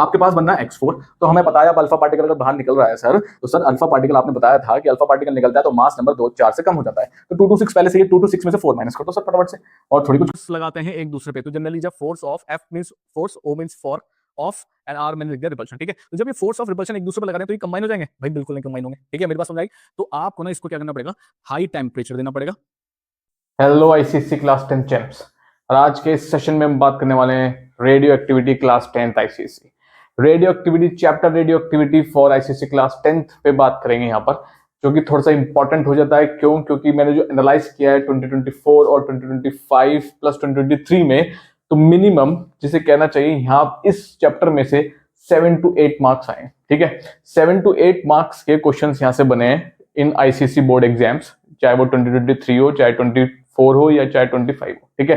आपके पास बनना है x4, तो हमें पता है अब अल्फा पार्टिकल अगर बाहर निकल रहा है सर, तो सर अल्फा पार्टिकल आपने बताया था कि अल्फा पार्टिकल निकलता है तो मास नंबर 2 4 से कम हो जाता है, तो 2 to 6 पहले से ही 2 to 6 में से 4 माइनस कर दो सर फटाफट से, और थोड़ी कुछ लगाते हैं एक दूसरे पे। तो जनरली जब force of F means force, O means for of and R मैंने लिख दिया रिपल्शन, ठीक है। तो जब ये फोर्स ऑफ रिपल्शन एक दूसरे पर लगा रहे हैं तो ये कंबाइन हो जाएंगे भाई, बिल्कुल नहीं कंबाइन होंगे, ठीक है, मेरी बात समझ आई। तो आपको ना इसको क्या करना पड़ेगा, हाई टेम्परेचर देना पड़ेगा। हेलो आईसीसी क्लास 10 चैंप्स, और आज के इस सेशन में हम बात करने वाले हैं radio activity class 10th ICC radio activity chapter radio activity for ICC class 10th पे बात करेंगे यहाँ पर, जो कि थोड़ा सा इंपॉर्टेंट हो जाता है। क्यों? क्योंकि मैंने जो एनालाइज किया है 2024 और 2025 प्लस 2023 में, तो मिनिमम जिसे कहना चाहिए यहाँ इस चैप्टर में से 7 to 8 मार्क्स आए, ठीक है। 7 to 8 मार्क्स के क्वेश्चन यहाँ से बने हैं इन आईसीसी बोर्ड एग्जाम्स, चाहे वो 2023 हो, चाहे 24 हो, या चाहे 25 हो, ठीक है।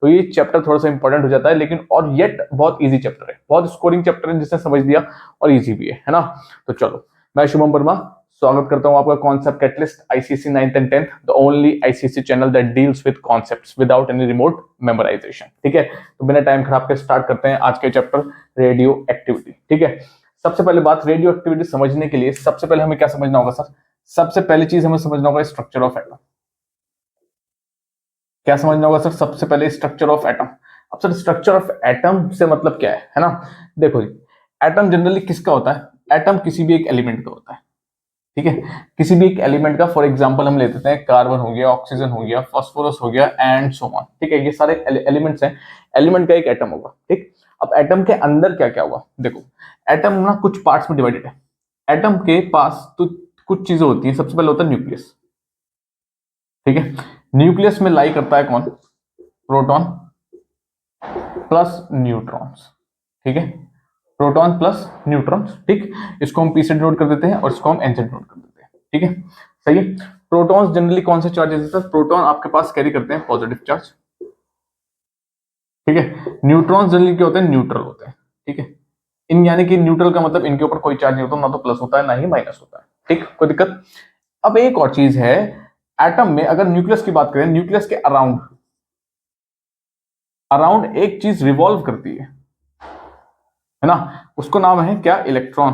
तो ये चैप्टर थोड़ा सा इंपॉर्टेंट हो जाता है, लेकिन और येट बहुत इजी चैप्टर है, बहुत स्कोरिंग चैप्टर है, जिसने समझ लिया और इजी भी है ना। तो चलो, मैं शुभम वर्मा स्वागत करता हूं आपका concept catalyst ICC 9th and 10th, the only ICC channel that deals with concepts without any remote memorisation, ठीक है। तो बिना टाइम खराब के स्टार्ट करते हैं आज के चैप्टर रेडियो एक्टिविटी, ठीक है। सबसे पहले बात, रेडियो एक्टिविटी समझने के लिए सबसे पहले हमें क्या समझना होगा सर? सबसे पहली चीज हमें समझना होगा स्ट्रक्चर ऑफ एटम। क्या समझना होगा सर? सबसे पहले स्ट्रक्चर ऑफ एटम। अब सर स्ट्रक्चर ऑफ एटम से मतलब क्या है ना? देखो जी, एटम जनरली किसका होता है? एटम किसी भी एक एलिमेंट का होता है, ठीक है। किसी भी एक एलिमेंट का, फॉर एग्जांपल हम ले लेते हैं कार्बन हो गया, ऑक्सीजन हो गया, फास्फोरस हो गया एंड सो ऑन, ठीक है। ये सारे एलिमेंट्स हैं, एलिमेंट का एक एटम होगा, ठीक। अब एटम के अंदर क्या क्या होगा? देखो, एटम ना कुछ पार्ट्स में डिवाइडेड है। एटम के पास तो कुछ चीजें होती हैं। सबसे पहले होता है न्यूक्लियस, ठीक है। न्यूक्लियस में लाई करता है कौन? प्रोटॉन प्लस न्यूट्रॉन्स, ठीक है। प्रोटॉन प्लस न्यूट्रॉन्स, ठीक। इसको हम पी से डिनोट कर देते हैं और इसको हम एन से डिनोट कर देते हैं, ठीक है। सही है। प्रोटॉन्स जनरली कौन से चार्जेस है? प्रोटॉन आपके पास कैरी करते हैं पॉजिटिव चार्ज, ठीक है। न्यूट्रॉन्स जनरली क्या होते हैं? न्यूट्रल होते हैं, ठीक है। इन यानी कि न्यूट्रल का मतलब इनके ऊपर कोई चार्ज नहीं होता, ना तो प्लस होता है ना ही माइनस होता है, ठीक। कोई दिक्कत? अब एक और चीज है, एटम में अगर न्यूक्लियस की बात करें, न्यूक्लियस के अराउंड अराउंड एक चीज रिवॉल्व करती है ना, उसको नाम है क्या? इलेक्ट्रॉन।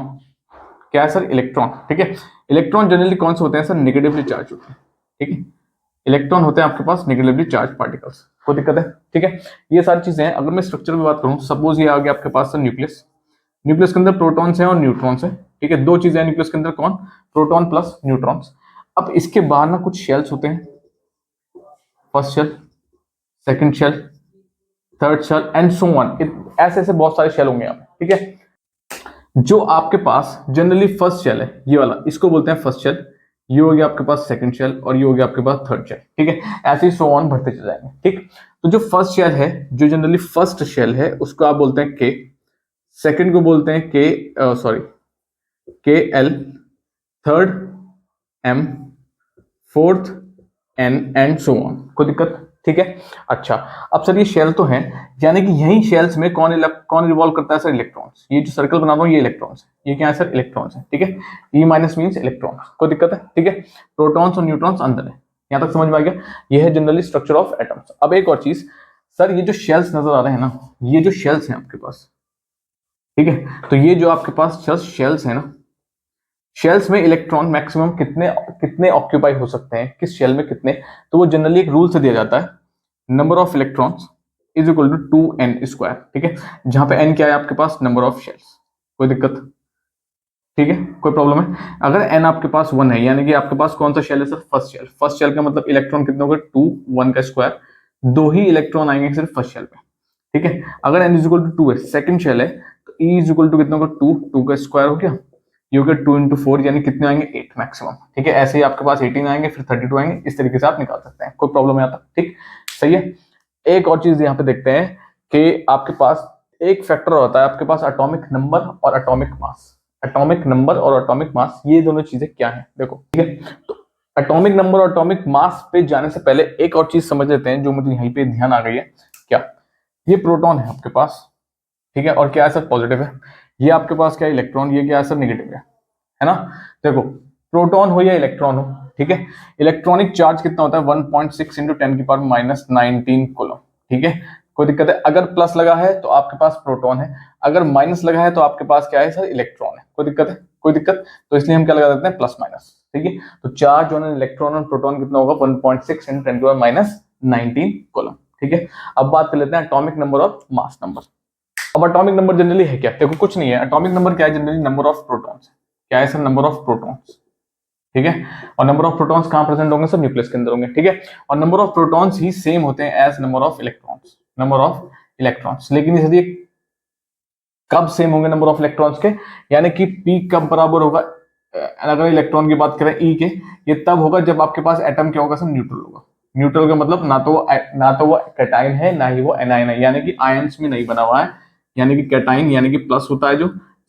क्या है सर? इलेक्ट्रॉन, ठीक है। इलेक्ट्रॉन जनरली कौन से होते हैं सर? नेगेटिवली चार्ज होते हैं, ठीक है। इलेक्ट्रॉन होते हैं आपके पास नेगेटिवली चार्ज पार्टिकल्स। कोई दिक्कत है? ठीक है। ये सारी चीजें हैं। अगर मैं स्ट्रक्चर की बात करूं, सपोज ये आ गया आपके पास सर न्यूक्लियस। न्यूक्लियस के अंदर प्रोटॉन्स हैं और न्यूट्रॉन्स हैं, ठीक है। दो चीजें हैं न्यूक्लियस के अंदर, कौन? Proton plus neutrons. अब इसके बाहर ना कुछ शेल्स होते हैं, first shell, second shell, third shell and so on. ऐसे ऐसे बहुत सारे शेल होंगे यहाँ पे, ठीक है। जो आपके पास जनरली फर्स्ट शेल है, ये वाला, इसको बोलते हैं फर्स्ट शेल। ये हो गया आपके पास सेकंड शेल और ये हो गया आपके पास थर्ड शेल, ठीक है। ऐसे ही सो ऑन बढ़ते चले जाएंगे, ठीक। तो जो फर्स्ट शेल है, जो जनरली फर्स्ट शेल है, उसको आप बोलते हैं के। सेकंड को बोलते हैं K, sorry, K L, third M, fourth N and so on. कोई दिक्कत? ठीक है। अच्छा, अब सर ये शेल तो है, यानी कि यही शेल्स में कौन रिवॉल्व करता है सर? इलेक्ट्रॉन्स। ये जो सर्कल बना रहा हूं ये इलेक्ट्रॉन्स है, ये क्या है सर? इलेक्ट्रॉन्स है, ठीक है। E minus means electrons. कोई दिक्कत है? ठीक है। प्रोटॉन्स और न्यूट्रॉन्स अंदर है। यहां तक समझ में आ गया? ये है जनरली स्ट्रक्चर ऑफ एटम्स। अब एक और चीज सर, ये जो शेल्स नजर आ रहे हैं ना, ये जो शेल्स हैं आपके पास, ठीक है। तो ये जो आपके पास शेल्स है ना, शेल्स में इलेक्ट्रॉन मैक्सिमम कितने कितने ऑक्यूपाई हो सकते हैं, किस शेल में कितने? तो वो जनरली एक रूल से दिया जाता है, number of electrons is equal to 2n square, ठीक है। जहां पे n क्या है आपके पास? Number of shells. कोई दिक्कत? ठीक है, कोई प्रॉब्लम है? अगर n आपके पास 1 है, यानी कि आपके पास कौन सा शेल है sir? First shell. First shell का मतलब इलेक्ट्रॉन कितने हो गए? 2, 1 का स्क्वायर, दो ही इलेक्ट्रॉन आएंगे सिर्फ फर्स्ट शेल में, ठीक है। अगर n इज इक्वल टू 2 है, सेकंड शेल है, तो e इज इक्वल टू कितना होगा? 2, 2 का स्क्वायर हो गया, ये हो गया 2 into 4, यानी कितने आएंगे? 8 मैक्सिमम, ठीक है। ऐसे ही आपके पास 18 आएंगे, फिर 32 आएंगे, इस तरीके से आप निकाल सकते हैं। कोई प्रॉब्लम है यहाँ तक? ठीक, सही है। एक और चीज यहाँ पे देखते हैं कि आपके पास एक फैक्टर होता है आपके पास, एटॉमिक नंबर और एटॉमिक मास। एटॉमिक नंबर और एटॉमिक मास, ये दोनों चीजें क्या है? देखो, ठीक है। तो एटॉमिक नंबर और एटॉमिक मास पे जाने से पहले एक और चीज समझ लेते हैं, जो मुझे यहीं पे ध्यान आ गई है। क्या? ये प्रोटॉन है आपके पास, ठीक है, और क्या है सर? पॉजिटिव है। ये आपके पास क्या है? इलेक्ट्रॉन। ये क्या है सर? नेगेटिव है ना। देखो, प्रोटॉन हो या इलेक्ट्रॉन हो, ठीक है, इलेक्ट्रॉनिक चार्ज कितना होता है? 1.6 × 10⁻⁻19 कूलम, ठीक है। कोई दिक्कत है? अगर प्लस लगा है तो आपके पास प्रोटॉन है, अगर माइनस लगा है तो आपके पास क्या है सर? इलेक्ट्रॉन है। कोई दिक्कत है? कोई दिक्कत? तो इसलिए हम क्या लगा देते हैं? Plus minus. ठीक है, तो चार्ज ऑन इलेक्ट्रॉन और प्रोटॉन कितना होगा? 1.6 × 10⁻19 कूलम। ठीक है, अब बात कर लेते हैं एटॉमिक नंबर और मास नंबर। अब एटॉमिक नंबर जनरली है क्या? देखो कुछ नहीं है, एटॉमिक नंबर क्या है? Generally number of protons. क्या है सर? Number of protons. ठीक है, और नंबर ऑफ प्रोटॉन्स कहां प्रेजेंट होंगे सर? न्यूक्लियस के अंदर होंगे। ठीक है, और नंबर ऑफ प्रोटॉन्स ही सेम होते हैं as number of electrons. Number of electrons, लेकिन इसलिए कब सेम होंगे नंबर ऑफ इलेक्ट्रॉन्स के? यानी कि पी कब बराबर होगा अगर इलेक्ट्रॉन की बात करें ई के? ये तब होगा जब आपके पास एटम क्या होगा सर? न्यूट्रल होगा। न्यूट्रल का मतलब ना तो वो कैटाइन है ना ही वो एनाइन है, यानी कि आयंस में नहीं बना हुआ है। यानी कि कैटाइन यानी कि प्लस होता है जो,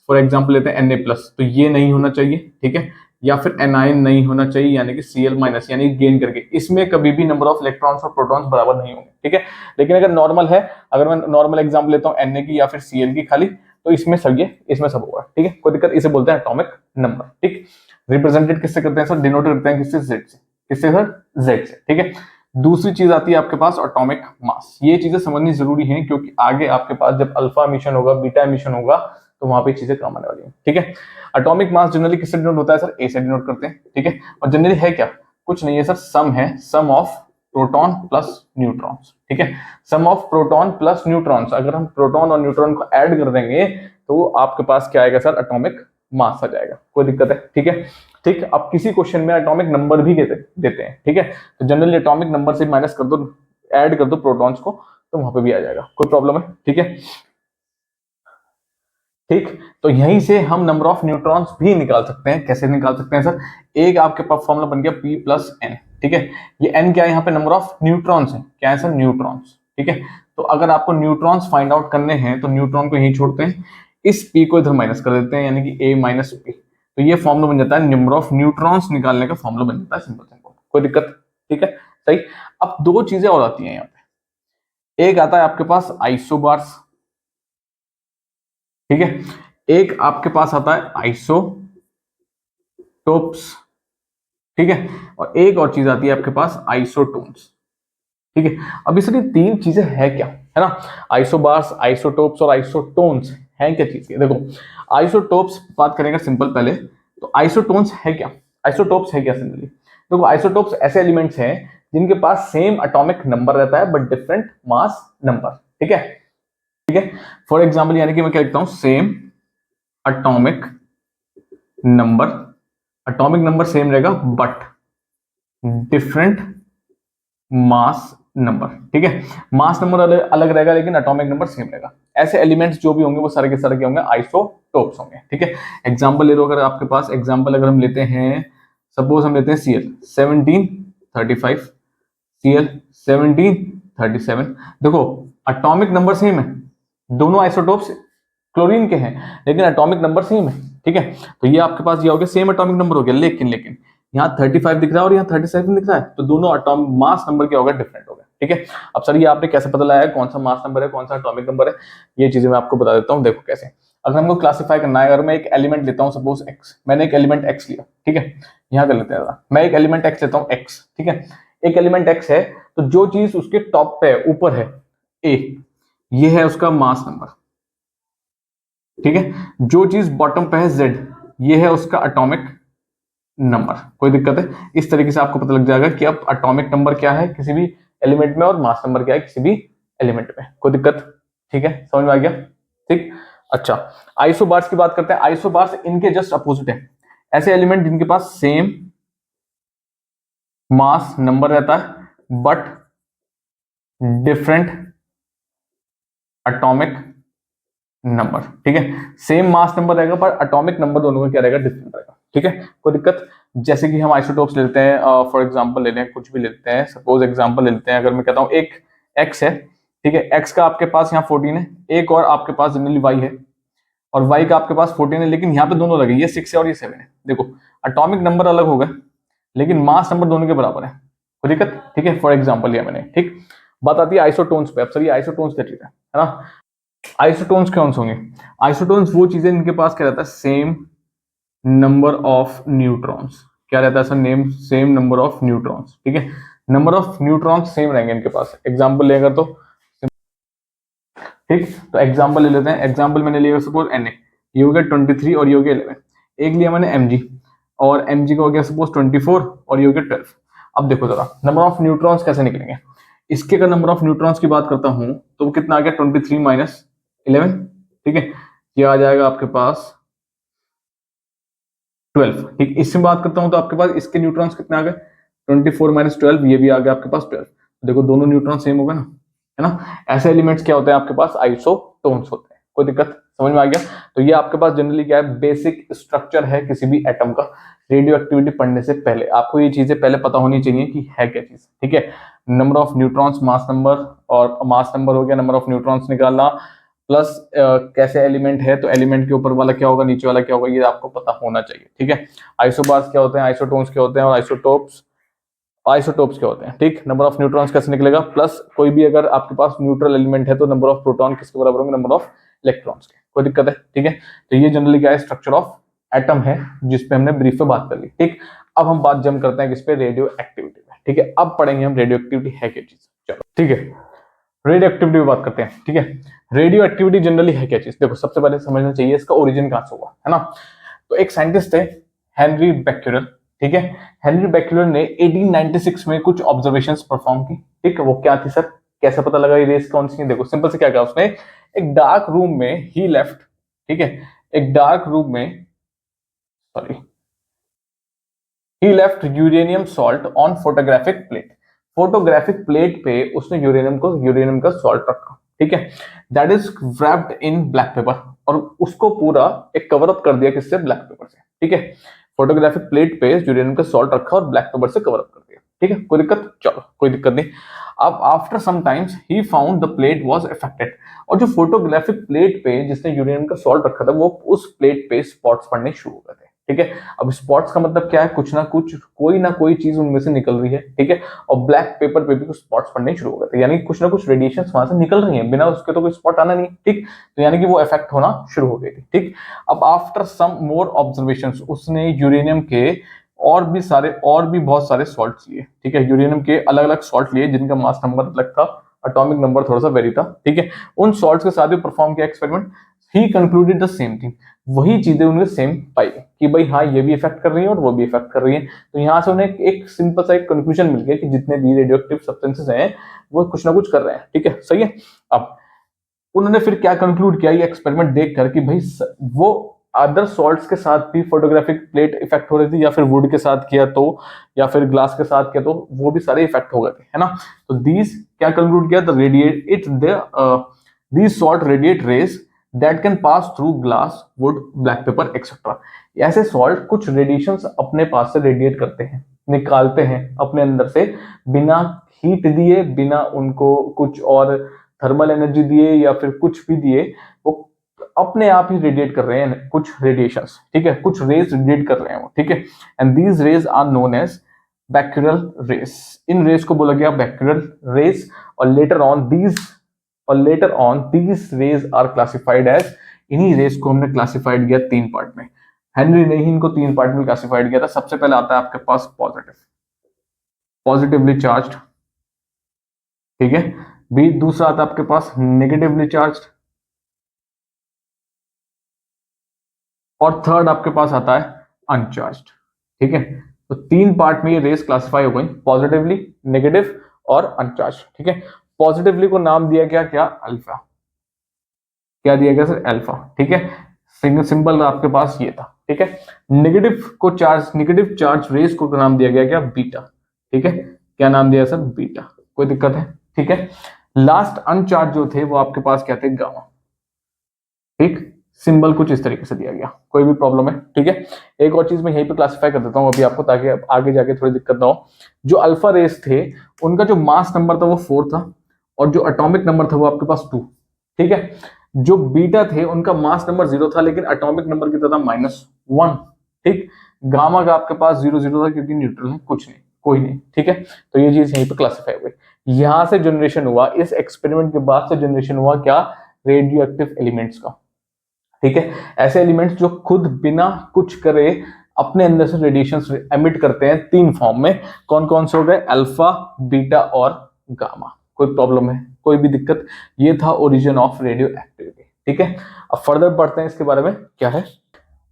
फॉर एग्जांपल लेते हैं Na+, तो ये नहीं होना चाहिए। ठीक है, या फिर एनाइन नहीं होना चाहिए, यानी कि Cl- यानी गेन करके, इसमें कभी भी नंबर ऑफ इलेक्ट्रॉन्स और प्रोटॉन्स बराबर नहीं होंगे। ठीक है, लेकिन अगर नॉर्मल है, अगर मैं नॉर्मल एग्जांपल लेता हूं Na की या फिर Cl की खाली, तो इसमें सब होगा। ठीक है, कोई दिक्कत? इसे बोलते हैं एटॉमिक नंबर। ठीक, रिप्रेजेंटेड किससे करते हैं सर? डिनोट करते हैं किससे? जेड से। किससे सर? जेड से। ठीक है, दूसरी चीज आती है आपके पास एटॉमिक मास। ये चीजें समझनी जरूरी है क्योंकि आगे आपके पास जब अल्फा एमिशन होगा, बीटा एमिशन होगा, तो वहां पे चीजें काम आने वाली हैं। ठीक है, एटॉमिक मास जनरली किससे डिनोट होता है सर? ए से डिनोट करते हैं। ठीक है, और जनरली है क्या? कुछ नहीं है सर, सम है, सम ऑफ प्रोटॉन प्लस न्यूट्रॉन्स। ठीक है, सम ऑफ प्रोटॉन प्लस न्यूट्रॉन्स। अगर हम प्रोटॉन और न्यूट्रॉन को ऐड कर देंगे तो आपके पास क्या आएगा सर? एटॉमिक मास आ जाएगा। कोई दिक्कत है? ठीक है, ठीक। अब किसी क्वेश्चन में एटॉमिक नंबर भी देते हैं। ठीक है, तो जनरली एटॉमिक नंबर से माइनस कर दो, ऐड कर दो प्रोटॉन्स को, तो वहां पे भी आ जाएगा। कोई प्रॉब्लम है? ठीक है, ठीक। तो यहीं से हम नंबर ऑफ न्यूट्रॉन्स भी निकाल सकते हैं। कैसे निकाल सकते हैं सर? एक आपके पास फॉर्मूला बन गया P+N। ठीक है, ये N क्या है? यहाँ पे नंबर ऑफ न्यूट्रॉन्स है। क्या है सर? न्यूट्रॉन्स। ठीक है, तो अगर आपको न्यूट्रॉन्स फाइंड आउट करने हैं तो न्यूट्रॉन को यहीं छोड़ते हैं, इस P को इधर माइनस कर देते हैं, यानी कि A-P। तो ये फॉर्मूला बन जाता है नंबर ऑफ न्यूट्रॉन्स निकालने का फॉर्मूला बन जाता है, सिंपल सिंपल। कोई दिक्कत? ठीक है, सही। अब दो चीजें और आती हैं यहाँ पे। एक आता है आपके पास आइसोबार्स। ठीक है, एक आपके पास आता है आइसोटोप्स। ठीक है, और एक और चीज आती है आपके पास आइसोटोन्स। ठीक है, अब इस तीन चीजें है क्या? है ना, आइसोबार्स, आइसोटोप्स और आइसोटोन्स है क्या चीज? देखो, आइसोटोप्स बात करेंगे सिंपल पहले, तो आइसोटोन्स है क्या? आइसोटोप्स है क्या सिंपली? देखो, आइसोटोप्स ऐसे एलिमेंट्स हैं जिनके पास सेम एटॉमिक नंबर रहता है बट डिफरेंट मास नंबर। ठीक है, ठीक है, फॉर एग्जाम्पल यानी कि मैं क्या लिखता हूं? Same atomic number, atomic number same रहेगा बट डिफरेंट मास नंबर। ठीक है, मास नंबर अलग रहेगा लेकिन एटॉमिक नंबर सेम रहेगा। ऐसे एलिमेंट्स जो भी होंगे वो सारे के सारे क्या होंगे? आइसोटोप्स होंगे। ठीक है, एग्जांपल ले लो, अगर आपके पास एग्जांपल अगर हम लेते हैं, सपोज हम लेते हैं Cl 1735, Cl 1737। देखो, एटॉमिक नंबर सेम है, दोनों आइसोटोप्स क्लोरीन के हैं, लेकिन एटॉमिक नंबर सेम है। ठीक है, तो ये आपके पास ये हो गया सेम एटॉमिक नंबर हो गया, लेकिन यहाँ 35 दिख रहा है और यहाँ 37 दिख रहा है, तो दोनों एटॉमिक मास नंबर क्या होगा? डिफरेंट होगा। ठीक है, अब सर ये आपने कैसे पता लगाया कौन सा मास नंबर है, कौन सा एटॉमिक नंबर है? ये चीजें मैं आपको बता देता हूँ। देखो कैसे, अगर हमको क्लासिफाई करना है, अगर मैं एक एलिमेंट लेता हूँ सपोज x, मैंने एक एलिमेंट x लिया। ठीक है, यहाँ कर लेते हैं, मैं एक एलिमेंट x लेता हूँ x। ठीक है, एक एलिमेंट x है, तो जो चीज उसके टॉप पे है, ऊपर है a, ये है उसका मास नंबर। ठीक है, जो चीज बॉटम पे है Z, ये है उसका एटॉमिक नंबर। कोई दिक्कत है? इस तरीके से आपको पता लग जाएगा कि अब एटॉमिक नंबर क्या है किसी भी एलिमेंट में और मास नंबर क्या है किसी भी एलिमेंट में। कोई दिक्कत? ठीक है, समझ में आ गया? ठीक, अच्छा। आइसोबार्स की बात करते हैं। आइसोबार्स इनके जस्ट अपोजिट है, ऐसे एलिमेंट जिनके पास सेम मास नंबर रहता है बट डिफरेंट एटॉमिक नंबर। ठीक है, सेम मास नंबर रहेगा पर एटॉमिक नंबर दोनों का क्या रहेगा? डिफरेंट रहेगा। ठीक है, कोई दिक्कत? जैसे कि हम आइसोटोप्स लेते हैं, फॉर एग्जांपल ले लें, कुछ भी लेते हैं, सपोज एग्जांपल लेते हैं, अगर मैं कहता हूं एक x है। ठीक है, x का आपके पास यहाँ 14 है, एक और आपके पास जनरली y है, और y का आपके पास 14 है, लेकिन यहाँ पे दोनों लगे, ये 6 है और ये 7 है। देखो, एटॉमिक नंबर अलग हो गए लेकिन मास नंबर दोनों के बराबर है। कोई दिक्कत? ठीक है, फॉर एग्जाम्पल लिया मैंने। ठीक, बात आती है आइसोटोन्स पे। अब सर ये आइसोटोन्स क्या चीज है ना? आइसोटोन्स कौन से होंगे? आइसोटोन्स वो चीजें जिनके पास क्या रहता है? Same number of neutrons. क्या रहता है sir? Same number of neutrons. ठीक है, नंबर ऑफ न्यूट्रॉन्स सेम रहेंगे इनके पास। एग्जांपल लेकर तो ठीक, तो एग्जाम्पल ले लेते हैं। एग्जाम्पल मैंने लिया सपोज Na, ये हो गया 23 और ये हो गया 11। एक लिया मैंने Mg, और Mg का हो गया सपोज 24 और ये हो गया 12। अब देखो जरा नंबर ऑफ न्यूट्रॉन्स कैसे निकलेंगे। इसके अगर नंबर ऑफ न्यूट्रॉन्स की बात करता हूं तो वो कितना आ गया 23 माइनस 11, ठीक है, ये आ जाएगा आपके पास 12। ठीक, इसमें बात करता हूं तो आपके पास इसके न्यूट्रॉन्स कितने आ गए 24 माइनस 12, ये भी आ गया आपके पास 12। देखो दोनों न्यूट्रॉन सेम हो गए ना, है ना। ऐसे एलिमेंट्स क्या होते हैं आपके पास, आइसोटोन्स होते हैं। कोई दिक्कत समझ में आ गया। तो ये आपके पास जनरली क्या है, बेसिक स्ट्रक्चर है किसी भी एटम का। रेडियो एक्टिविटी पढ़ने से पहले आपको ये चीजें पहले पता होनी चाहिए कि है क्या चीज, ठीक है। Number of neutrons, mass number, और मास नंबर हो गया, नंबर ऑफ न्यूट्रॉन्स निकालना, प्लस कैसे एलिमेंट है तो एलिमेंट के ऊपर वाला क्या होगा, नीचे वाला क्या होगा, ये आपको पता होना चाहिए, ठीक है। आइसोबार्स क्या होते हैं, आइसोटोन्स क्या होते हैं, और आइसोटोप्स क्या होते हैं, ठीक। नंबर ऑफ न्यूट्रॉन्स कैसे निकलेगा, प्लस कोई भी अगर आपके पास न्यूट्रल एलिमेंट है तो नंबर ऑफ प्रोटॉन किसके बराबर होंगे, नंबर ऑफ इलेक्ट्रॉन्स के। कोई दिक्कत है, ठीक है। तो ये जनरली क्या है, स्ट्रक्चर ऑफ एटम है, जिसपे हमने ब्रीफ में बात कर ली, ठीक। अब हम बात जम करते हैं किस पे, रेडियो एक्टिविटी में, ठीक है। अब पढ़ेंगे हम रेडियो एक्टिविटी है क्या चीज, चलो ठीक है। रेडियो एक्टिविटी में बात करते हैं, ठीक है। रेडियो एक्टिविटी जनरली है क्या चीज, देखो सबसे पहले समझना चाहिए इसका ओरिजिन कहां से हुआ, है ना। तो एक साइंटिस्ट थे हेनरी बैक्यूरेल, ठीक है। हेनरी बैक्यूरेल ने 1896 में कुछ ऑब्जर्वेशंस परफॉर्म की, ठीक है। वो क्या थी सर, कैसे पता लगा ये रेस कौन सी है, देखो सिंपल से क्या किया उसने, एक डार्क रूम में ही लेफ्ट, ठीक है, एक डार्क रूम में, sorry, he left uranium salt on photographic plate. Photographic plate पे उसने यूरेनियम का सॉल्ट रखा, ठीक है। That is wrapped in black pepper, और उसको पूरा एक कवर अप कर दिया, किससे, ब्लैक पेपर से, ठीक है। फोटोग्राफिक प्लेट पे यूरेनियम का सॉल्ट रखा और ब्लैक पेपर से कवर अप कर दिया, ठीक है। कोई दिक्कत, चलो कोई दिक्कत नहीं। अब after some times he found the plate was affected, और जो फोटोग्राफिक प्लेट पे जिसने यूरेनियम का सॉल्ट रखा था वो उस प्लेट पे स्पॉट्स पड़ने शुरू हो गए थे, ठीक है। अब स्पॉट्स का मतलब क्या है, कुछ ना कुछ, कोई ना कोई चीज उनमें से निकल रही है, ठीक है। और ब्लैक पेपर पे भी कुछ स्पॉट्स पड़ने शुरू हो गए थे, यानी कुछ ना कुछ रेडिएशन वहां से निकल रही है, बिना उसके तो कोई स्पॉट आना नहीं, ठीक। तो यानी कि वो इफेक्ट होना शुरू हो गई थी, ठीक। अब आफ्टर सम मोर ऑब्जर्वेशंस उसने यूरेनियम के और भी बहुत सारे सॉल्ट्स लिए, ठीक है। यूरेनियम के अलग अलग सॉल्ट लिए जिनका मास नंबर अलग था, एटॉमिक नंबर थोड़ा सा वेरी था, ठीक है। उन सॉल्ट्स के साथ भी परफॉर्म किया experiment. He concluded the same thing, वही चीजें उन्हें सेम पाई कि भाई हाँ ये भी इफेक्ट कर रही है और वो भी इफेक्ट कर रही है। तो यहाँ से उन्हें एक सिंपल सा एक कंक्लूजन मिल गया कि जितने भी रेडियो एक्टिव सब्सटेंसेस हैं वो कुछ ना कुछ कर रहे हैं, ठीक है, सही है। अब उन्होंने फिर क्या कंक्लूड किया ये एक्सपेरिमेंट देखकर कि भाई वो अदर सॉल्ट्स के साथ भी फोटोग्राफिक प्लेट इफेक्ट हो रही थी, या फिर वुड के साथ किया तो, या फिर ग्लास के साथ किया तो वो भी सारे इफेक्ट हो गए थे, है ना। तो दीज क्या कंक्लूड किया, the radiate it these salt radiate rays that can pass through glass, wood, black paper etcetera. ऐसे सॉल्ट कुछ रेडिएशंस अपने पास से रेडिएट करते हैं, निकालते हैं अपने अंदर से, बिना हीट दिए, बिना उनको कुछ और थर्मल एनर्जी दिए या फिर कुछ भी दिए, वो अपने आप ही रेडिएट कर रहे हैं कुछ रेडिएशंस, ठीक है, कुछ रेज रेडिएट कर रहे हैं वो, ठीक है। And these rays are known as Becquerel rays. इन रेज को बोला गया बैक्यूरल रेज, और later on these rays are classified as, इन्हीं रेज को हमने क्लासिफाइड किया तीन पार्ट में। हेनरी ने ही इनको तीन पार्ट में क्लासिफाइड किया था। सबसे पहले आता है आपके पास पॉजिटिवली चार्ज्ड, ठीक है। बी दूसरा आता है आपके पास नेगेटिवली चार्ज्ड, और थर्ड आपके पास आता है अनचार्ज्ड, ठीक है। तो तीन पार्ट में ये रेस क्लासिफाई हो गई, पॉजिटिवली, नेगेटिव और अनचार्ज, ठीक है। पॉजिटिवली को नाम दिया गया क्या, अल्फा। क्या दिया गया सर, अल्फा, ठीक है। सिंबल आपके पास ये था, ठीक है। नेगेटिव चार्ज रेस को नाम दिया गया क्या, बीटा, ठीक है। क्या नाम दिया सर, बीटा। कोई दिक्कत है, ठीक है। लास्ट अनचार्ज जो थे वो आपके पास क्या थे, गामा, ठीक। सिंबल कुछ इस तरीके से दिया गया, कोई भी प्रॉब्लम है, ठीक है। एक और चीज मैं यहीं पे क्लासिफाई कर देता हूं अभी आपको, ताकि आगे जाके थोड़ी दिक्कत ना हो। जो अल्फा रेस थे उनका जो मास नंबर था वो 4 था, और जो एटॉमिक नंबर था वो आपके पास 2, ठीक है। जो बीटा थे उनका मास नंबर 0 था, लेकिन एटॉमिक नंबर कितना था, -1, ठीक। गामा का आपके पास 0 था क्योंकि न्यूट्रल है, कुछ नहीं, कोई नहीं, ठीक है। तो ये चीज यहीं पे क्लासिफाई हुई। यहां से जनरेशन हुआ, इस एक्सपेरिमेंट के बाद से जनरेशन हुआ क्या, रेडियो एक्टिव एलिमेंट्स का, ठीक है। ऐसे एलिमेंट्स जो खुद बिना कुछ करे अपने अंदर से रेडिएशन एमिट करते हैं तीन फॉर्म में। कौन कौन से हो गए, अल्फा, बीटा और गामा, कोई प्रॉब्लम है, कोई भी दिक्कत? ये था ओरिजिन ऑफ रेडियो एक्टिविटी। ठीक है, अब फर्दर पढ़ते हैं इसके बारे में क्या है।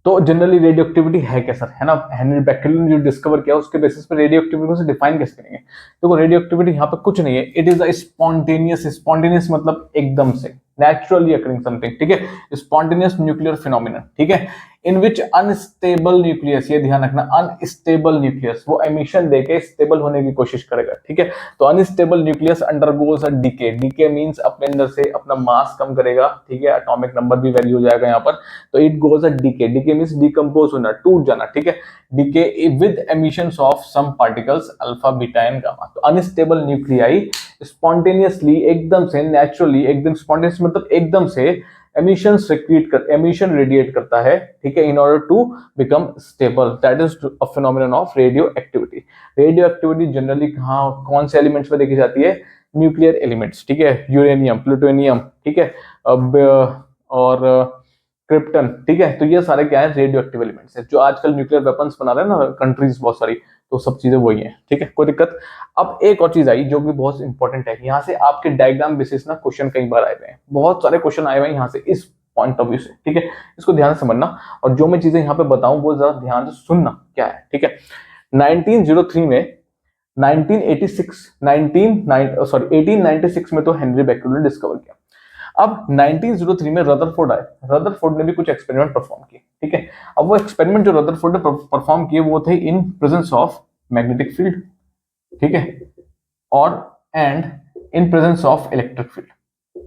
तो जनरली रेडियो एक्टिविटी है क्या सर, है ना, हेनरी बेकेलर ने जो डिस्कवर किया उसके बेसिस पे रेडियो एक्टिविटी को डिफाइन कैसे करेंगे? देखो रेडियो एक्टिविटी यहाँ पे कुछ नहीं है, it is a spontaneous, spontaneous मतलब एकदम से, नेचुरली अकरिंग समथिंग, ठीक है, स्पॉन्टेनियस न्यूक्लियर फिनोमिना, ठीक है, इन विच अनस्टेबल न्यूक्लियस, ये ध्यान रखना, अनस्टेबल न्यूक्लियस वो एमिशन देके स्टेबल होने की कोशिश करेगा। ठीक है, तो unstable nucleus undergoes a decay, decay means अपने अंदर से अपना मास कम करेगा, ठीक है, एटॉमिक नंबर भी वैल्यू हो जाएगा यहाँ पर, तो it goes a decay, decay means decompose होना, टूट जाना, ठीक है, decay with emissions of some particles alpha beta and gamma. तो अनस्टेबल न्यूक्लियाई स्पॉन्टेनियसली, एकदम से, नेचुरली, एकदम स्पॉन्टेनियस मतलब एकदम से एमिशन एमिशन रेडिएट करता है, ठीक है, in order to become stable, that is a phenomenon of radioactivity. Radioactivity generally कहाँ, कौन से एलिमेंट्स में देखी जाती है? न्यूक्लियर एलिमेंट्स, ठीक है, यूरेनियम, प्लूटोनियम, ठीक है, अब और क्रिप्टन, ठीक है, तो ये सारे क्या है? रेडियो एक्टिव एलिमेंट्स है, जो आजकल न्यूक्लियर वेपन्स बना रहे हैं ना कंट्रीज बहुत सारी, तो सब चीजें वही हैं। ठीक है, कोई दिक्कत? अब एक और चीज आई जो भी बहुत इंपॉर्टेंट है, यहाँ से आपके डायग्राम बेसिस ना क्वेश्चन कई बार आए हुए हैं, बहुत सारे क्वेश्चन आए हुए हैं यहाँ से इस पॉइंट ऑफ व्यू से, ठीक है, इसको ध्यान से समझना, और जो मैं चीजें यहाँ पे बताऊं वो जरा ध्यान से सुनना क्या है। ठीक है, 1903 में 1896 में तो हेनरी बेकेलर ने डिस्कवर किया। अब 1903 में रदरफोर्ड आए, रदरफोर्ड ने भी कुछ एक्सपेरिमेंट परफॉर्म किए। ठीक है, अब वो एक्सपेरिमेंट जो रदरफोर्ड ने परफॉर्म किए वो थे in presence of magnetic field, ठीक है, और and in presence of electric field.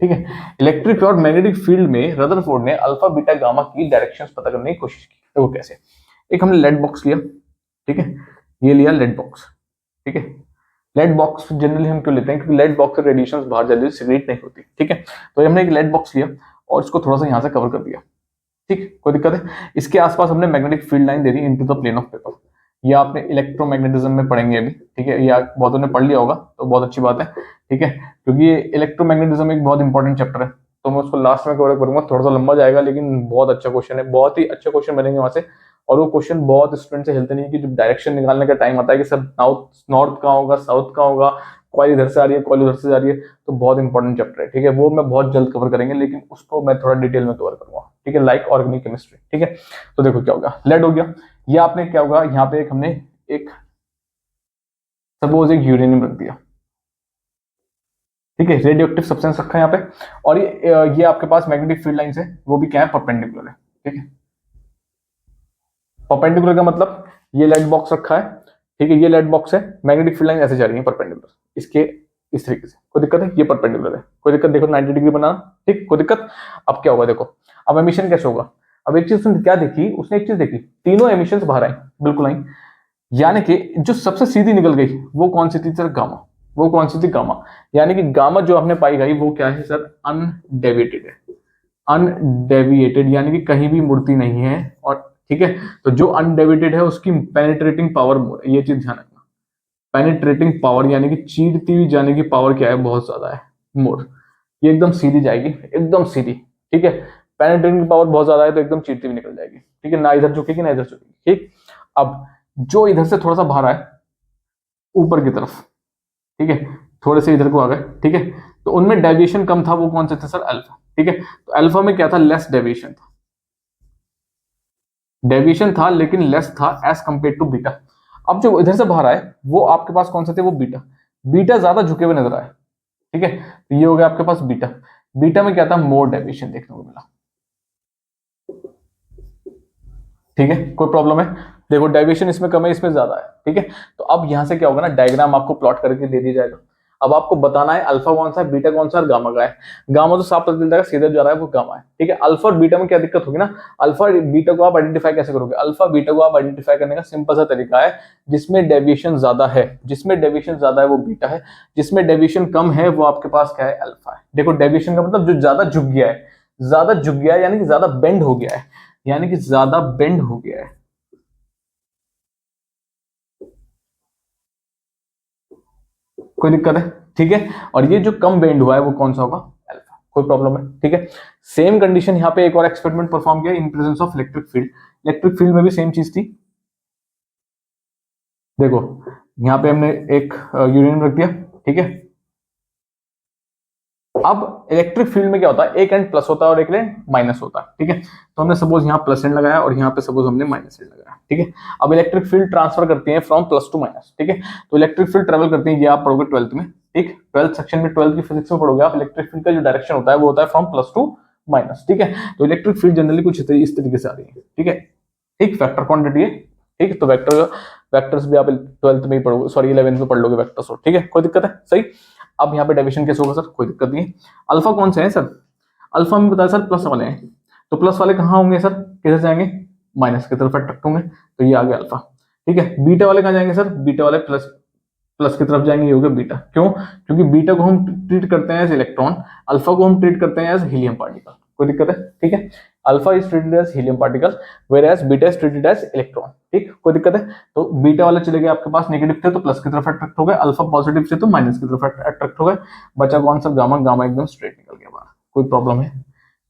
ठीक है, इलेक्ट्रिक और मैग्नेटिक फील्ड में रदरफोर्ड ने अल्फा बीटा गामा की डायरेक्शंस पता करने की कोशिश की। तो वो कैसे? एक हमने लेड बॉक्स लिया, ठीक है, ये लिया लेड बॉक्स, ठीक है, लेड बॉक्स जनरली हम क्यों लेते हैं? क्योंकि लेड बॉक्स से रेडिएशन बाहर जल्दी सिक्रेट नहीं होती। ठीक है, तो हमने एक लेड बॉक्स लिया और इसको थोड़ा सा यहाँ से कवर कर दिया। ठीक, कोई दिक्कत है? इसके आसपास हमने मैग्नेटिक फील्ड लाइन दे दी into the plane of paper. ये आपने इलेक्ट्रोमैग्नेटिज्म में पढ़ेंगे अभी, ठीक है, या बहुतों ने पढ़ लिया होगा तो बहुत अच्छी बात है। ठीक है, क्योंकि ये इलेक्ट्रोमैग्नेटिज्म एक बहुत इंपॉर्टेंट चैप्टर है, तो मैं उसको लास्ट में कवर करूंगा, थोड़ा सा लंबा जाएगा लेकिन बहुत अच्छा क्वेश्चन है, बहुत ही अच्छे क्वेश्चन बनेंगे वहां से। और वो क्वेश्चन बहुत स्टूडेंट से हिलते नहीं कि जब डायरेक्शन निकालने का टाइम आता है कि सब नॉर्थ का होगा, साउथ का होगा, कॉइल इधर से आ रही है, कॉइल उधर से जा रही है, तो बहुत इंपॉर्टेंट चैप्टर है। ठीक है, वो मैं बहुत जल्द कवर करेंगे, लेकिन उसको मैं थोड़ा डिटेल में कवर करूंगा। ठीक है, लाइक ऑर्गेनिक केमिस्ट्री। ठीक है, तो देखो क्या होगा, लेड हो गया, ये आपने क्या होगा, यहाँ पे एक हमने एक सपोज एक यूरेनियम रख दिया, ठीक है, रेडियो एक्टिव सब्सटेंस रखा है यहाँ पे, और ये आपके पास मैग्नेटिक फील्ड लाइंस है, वो भी क्या है? परपेंडिकुलर है। ठीक है, परपेंडिकुलर का मतलब ये लेड बॉक्स रखा है, ठीक है, ये लेड बॉक्स है, मैग्नेटिक फील्ड लाइन ऐसे जा रही है परपेंडिकुलर इसके, इस तरीके से, कोई दिक्कत है? ये परपेंडिकुलर है, कोई दिक्कत? देखो 90 डिग्री बनाना, ठीक, कोई दिक्कत? अब क्या होगा देखो, अब एमिशन कैसे होगा? अब एक चीज उसने क्या देखी, उसने एक चीज देखी, तीनों एमिशन बाहर आई, बिल्कुल आई, यानी कि जो सबसे सीधी निकल गई वो कौन सी थी सर? गामा। वो कौन सी थी? गामा। यानी कि गामा जो आपने पाई गई वो क्या है सर? अनडेविएटेड है, अनडेविएटेड यानी कि कहीं भी मुड़ती नहीं है, और ठीक है, तो जो अनडेविएटेड है उसकी पेनिट्रेटिंग पावर मोर, ये चीज ध्यान रखना, पेनिट्रेटिंग पावर यानी कि चीरती हुई जाने की पावर क्या है? बहुत ज्यादा है, मोर, ये एकदम सीधी जाएगी, एकदम सीधी। ठीक है, पेनिट्रेटिंग पावर बहुत ज्यादा है तो एकदम चीरती हुई निकल जाएगी। ठीक है, ना इधर झुकेगी ना इधर झुकेगी। ठीक, अब जो इधर से थोड़ा सा बाहर आए ऊपर की तरफ, ठीक है, थोड़े से इधर को आ गए, ठीक है, तो उनमें डेविएशन कम था, वो कौन से थे सर? अल्फा। ठीक है, तो अल्फा में क्या था? लेस डेविएशन था, डेविएशन था लेकिन लेस था एज कंपेयर टू बीटा। अब जो इधर से बाहर आए वो आपके पास कौन से थे? वो बीटा, बीटा ज्यादा झुके हुए नजर आए। ठीक है, तो ये हो गया आपके पास बीटा, बीटा में क्या था? मोर डेविएशन देखने को मिला। ठीक है, कोई प्रॉब्लम है? देखो डेविएशन इसमें कम है, इसमें ज्यादा है। ठीक है, तो अब यहां से क्या होगा ना, डायग्राम आपको प्लॉट करके दे दिया जाएगा। अब आपको बताना है अल्फा कौन सा है, बीटा कौन सा है, और गामा का है। गामा तो साफ पता चल जाएगा, सीधे जा रहा है वो गामा है। ठीक है, अल्फा और बीटा में क्या दिक्कत होगी ना, अल्फा बीटा को आप आइडेंटिफाई कैसे करोगे? अल्फा बीटा को आप आइडेंटिफाई करने का सिंपल सा तरीका है, जिसमें डेविएशन ज्यादा है, जिसमें डेविएशन ज्यादा है वो बीटा है, जिसमें डेविएशन कम है वो आपके पास क्या है? अल्फा है। देखो डेविएशन का मतलब जो ज्यादा झुक गया है, ज्यादा झुक गया है यानी कि ज्यादा बेंड हो गया है, यानी कि ज्यादा बेंड हो गया है। कोई दिक्कत है? ठीक है, और ये जो कम बेंड हुआ है वो कौन सा होगा? अल्फा। कोई प्रॉब्लम है? ठीक है, सेम कंडीशन यहाँ पे एक और एक्सपेरिमेंट परफॉर्म किया in presence of electric field, electric field में भी सेम चीज थी। देखो यहाँ पे हमने एक यूरेनियम रख दिया, ठीक है, अब इलेक्ट्रिक फील्ड में क्या होता है, एक एंड प्लस होता है और एक एंड माइनस होता है, ठीक है। तो हमने सपोज यहाँ प्लस एंड लगाया और यहाँ पे सपोज हमने माइनस एंड लगाया, ठीक है। अब इलेक्ट्रिक फील्ड ट्रांसफर करती है फ्रॉम प्लस टू माइनस, ठीक है। तो इलेक्ट्रिक फील्ड ट्रेवल करती है, ये आप पढ़ोगे 12th में, ठीक, 12th सेक्शन में, 12th की फिजिक्स में पढ़ोगे आप। इलेक्ट्रिक फील्ड का जो डायरेक्शन होता है वो होता है फ्रॉम प्लस टू माइनस, ठीक है। तो इलेक्ट्रिक फील्ड जनरली कुछ इस तरीके से आ रही है, ठीक है। एक वेक्टर क्वांटिटी है, ठीक। तो वेक्टर्स भी आप 12th में ही पढ़ोगे, सॉरी 11th में पढ़ लोगे वेक्टर्स, ठीक है, कोई दिक्कत है, सही। अब यहाँ पे डेविएशन कैसे होगा सर, कोई दिक्कत नहीं है। अल्फा कौन से हैं सर, अल्फा में बताया सर प्लस वाले हैं, तो प्लस वाले कहाँ होंगे सर, किधर जाएंगे, माइनस की तरफ अट्रैक्ट होंगे, तो ये आ गया अल्फा, ठीक है। बीटा वाले कहाँ जाएंगे सर, बीटा वाले प्लस की तरफ जाएंगे, ये हो गया बीटा। क्यों, क्योंकि बीटा को हम ट्रीट करते हैं एज इलेक्ट्रॉन, अल्फा को हम ट्रीट करते हैं एज हीलियम पार्टिकल, कोई दिक्कत है, ठीक है। Alpha is treated as helium particle whereas beta is treated as electron, ठीक, कोई दिक्कत है। तो बीटा वाले चले गए आपके पास, नेगेटिव थे तो प्लस की तरफ अट्रैक्ट हो गए, अल्फा पॉजिटिव थे तो माइनस की तरफ अट्रैक्ट हो गए, बचा कौन सा, गामा, गामा एकदम स्ट्रेट निकल गया बाहर। कोई प्रॉब्लम है,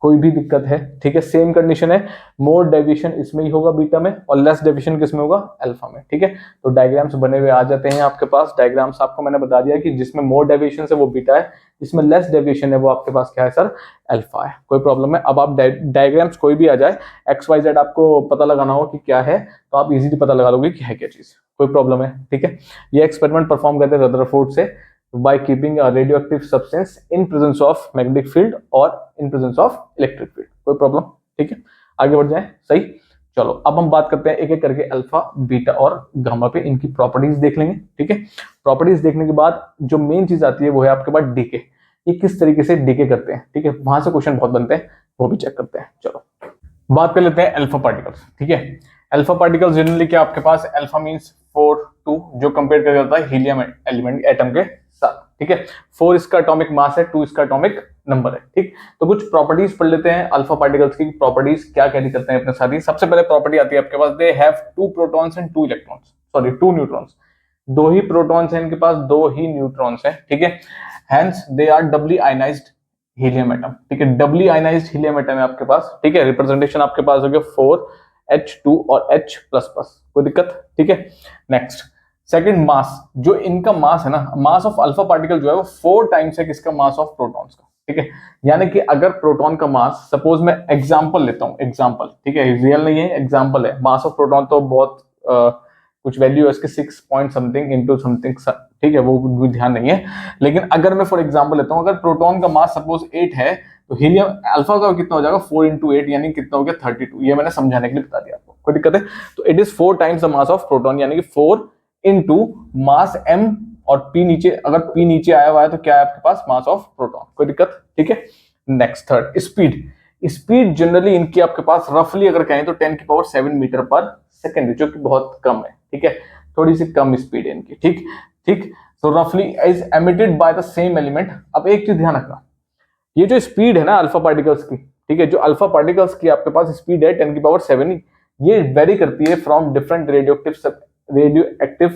कोई भी दिक्कत है, ठीक है। सेम कंडीशन है, मोर डेविएशन इसमें ही होगा बीटा में और लेस डेविएशन किसमें होगा, अल्फा में, ठीक है। तो डायग्राम्स बने हुए आ जाते हैं आपके पास। डायग्राम्स आपको मैंने बता दिया कि जिसमें मोर डेविएशन है वो बीटा है, जिसमें लेस डेविएशन है वो आपके पास क्या है सर, अल्फा है। कोई प्रॉब्लम है, अब आप डायग्राम्स कोई भी आ जाए, एक्स वाई जेड आपको पता लगाना हो कि क्या है, तो आप इजीली पता लगा लोगे कि है क्या चीज, कोई प्रॉब्लम है, ठीक है। ये एक्सपेरिमेंट परफॉर्म करते हैं रदरफोर्ड से by keeping a radioactive substance in presence of magnetic field और in presence of electric field, कोई प्रॉब्लम, ठीक है। आगे बढ़ जाए, सही। चलो अब हम बात करते हैं एक एक करके अल्फा, बीटा और गामा पे, इनकी प्रॉपर्टीज देख लेंगे, ठीक है। प्रॉपर्टीज देखने के बाद जो मेन चीज आती है वो है आपके पास डीके, ये किस तरीके से डीके करते हैं, ठीक है। वहां से क्वेश्चन बहुत बनते हैं, वो भी चेक करते हैं। चलो बात कर लेते हैं अल्फा पार्टिकल्स, ठीक है। अल्फा पार्टिकल्स जनरली क्या आपके पास, अल्फा मींस 4 2 जो कंपेयर किया जाता है हीलियम एलिमेंट एटम के साथ, ठीक है। 4 इसका एटॉमिक मास है, 2 इसका एटॉमिक नंबर है, ठीक। तो कुछ प्रॉपर्टीज पढ़ लेते हैं अल्फा पार्टिकल्स की, प्रॉपर्टीज क्या कैरी करते हैं अपने साथ ही। सबसे पहले प्रॉपर्टी आती है आपके पास, they have 2 protons and 2 electrons, sorry 2 neutrons, 2 ही प्रोटॉन्स हैं इनके पास, 2 ही न्यूट्रॉन्स हैं, ठीक है। Hence they are doubly ionized helium atom, ठीक है। डबली आयनाइज्ड हीलियम एटम है आपके पास, ठीक है। रिप्रेजेंटेशन आपके पास हो गया 4H2 और H++, कोई दिक्कत, ठीक है। नेक्स्ट सेकंड मास, जो इनका मास है ना, मास ऑफ अल्फा पार्टिकल जो है वो 4 टाइम्स है किसका, मास ऑफ प्रोटॉन्स का, ठीक है। यानी कि अगर प्रोटॉन का मास, सपोज मैं एग्जांपल लेता हूं, एग्जांपल, ठीक है, रियल नहीं है, एग्जांपल है, मास ऑफ प्रोटॉन तो बहुत कुछ वैल्यू है इसके 6 पॉइंट समथिंग इंटू समथिंग, ठीक है, वो भी ध्यान नहीं है। लेकिन अगर मैं फॉर एग्जांपल लेता हूं, अगर प्रोटॉन का मास सपोज 8 है तो हीलियम अल्फा का कितना हो जाएगा, 4 × 8 यानी कितना हो गया 32, ये मैंने समझाने के लिए बता दिया आपको, कोई दिक्कत है। तो it is 4 times the mass of proton, यानी कि 4 इंटू मास m और p नीचे, अगर p नीचे आया हुआ है तो क्या है आपके पास, मास ऑफ प्रोटॉन, कोई दिक्कत, ठीक है। Next third speed, speed generally इनकी आपके पास रफली अगर कहें तो 10⁷ मीटर पर सेकेंड, जो कि बहुत कम है, ठीक है, थोड़ी सी कम स्पीड है इनकी, ठीक ठीक। सो रफली is emitted by the same element. अब एक चीज ध्यान रखना, ये जो स्पीड है ना अल्फा पार्टिकल्स की, ठीक है, जो अल्फा पार्टिकल्स की आपके पास स्पीड है 10⁷, ये वेरी करती है from different radioactive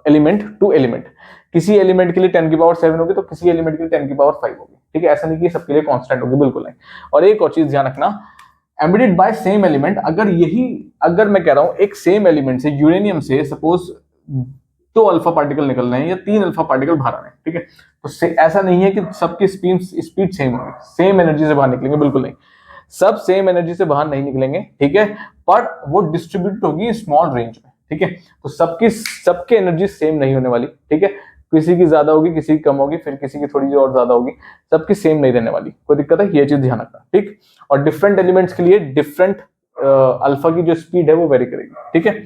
element to element. किसी एलिमेंट के लिए 10⁷ होगी तो किसी एलिमेंट के लिए 10⁵ होगी, ठीक है। ऐसा नहीं कि सबके लिए कांस्टेंट होगी, बिल्कुल नहीं। और एक और चीज ध्यान रखना, एमिटेड बाय सेम एलिमेंट, अगर मैं कह रहा हूं एक सेम एलिमेंट से, यूरेनियम से सपोज 2 अल्फा पार्टिकल निकल रहे हैं या 3 अल्फा पार्टिकल बाहर आ रहे हैं, ठीक है। तो ऐसा नहीं है कि सबकी स्पीड सेम होगी, सेम एनर्जी से बाहर निकलेंगे, बिल्कुल नहीं, सब सेम एनर्जी से बाहर नहीं निकलेंगे, ठीक है, पर वो डिस्ट्रीब्यूट होगी स्मॉल रेंज में, ठीक है। तो सबकी एनर्जी सेम नहीं होने वाली, ठीक है, किसी की ज्यादा होगी, किसी की कम होगी, फिर किसी की थोड़ी और ज्यादा होगी, सबकी सेम नहीं रहने वाली, कोई दिक्कत है, ये चीज ध्यान रखना, ठीक। और डिफरेंट एलिमेंट्स के लिए डिफरेंट अल्फा की जो स्पीड है वो वेरी करेगी, ठीक है।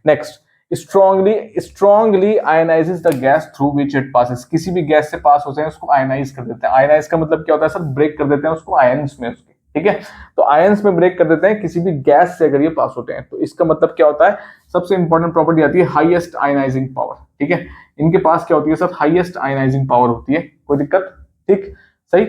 Next strongly ionizes the gas through which it passes, किसी भी गैस से पास होते हैं उसको आयनाइज कर देते हैं। आयनाइज का मतलब क्या होता है सर, ब्रेक कर देते हैं उसको आयंस में उसके, ठीक है। तो आयंस में ब्रेक कर देते हैं किसी भी गैस से अगर ये पास होते हैं, तो इसका मतलब क्या होता है, सबसे इंपॉर्टेंट प्रॉपर्टी आती है हाईएस्ट आयनाइजिंग पावर, ठीक है। इनके पास क्या होती है सर, हाईएस्ट आयनाइजिंग पावर होती है, कोई दिक्कत, ठीक, सही।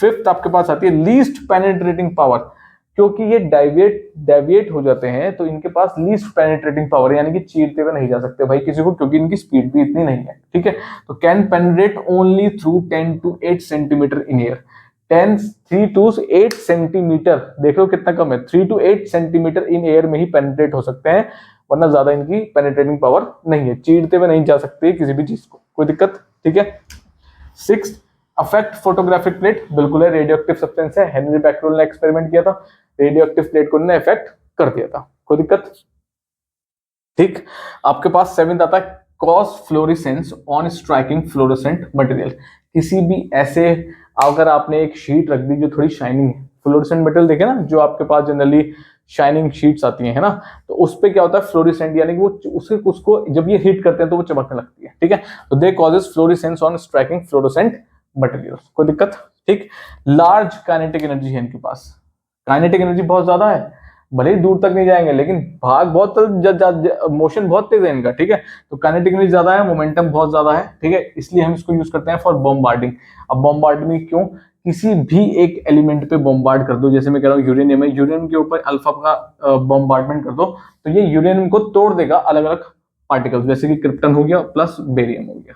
फिफ्थ आपके पास आती है लीस्ट पेनिट्रेटिंग पावर, क्योंकि ये डेविएट हो जाते हैं तो इनके पास लीस्ट पेनिट्रेटिंग पावर, यानी कि चीरते हुए नहीं जा सकते भाई किसी को, क्योंकि इनकी स्पीड भी इतनी नहीं है, ठीक है। तो can penetrate only through 10 to 8 centimetre in air, 3 to 8 centimetre, देख लो कितना कम है, 3 to 8 सेंटीमीटर इन एयर में ही पेनिट्रेट हो सकते हैं, वरना ज्यादा इनकी पेनिट्रेटिंग पावर नहीं है, चीरते हुए नहीं जा सकते किसी भी चीज को, कोई दिक्कत, ठीक है। सिक्स्थ अफेक्ट फोटोग्राफिक प्लेट, बिल्कुल है, रेडियो एक्टिव सब्सटेंस है, हेनरी बैक्यूलेट ने एक्सपेरिमेंट किया था, रेडियो एक्टिव प्लेट को उन्होंने इफेक्ट कर दिया था, कोई दिक्कत? ठीक, आपके पास 7th आता है cause fluorescence on striking fluorescent material. किसी भी ऐसे, अगर आपने एक शीट रख दी जो थोड़ी शाइनिंग है, फ्लोरोसेंट मटेरियल देखे ना जो आपके पास जनरली शाइनिंग शीट्स आती हैं, है ना, तो उस पे क्या होता है फ्लोरेसेंट, यानी कि वो उसको जब ये हीट करते हैं तो वो चमकने लगती है, ठीक है, तो they causes fluorescence on striking fluorescent material, कोई दिक्कत? ठीक, लार्ज काइनेटिक एनर्जी है इनके पास, काइनेटिक एनर्जी बहुत ज्यादा है, भले ही दूर तक नहीं जाएंगे लेकिन भाग बहुत, मोशन बहुत तेज है इनका, ठीक है, तो काइनेटिक एनर्जी ज्यादा है, मोमेंटम बहुत ज्यादा है, ठीक है, इसलिए हम इसको यूज करते हैं फॉर बॉम्बार्डिंग। अब बॉम्बार्डिंग क्यों? किसी भी एक एलिमेंट पे बॉम्बार्ड कर दो, जैसे मैं कह रहा हूँ यूरेनियम है, यूरेनियम के ऊपर अल्फा का बॉम्बार्डमेंट कर दो तो ये यूरेनियम को तोड़ देगा अलग अलग पार्टिकल्स, जैसे कि क्रिप्टन हो गया प्लस बेरियम हो गया,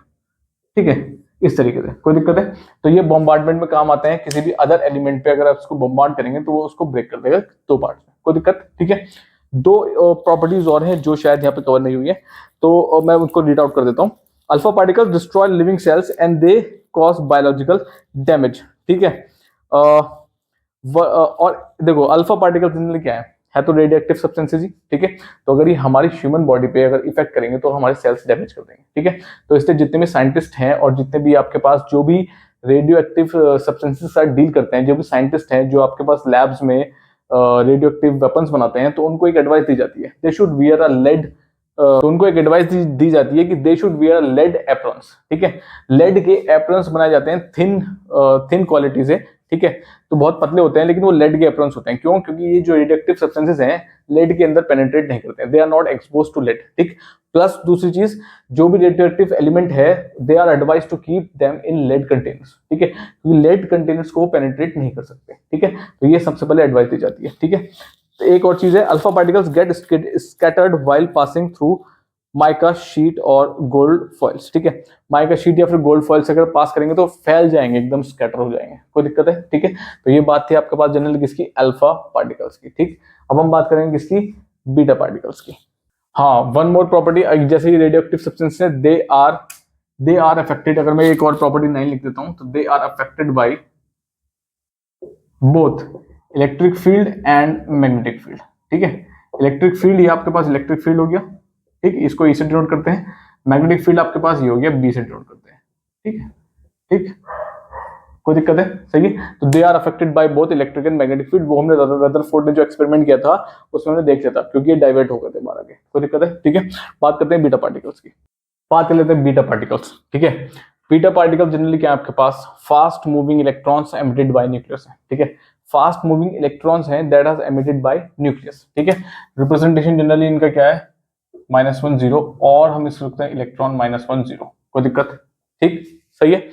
ठीक है, इस तरीके से, कोई दिक्कत है? तो ये बॉम्बार्डमेंट में काम आते हैं, किसी भी अदर एलिमेंट पे अगर आप उसको बॉम्बार्ड करेंगे तो वो उसको ब्रेक कर देगा 2 पार्ट में, कोई दिक्कत? ठीक है, 2 प्रॉपर्टीज और हैं जो शायद यहाँ पे कवर नहीं हुई है, तो मैं उनको रीड आउट कर देता हूँ। Alpha particles destroy living cells and they cause biological damage, ठीक है, और देखो अल्फा पार्टिकल्स जनरली क्या है तो रेडियो एक्टिव सब्सटेंसेज ही, ठीक है, तो अगर ये हमारी ह्यूमन बॉडी पे अगर इफेक्ट करेंगे तो हमारे सेल्स डैमेज कर देंगे, ठीक है, तो इसलिए जितने भी साइंटिस्ट हैं और जितने भी आपके पास जो भी रेडियो एक्टिव सब्सटेंसेज के साथ डील करते हैं, जो भी साइंटिस्ट हैं जो आपके पास लैब्स में रेडियो एक्टिव वेपन्स बनाते हैं, तो उनको एक एडवाइस दी जाती है, they should wear a lead, तो उनको एक एडवाइस दी जाती है कि they should wear lead aprons, ठीक है, लेड के एप्रॉन्स बनाए जाते हैं थिन क्वालिटी से, ठीक है, तो बहुत पतले होते हैं लेकिन वो लेड के एप्रॉन्स होते हैं, क्यों? क्योंकि ये जो रेडियोएक्टिव सब्सटेंसेस हैं लेड के अंदर पेनिट्रेट नहीं करते हैं, they are not expose to lead, ठीक, प्लस दूसरी चीज जो भी रेडियोएक्टिव एलिमेंट है they are advise to keep them in lead containers, ठीक है, क्योंकि लेड कंटेनर्स को पेनिट्रेट नहीं कर सकते, ठीक है, तो ये सबसे पहले एडवाइस दी जाती है, ठीक है। तो एक और चीज है, alpha particles get scattered while passing through mica sheet और गोल्ड फॉइल्स, ठीक है, माइका शीट या फिर गोल्ड फॉइल से अगर पास करेंगे तो फैल जाएंगे, एकदम स्कैटर हो जाएंगे, कोई दिक्कत है? ठीक है, तो ये बात थी आपके पास जनरल किसकी? अल्फा पार्टिकल्स की, ठीक। अब हम बात करेंगे किसकी? बीटा पार्टिकल्स की। हाँ, वन मोर प्रॉपर्टी, जैसे ये रेडियो एक्टिव सब्सटेंस है, दे आर अफेक्टेड, अगर मैं एक और प्रॉपर्टी 9 लिख देता हूं तो they are affected by both electric field and magnetic field, ठीक है, इलेक्ट्रिक फील्ड ये आपके पास इलेक्ट्रिक फील्ड हो गया, ठीक, इसको ई से डिनोट करते हैं, मैग्नेटिक फील्ड आपके पास ये हो गया, बी से डिनोट करते हैं, ठीक है, ठीक, कोई दिक्कत है? सही है, तो they are affected by both electric and magnetic field, वो हमने रदरफोर्ड ने जो एक्सपेरिमेंट किया था उसमें हमने देख लिया था, क्योंकि ये डाइवर्ट हो गए थे बाहर आगे, कोई दिक्कत है? ठीक है, बात करते हैं बीटा पार्टिकल्स की, बात कर लेते हैं बीटा पार्टिकल्स, ठीक है। बीटा पार्टिकल जनरली क्या है आपके पास? Fast moving electrons emitted by nucleus है, ठीक है, फास्ट मूविंग इलेक्ट्रॉन्स हैं that are emitted by nucleus, ठीक है, रिप्रेजेंटेशन जनरली इनका क्या है? -1 0, और हम इसको लिखते हैं इलेक्ट्रॉन -1 0, कोई दिक्कत? ठीक, सही है।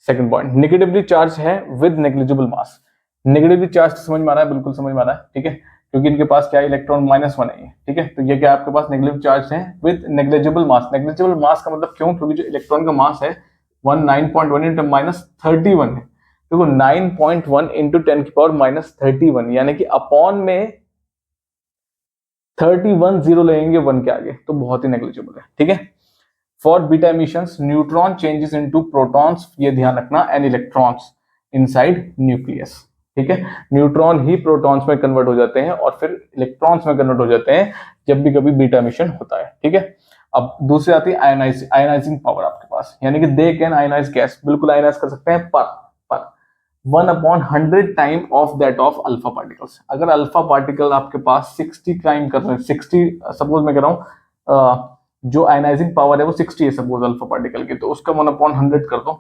सेकंड पॉइंट, नेगेटिवली चार्ज है with negligible mass, negatively charge समझ में आ रहा है? बिल्कुल समझ में आ रहा है, ठीक है, क्योंकि इनके पास क्या है? इलेक्ट्रॉन -1 है, ठीक है, तो ये क्या आपके पास? नेगेटिव चार्ज है with negligible mass. Negligible mass का मतलब क्यों? क्योंकि जो इलेक्ट्रॉन का मास है 9.1 इंटू -31 है, देखो 9.1 इंटू 10⁻31, यानी कि अपॉन में 31 0 लगेंगे 1 के आगे, तो बहुत ही नेग्लिजिबल है, ठीक है। For beta emissions neutron changes into protons, ये ध्यान रखना, एंड इलेक्ट्रॉन्स इनसाइड न्यूक्लियस, ठीक है, न्यूट्रॉन ही प्रोटॉन्स में कन्वर्ट हो जाते हैं और फिर इलेक्ट्रॉन्स में कन्वर्ट हो जाते हैं जब भी कभी बीटा एमिशन होता है, ठीक है। अब दूसरी आती है आयनाइजिंग पावर आपके पास, यानी कि दे कैन आयनाइज गैस, बिल्कुल आयनाइज कर सकते हैं, पर 1/100 time of that of alpha particles. अगर अल्फा पार्टिकल आपके पास 60 टाइम कर रहे हैं, 60 सपोज मैं कह रहा हूँ जो आयनाइजिंग पावर है वो 60 है सपोज अल्फा पार्टिकल की, तो उसका 1/100 कर दो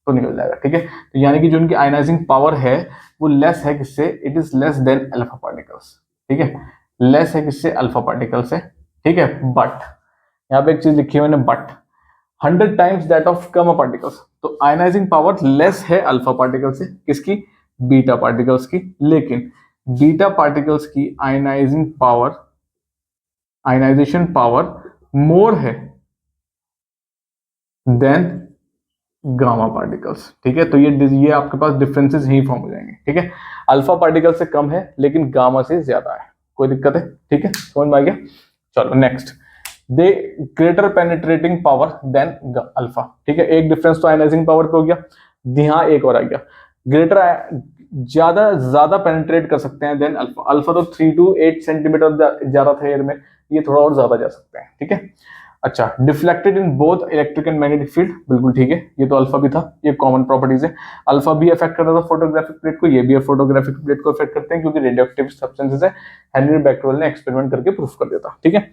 तो निकल जाएगा, ठीक है। तो यानी कि जो उनकी आयनाइजिंग पावर है वो लेस है किससे? It is less than alpha particles, ठीक है, लेस है किससे? अल्फा पार्टिकल से, ठीक है। बट यहाँ पे एक चीज लिखी है मैंने, but 100 times that of gamma particles, तो आयनाइजिंग पावर लेस है अल्फा पार्टिकल से, किसकी? बीटा पार्टिकल्स की, लेकिन बीटा पार्टिकल्स की ionizing power, ionization power more है देन गामा पार्टिकल्स, ठीक है। तो ये आपके पास डिफरेंसेस ही फॉर्म हो जाएंगे, ठीक है। अल्फा पार्टिकल से कम है लेकिन गामा से ज्यादा है, कोई दिक्कत है? ठीक है, समझ में आ गया? चलो next, they greater penetrating power than alpha, ठीक है, एक डिफरेंस तो आयनाइजिंग पावर पे हो गया, यहाँ एक और आ गया, ग्रेटर ज्यादा पेनिट्रेट कर सकते हैं देन अल्फा। अल्फा तो 3 to 8 सेंटीमीटर जा रहा था एयर में, ये थोड़ा और ज्यादा जा सकते हैं, ठीक है। अच्छा, deflected in both electric and magnetic field, बिल्कुल ठीक है, ये तो अल्फा भी था, ये कॉमन प्रॉपर्टीज है। अल्फा भी अफेक्ट कर रहा था फोटोग्राफिक प्लेट को, ये भी फोटोग्राफिक प्लेट को अफेक्ट करते हैं क्योंकि रेडियोएक्टिव सब्सटेंसेस है। हेनरी बैक्टेरियल ने एक्सपेरिमेंट करके प्रूफ कर दिया था, ठीक है।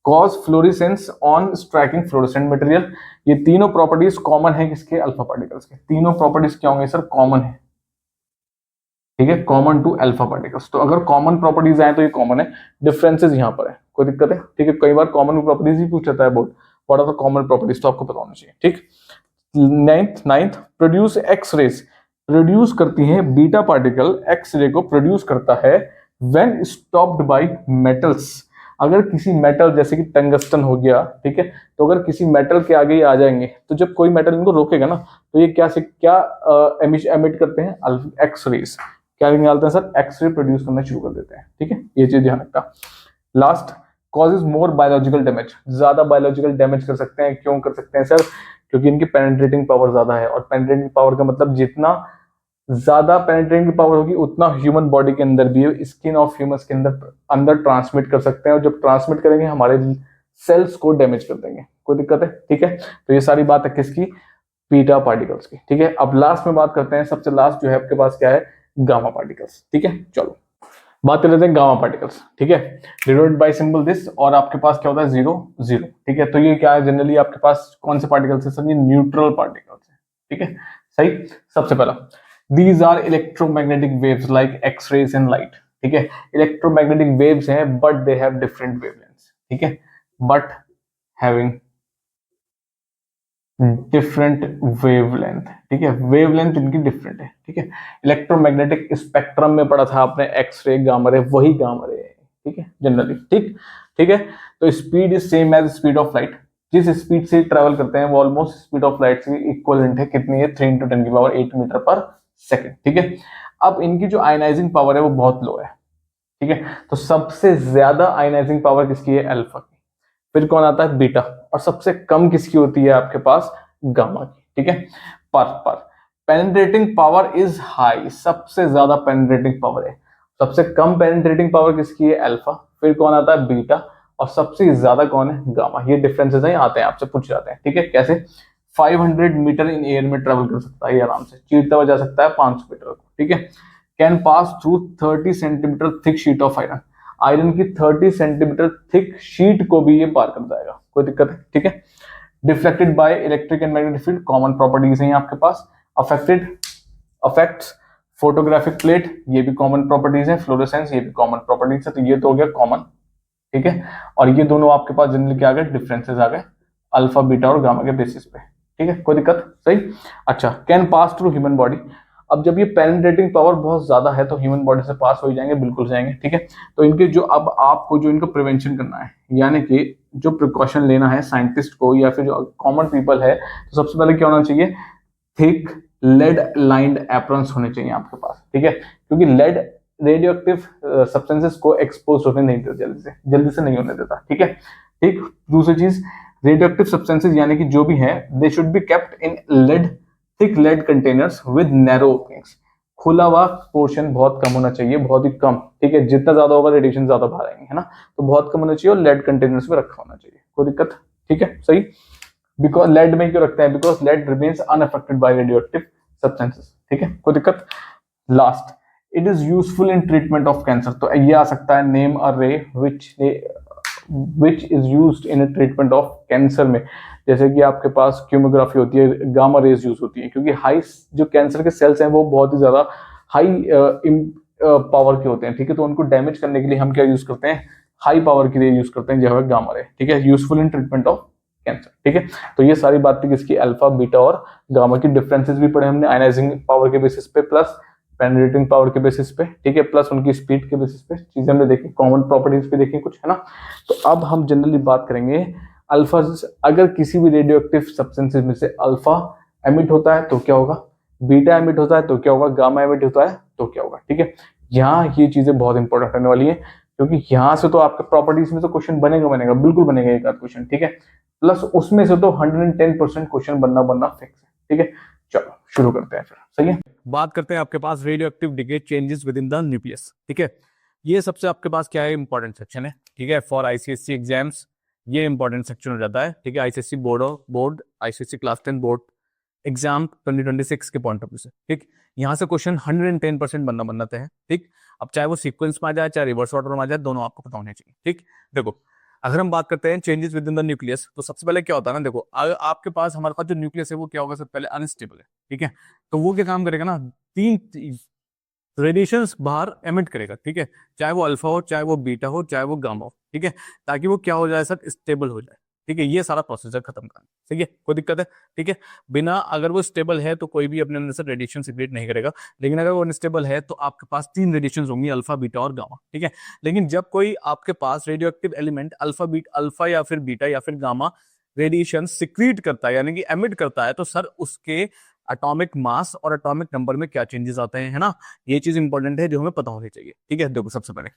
Cause florescence on striking fluorescent material, ये तीनों प्रॉपर्टीज कॉमन है किसके, अल्फा पार्टिकल्स के। तीनों प्रॉपर्टीज क्या होंगे सर, कॉमन है, ठीक है, कॉमन टू अल्फा पार्टिकल्स। तो अगर कॉमन प्रॉपर्टीज आए तो ये कॉमन है, डिफरेंसेस यहाँ पर है, कोई दिक्कत है, ठीक है। कई बार कॉमन प्रॉपर्टीज ही पूछ जाता है board, what are the common properties, तो आपको पता होना चाहिए, ठीक। Ninth, produce X rays, produce करती है बीटा पार्टिकल, एक्स रे को प्रोड्यूस करता है व्हेन स्टॉप्ड बाय मेटल्स। अगर किसी मेटल जैसे कि टंगस्टन हो गया, ठीक है, तो अगर किसी मेटल के आगे ही आ जाएंगे तो जब कोई मेटल इनको रोकेगा ना तो ये क्या एमिट करते हैं, एक्स रेज। क्या निकालते हैं सर, एक्स रे प्रोड्यूस करना शुरू कर देते हैं, ठीक है, ये चीज ध्यान रखना। लास्ट, कॉजेज मोर बायोलॉजिकल डैमेज, ज्यादा बायोलॉजिकल डैमेज कर सकते हैं। क्यों कर सकते हैं सर, क्योंकि इनकी पेनिट्रेटिंग पावर ज्यादा है, और पेनिट्रेटिंग पावर का मतलब जितना ज्यादा पेनिट्रेटिंग पावर होगी उतना ह्यूमन बॉडी के अंदर भी, स्किन ऑफ ह्यूमंस के अंदर ट्रांसमिट कर सकते हैं, और जब ट्रांसमिट करेंगे हमारे सेल्स को डैमेज कर देंगे, कोई दिक्कत है, ठीक है। तो ये सारी बात है किसकी, बीटा पार्टिकल्स की, ठीक है। अब लास्ट में बात करते हैं, सबसे लास्ट जो है आपके पास क्या है, गामा पार्टिकल्स, ठीक है। चलो बात कर लेते हैं गामा पार्टिकल्स, ठीक है, डिनोटेड बाय सिंबल दिस, और आपके पास क्या होता है 0 0, ठीक है। तो ये क्या है, जनरली आपके पास कौन से पार्टिकल्स है सर, ये न्यूट्रल पार्टिकल्स है, ठीक है, सही। सबसे पहला, these are electromagnetic waves like X rays and light, ठीक है। इलेक्ट्रोमैग्नेटिक वेव्स हैं but they have different wavelengths, ठीक है, बट हैविंग डिफरेंट वेवलेंथ, ठीक है, वेवलेंथ इनकी डिफरेंट है, ठीक है। इलेक्ट्रोमैग्नेटिक स्पेक्ट्रम में पढ़ा था आपने एक्स रे, गामा रे, वही गामा रे, ठीक है, जनरली, ठीक, ठीक है। तो speed is same as speed of light, जिस स्पीड से ट्रेवल करते हैं वो ऑलमोस्ट स्पीड ऑफ लाइट से इक्वलेंट है, कितनी है, 3 × 10⁸ मीटर पर सेकेंड, ठीक है। अब इनकी जो आयनाइजिंग पावर है वो बहुत लो है, ठीक है। तो सबसे ज्यादा आयनाइजिंग पावर किसकी है, अल्फा की, फिर कौन आता है, बीटा, और सबसे कम किसकी होती है आपके पास, गामा की, ठीक है। पर पेनिट्रेटिंग पावर इज हाई, सबसे ज्यादा पेनिट्रेटिंग पावर है, सबसे कम पेनिट्रेटिंग पावर किसकी है, अल्फा, फिर कौन आता है, बीटा, और सबसे ज्यादा कौन है, गामा। ये डिफरेंसेस हैं, आते हैं आपसे पूछ जाते हैं, ठीक है। कैसे, 500 मीटर इन एयर में ट्रेवल कर सकता है ये आराम से, चीरता हुआ जा सकता है 500 मीटर को, ठीक है। Can pass through 30 centimetre thick sheet of iron, iron की 30 सेंटीमीटर थिक शीट को भी ये पार कर जाएगा, कोई दिक्कत है, ठीक है। Deflected by electric and magnetic field, common properties हैं आपके पास। अफेक्ट्स फोटोग्राफिक प्लेट, ये भी कॉमन प्रॉपर्टीज है। फ्लोरेसेंस, ये भी कॉमन प्रॉपर्टीज है, तो ये तो हो गया कॉमन, ठीक है। और ये दोनों आपके पास जनरली क्या आ गए, डिफरेंसेस आ गए अल्फा, बीटा और गामा के बेसिस पे, ठीक है, कोई दिक्कत, सही। अच्छा, can pass through human body, अब जब ये पेनिट्रेटिंग पावर बहुत ज्यादा है तो ह्यूमन बॉडी से पास हो जाएंगे, बिल्कुल जाएंगे, ठीक है। तो इनके जो, अब आपको जो इनका प्रिवेंशन करना है, यानी कि जो प्रिकॉशन लेना है साइंटिस्ट को या फिर जो कॉमन पीपल है, तो सबसे पहले क्या होना चाहिए, थिक लेड लाइंड एप्रॉन्स होने चाहिए आपके पास, ठीक है, क्योंकि लेड रेडियोएक्टिव सब्सटेंसेस को एक्सपोज होने नहीं देता, जल्दी से नहीं होने देता, ठीक है, ठीक। दूसरी चीज, रेडियोएक्टिव सब्सटेंसेस यानी कि जो भी है, they should be kept in lead, thick lead containers with narrow openings, खुला हुआ पोर्शन बहुत कम होना चाहिए, बहुत ही कम, ठीक है, जितना ज्यादा होगा रेडिएशन ज्यादा बाहर आएंगे, है ना, तो बहुत कम होना चाहिए, और लेड कंटेनर्स में रखा होना चाहिए, कोई दिक्कत, ठीक है, सही। बिकॉज लेड में क्यों रखते हैं, because lead remains unaffected by radioactive substances, ठीक है, कोई दिक्कत। Last, it is useful in treatment of cancer, तो ये आ सकता है, name a ray which is used in treatment of cancer में, जैसे कि आपके पास क्यूमोग्राफी होती है, गामा रेज यूज होती है, क्योंकि हाई जो कैंसर के सेल्स हैं वो बहुत ही ज्यादा हाई पावर के होते हैं, ठीक है, तो उनको डैमेज करने के लिए हम क्या यूज करते हैं, हाई पावर की रे यूज करते हैं, जो है गामा रे, ठीक है, useful in treatment of cancer, ठीक है। तो ये सारी बात थी किसकी, अल्फा, बीटा और गामा की। डिफरेंसेस भी पढ़े हमने आयनाइजिंग पावर के बेसिस पे, प्लस पेनिट्रेटिंग पावर के बेसिस पे, ठीक है, प्लस उनकी स्पीड के बेसिस पे चीजें हमने देखी, कॉमन प्रॉपर्टीज भी देखी कुछ, है ना। तो अब हम जनरली बात करेंगे अल्फा, अगर किसी भी रेडियोएक्टिव सब्सटेंसेस में से अल्फा एमिट होता है तो क्या होगा, बीटा एमिट होता है तो क्या होगा, गामा एमिट होता है तो क्या होगा, ठीक है। यहाँ ये चीजें बहुत इंपॉर्टेंट होने वाली है, क्योंकि यहाँ से तो आपके प्रॉपर्टीज में तो क्वेश्चन बनेगा, बिल्कुल बनेगा एक आध क्वेश्चन, ठीक है, प्लस उसमें से तो 110% क्वेश्चन बनना फिक्स है, ठीक है। चलो शुरू करते हैं फिर, सही है। बात करते हैं आपके पास radio active decay changes within the nucleus. ठीक है, ये सबसे आपके पास क्या है, इंपॉर्टेंट सेक्शन है। ठीक है, फॉर आईसीएससी एग्जाम्स ये इंपॉर्टेंट सेक्शन हो जाता है। ठीक है, ICSC board ICSC class 10 board exam 2026 के पॉइंट ऑफ व्यू से। ठीक, यहाँ से क्वेश्चन 110% बनते हैं। ठीक, अब चाहे वो सीक्वेंस में आ जाए चाहे रिवर्स ऑर्डर में आ जाए, दोनों आपको पता होने चाहिए। ठीक, देखो अगर हम बात करते हैं changes within the nucleus, तो सबसे पहले क्या होता है ना, देखो आपके पास हमारे पास जो न्यूक्लियस है वो क्या होगा, सबसे पहले अनस्टेबल है। ठीक है, तो वो क्या काम करेगा ना, तीन रेडिएशंस बाहर एमिट करेगा। ठीक है, चाहे वो अल्फा हो, चाहे वो बीटा हो, चाहे वो गामा हो। ठीक है, ताकि वो क्या हो जाए सर, स्टेबल हो जाए। ठीक है, ये सारा प्रोसीजर खत्म करना। ठीक है, कोई दिक्कत है? ठीक है, बिना अगर वो स्टेबल है तो कोई भी अपने अंदर से रेडिएशन सिक्रेट नहीं करेगा, लेकिन अगर वो अनस्टेबल है तो आपके पास तीन रेडिएशन होंगी, अल्फा बीटा और गामा। ठीक है, लेकिन जब कोई आपके पास रेडियो एक्टिव एलिमेंट अल्फा या फिर बीटा या फिर गामा रेडिएशन सिक्रीट करता है यानी कि एमिट करता है, तो सर उसके एटॉमिक मास और एटॉमिक नंबर में क्या चेंजेस आते हैं, है ना। ये चीज इंपॉर्टेंट है जो हमें पता होनी चाहिए। ठीक है, देखो सबसे पहले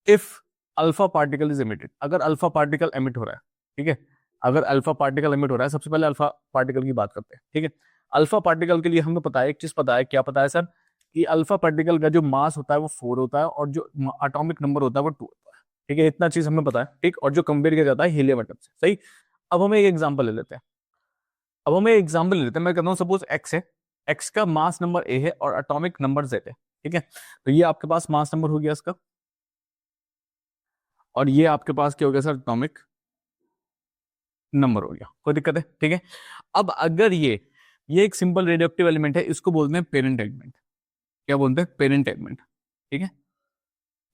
if alpha particle is emitted, अगर अल्फा पार्टिकल एमिट हो रहा है, ठीक है, अगर अल्फा पार्टिकल एमिट हो रहा है, सबसे पहले अल्फा पार्टिकल की बात करते हैं। ठीक है, अल्फा पार्टिकल के लिए हमें पता है, एक चीज पता है, क्या पता है सर, कि अल्फा पार्टिकल का जो मास होता है वो 4 होता है और जो एटॉमिक नंबर होता है वो 2 होता है। ठीक है, इतना चीज हमें पता है। ठीक, और जो कंपेयर किया जाता है हीलियम एटम से। सही, अब हमें एक एग्जांपल ले लेते हैं। मैं कहता हूँ सपोज एक्स है, एक्स का मास नंबर ए है और एटॉमिक नंबर जेड है। ठीक है, तो ये आपके पास मास नंबर हो गया इसका, और ये आपके पास क्या हो गया सर, एटॉमिक नंबर हो गया। कोई दिक्कत है? ठीक है, अब अगर ये एक सिंपल रेडियोएक्टिव एलिमेंट है, इसको बोलते हैं पेरेंट एलिमेंट। क्या बोलते हैं? Parent element. ठीक है,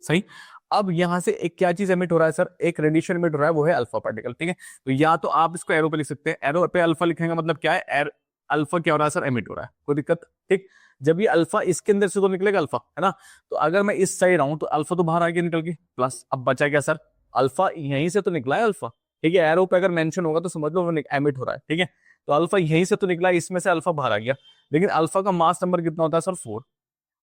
सही। अब यहां से एक क्या चीज एमिट हो रहा है सर, एक रेडिएशन एमिट हो रहा है, वो है अल्फा पार्टिकल। ठीक है, तो या तो आप इसको एरो पे लिख सकते हैं, एरो पे अल्फा लिखेंगे मतलब क्या है, अल्फा क्या हो रहा है सर, एमिट हो रहा है। कोई दिक्कत? ठीक, जब ये अल्फा इसके अंदर से तो निकलेगा अल्फा, है ना, तो अगर मैं इस साइड आऊं तो अल्फा तो बाहर आ गया निकल के, प्लस अब बचा क्या सर, अल्फा यहीं से तो निकला है अल्फा। ठीक है, एरो पे अगर मेंशन होगा तो समझ लो वो एमिट हो रहा है। ठीक है, तो अल्फा यहीं से तो निकला है, इसमें से अल्फा बाहर आ गया, लेकिन अल्फा का मास नंबर कितना होता है सर, 4,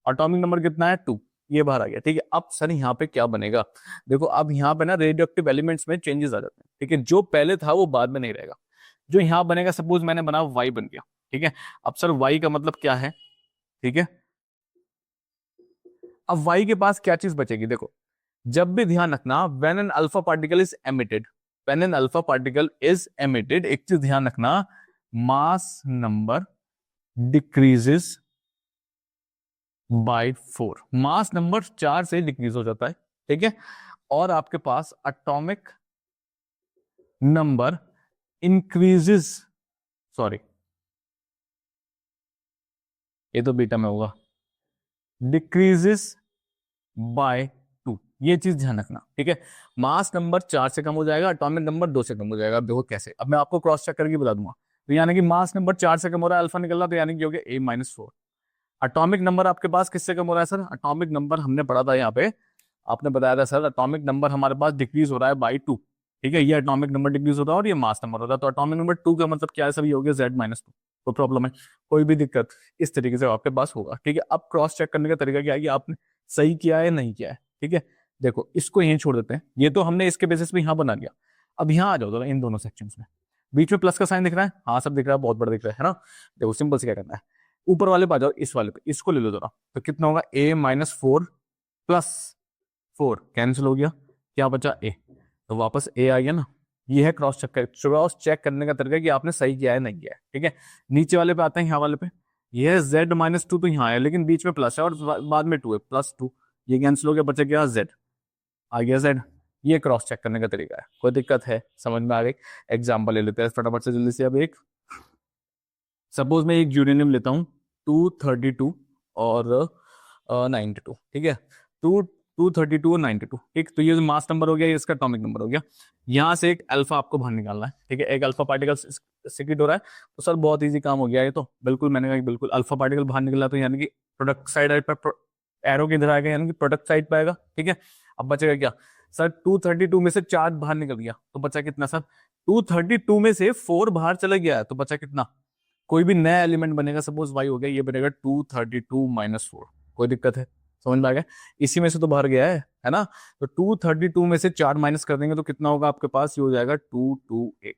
एटॉमिक नंबर कितना है, 2, ये बाहर आ गया। ठीक है, अब सर यहाँ पे क्या बनेगा, देखो अब यहाँ पे ना रेडियोएक्टिव एलिमेंट्स में चेंजेस आ जाते हैं। ठीक है, जो पहले था वो बाद में नहीं रहेगा, जो यहाँ बनेगा, सपोज मैंने बना वाई बन गया। ठीक है, अब सर वाई का मतलब क्या है, ठीक है, अब वाई के पास क्या चीज बचेगी, देखो जब भी ध्यान रखना, when an alpha particle is emitted, when an alpha particle is emitted, एक चीज ध्यान रखना, mass number decreases by 4, mass number 4 से डिक्रीज हो जाता है। ठीक है, और आपके पास एटॉमिक नंबर इंक्रीजेस, सॉरी ये तो बीटा में होगा, डिक्रीजेस बाय 2, ये चीज ध्यान रखना। ठीक है, मास नंबर 4 से कम हो जाएगा, एटॉमिक नंबर 2 से कम हो जाएगा। देखो कैसे, अब मैं आपको क्रॉस चेक करके बता दूंगा। तो यानी कि मास नंबर 4 से कम हो रहा है, अल्फा निकल रहा, तो यानी कि हो गया A-4। एटॉमिक नंबर आपके पास किससे कम हो रहा है सर, एटॉमिक नंबर हमने पढ़ा था यहाँ पे, आपने बताया था सर एटॉमिक नंबर हमारे पास डिक्रीज हो रहा है बाई 2। ठीक है, ये एटॉमिक नंबर डिक्रीज होता है और ये मास नंबर होता है, तो एटॉमिक नंबर 2 का मतलब क्या है सर, ये हो गया Z-2। कोई प्रॉब्लम है, कोई भी दिक्कत, इस तरीके से आपके पास होगा। ठीक है, अब क्रॉस चेक करने का तरीका क्या है कि आपने सही किया है नहीं किया है। ठीक है, देखो इसको यहीं छोड़ देते हैं, ये तो हमने इसके बेसिस पे यहाँ बना लिया। अब यहाँ आ जाओ जरा इन दोनों सेक्शंस में, बीच में प्लस का साइन दिख रहा है, हाँ सब दिख रहा है, बहुत बड़ा दिख रहा है ना। देखो सिंपल से क्या करना है, ऊपर वाले पे आ जाओ, इस वाले पे, इसको ले लो जरा, तो कितना होगा, A-4 प्लस 4 कैंसिल हो गया, क्या बचा A, तो वापस A आ गया ना। ये है क्रॉस चेक करने का तरीका कि आपने सही किया है नहीं किया है। ठीक है, नीचे वाले पे आते हैं, यहाँ वाले पे, ये है Z-2, तो यहाँ है लेकिन बीच में प्लस है और बाद में 2 है, +2, ये कैंसिल हो गया, बचा क्या Z, आ गया Z। ये क्रॉस चेक करने का तरीका है, कोई दिक्कत है, समझ में आ गई। एग्जाम्पल ले लेते हैं फटाफट से जल्दी से। अब एक सपोज मैं एक यूरेनियम लेता हूँ 232 और 92। ठीक है, 232 और 92। ठीक, तो ये जो मास नंबर हो गया, ये इसका एटॉमिक नंबर हो गया। यहाँ से एक अल्फा आपको बाहर निकालना है। ठीक है, एक अल्फा पार्टिकल सिक्रेट हो रहा है, तो सर बहुत इजी काम हो गया ये तो, बिल्कुल मैंने कहा बिल्कुल अल्फा पार्टिकल बाहर निकला, तो यानी कि प्रोडक्ट साइड पर एरो किधर आएगा, यानी कि प्रोडक्ट साइड पे आएगा। ठीक है, अब बचेगा क्या सर, 232 में से 4 बाहर निकल गया, तो बचा कितना सर, 232 में से 4 बाहर चला गया, तो बचा कितना, कोई भी नया एलिमेंट बनेगा, सपोज वाई हो गया, ये बनेगा 232 - 4। कोई दिक्कत है, समझ में आ गया, इसी में से तो बाहर गया है ना। तो 232 में से 4 माइनस कर देंगे तो कितना होगा आपके पास, ये हो जाएगा 228।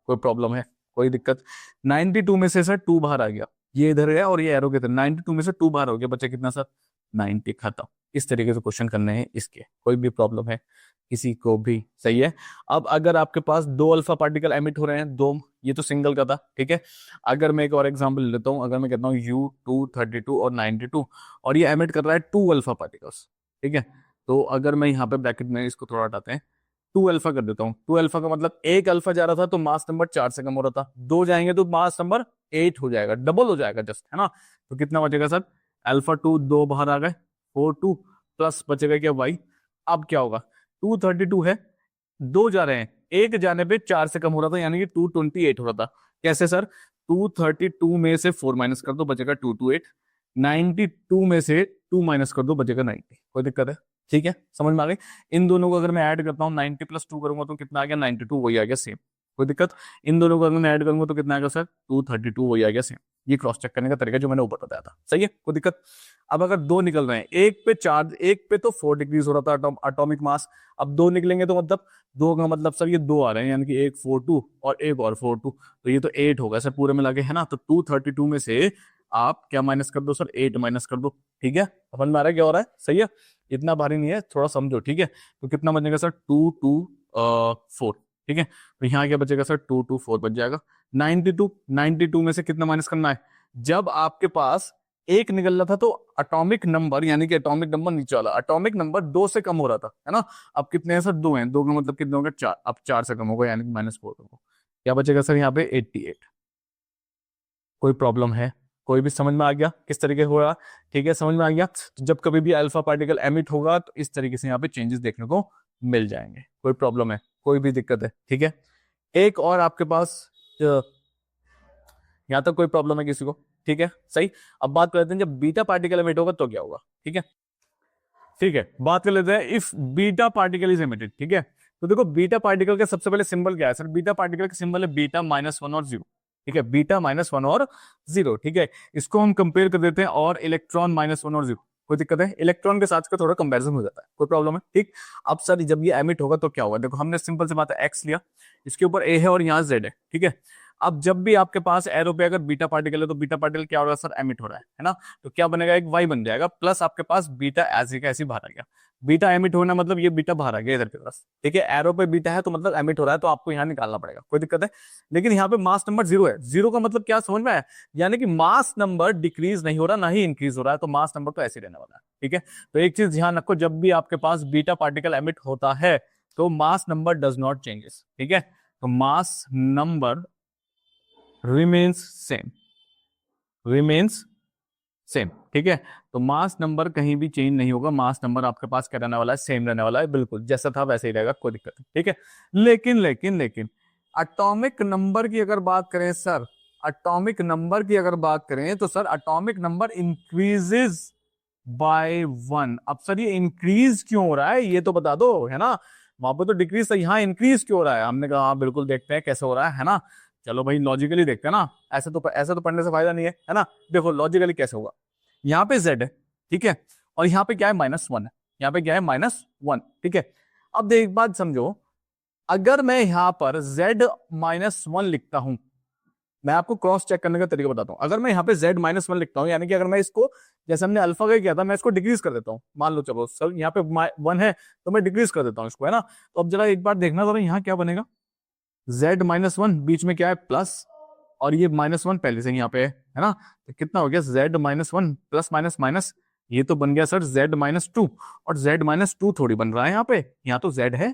कोई प्रॉब्लम है, कोई दिक्कत, 92 में से सर 2 बाहर आ गया, ये इधर है और ये एरो के इधर, 92 में से 2 बाहर हो गया, बच्चा कितना सर 90, खत्म। इस तरीके से क्वेश्चन करने हैं इसके, कोई भी प्रॉब्लम है किसी को भी, सही है। अब अगर आपके पास 2 अल्फा पार्टिकल एमिट हो रहे हैं, 2, ये तो सिंगल का था, ठीक है। अगर मैं एक और एग्जांपल लेता हूं, अगर मैं कहता हूँ U232 और 92 और ये एमिट कर रहा है 2 अल्फा पार्टिकल्स, ठीक है। तो अगर मैं यहाँ पे ब्रैकेट में इसको थोड़ा हटाते हैं, 2 अल्फा कर देता हूँ। 2 अल्फा का मतलब एक अल्फा जा रहा था तो मास नंबर 4 से कम हो रहा था, 2 जाएंगे तो मास नंबर 8 हो जाएगा, डबल हो जाएगा जस्ट, है ना। तो कितना बचेगा सर, अल्फा 2 2 बाहर आ गए, 4 2 प्लस बचेगा क्या वाई। अब क्या होगा, 232 है, 2 जा रहे हैं, एक जाने पे 4 से कम हो रहा था, यानी कि 228 हो रहा था। कैसे सर, 232 में से 4 माइनस कर दो, बचेगा 228, 92 में से 2 माइनस कर दो, बचेगा 90। कोई दिक्कत है, ठीक है, समझ में आ गई। इन दोनों को अगर मैं ऐड करता हूँ 90 + 2 करूंगा तो कितना आ गया 92, वही आ गया सेम, कोई दिक्कत। इन दोनों को अगर मैं ऐड करूंगा तो कितना आएगा सर 232, वही आ गया सेम। ये क्रॉस चेक करने का तरीका जो मैंने ऊपर बताया था, सही है, कोई दिक्कत। अब अगर 2 निकल रहे हैं, एक पे चार्ज, एक पे तो 4 डिक्रीज हो रहा था एटॉमिक मास, अब 2 निकलेंगे तो मतलब 2 का मतलब सर ये 2 आ रहे हैं, यानी कि एक 42 और एक और 42, तो ये तो 8 होगा सर पूरे मिला के, है ना। तो 232 में से आप क्या माइनस कर दो सर, 8 माइनस कर दो, ठीक है। समझ में आ रहा है क्या हो रहा है, सही है, इतना भारी नहीं है, थोड़ा समझो, ठीक है। तो कितना बचेगा सर 224, ठीक है। तो यहाँ क्या बचेगा सर 224 बच जाएगा। 92 में से कितना माइनस करना है, जब आपके पास एक निकल रहा था तो एटॉमिक नंबर, यानी कि एटॉमिक नंबर नीचे वाला एटॉमिक नंबर 2 से कम हो रहा था, है ना। अब कितने हैं सर, 2 हैं, 2 का मतलब कितने होगा 4, अब 4 से कम होगा, यानी कि -4 होगा। क्या बचेगा सर यहाँ पे 88। कोई प्रॉब्लम है, कोई भी समझ में आ गया किस तरीके हो रहा, ठीक है, समझ में आ गया। तो जब कभी भी अल्फा पार्टिकल एमिट होगा तो इस तरीके से यहाँ पे चेंजेस देखने को मिल जाएंगे। कोई प्रॉब्लम है, कोई भी दिक्कत है, ठीक है। एक और आपके पास यहाँ तक कोई प्रॉब्लम है किसी को, ठीक है, सही। अब बात कर लेते हैं जब बीटा पार्टिकल एमिट होगा तो क्या होगा, ठीक है। ठीक है, बात कर लेते हैं if beta particle is emitted, ठीक है। तो देखो बीटा पार्टिकल का सबसे पहले सिंबल क्या है सर, बीटा पार्टिकल का सिंबल है बीटा -1 और 0, ठीक है, बीटा -1 और 0, ठीक है। इसको हम कंपेयर कर देते हैं और इलेक्ट्रॉन -1 और 0, कोई दिक्कत है, इलेक्ट्रॉन के साथ का थोड़ा कंपैरिजन हो जाता है, कोई प्रॉब्लम है, ठीक। अब सर जब ये एमिट होगा तो क्या होगा, देखो हमने सिंपल से बात है एक्स लिया, इसके ऊपर ए है और यहाँ जेड है, ठीक है। अब जब भी आपके पास एरो पे अगर बीटा पार्टिकल है तो बीटा पार्टिकल क्या हो रहा है सर, एमिट हो रहा है ना। तो क्या बनेगा, एक वाई बन जाएगा, प्लस आपके पास बीटा ऐसे का ऐसे बाहर आ गया। बीटा एमिट होना मतलब ये बीटा बाहर आ गया इधर के पास, ठीक है। एरो पे बीटा है तो मतलब एमिट हो रहा है, तो आपको यहाँ निकालना पड़ेगा, कोई दिक्कत है। लेकिन यहाँ पे मास नंबर 0 है, 0 का मतलब क्या समझ में आया, यानी कि मास नंबर डिक्रीज नहीं हो रहा, ना ही इंक्रीज हो रहा है, तो मास नंबर तो ऐसे रहने वाला है, ठीक है। तो एक चीज ध्यान रखो, जब भी आपके पास बीटा पार्टिकल एमिट होता है तो mass number does not changes, ठीक है। तो mass number remains same, remains same, ठीक है। तो मास नंबर कहीं भी चेंज नहीं होगा, मास नंबर आपके पास क्या रहने वाला है, सेम रहने वाला है, बिल्कुल जैसा था वैसे ही रहेगा, कोई दिक्कत नहीं, ठीक है। लेकिन लेकिन लेकिन एटॉमिक नंबर की अगर बात करें सर, एटॉमिक नंबर की अगर बात करें तो sir atomic number increases by 1। अब सर ये इंक्रीज क्यों हो रहा है ये तो बता दो, है ना। वहां पर तो डिक्रीज था, यहाँ इंक्रीज क्यों हो रहा है, हमने कहा हाँ बिल्कुल देखते हैं कैसे हो रहा है ना। चलो भाई लॉजिकली देखते हैं ना, ऐसे तो पढ़ने से फायदा नहीं है ना। देखो लॉजिकली कैसे होगा, यहाँ पे z है, ठीक है, और यहाँ पे क्या है -1 है, यहाँ पे क्या है -1, ठीक है। अब देख एक बात समझो, अगर मैं यहाँ पर z-1 लिखता हूं, मैं आपको क्रॉस चेक करने का तरीका बताता हूं। अगर मैं यहाँ पे z-1 लिखता हूं, यानी कि अगर मैं इसको जैसे हमने अल्फा का किया था, मैं इसको डिक्रीज कर देता हूं, मान लो चलो सर यहाँ पे 1 है तो मैं डिक्रीज कर देता हूं इसको, है ना। तो अब जरा एक बार देखना जरा यहाँ क्या बनेगा, z-1 बीच में क्या है प्लस, और ये -1 पहले से यहाँ पे है ना। तो कितना हो गया z-1 प्लस माइनस माइनस, ये तो बन गया सर z-2, और z-2 थोड़ी बन रहा है यहाँ पे, यहाँ तो z है।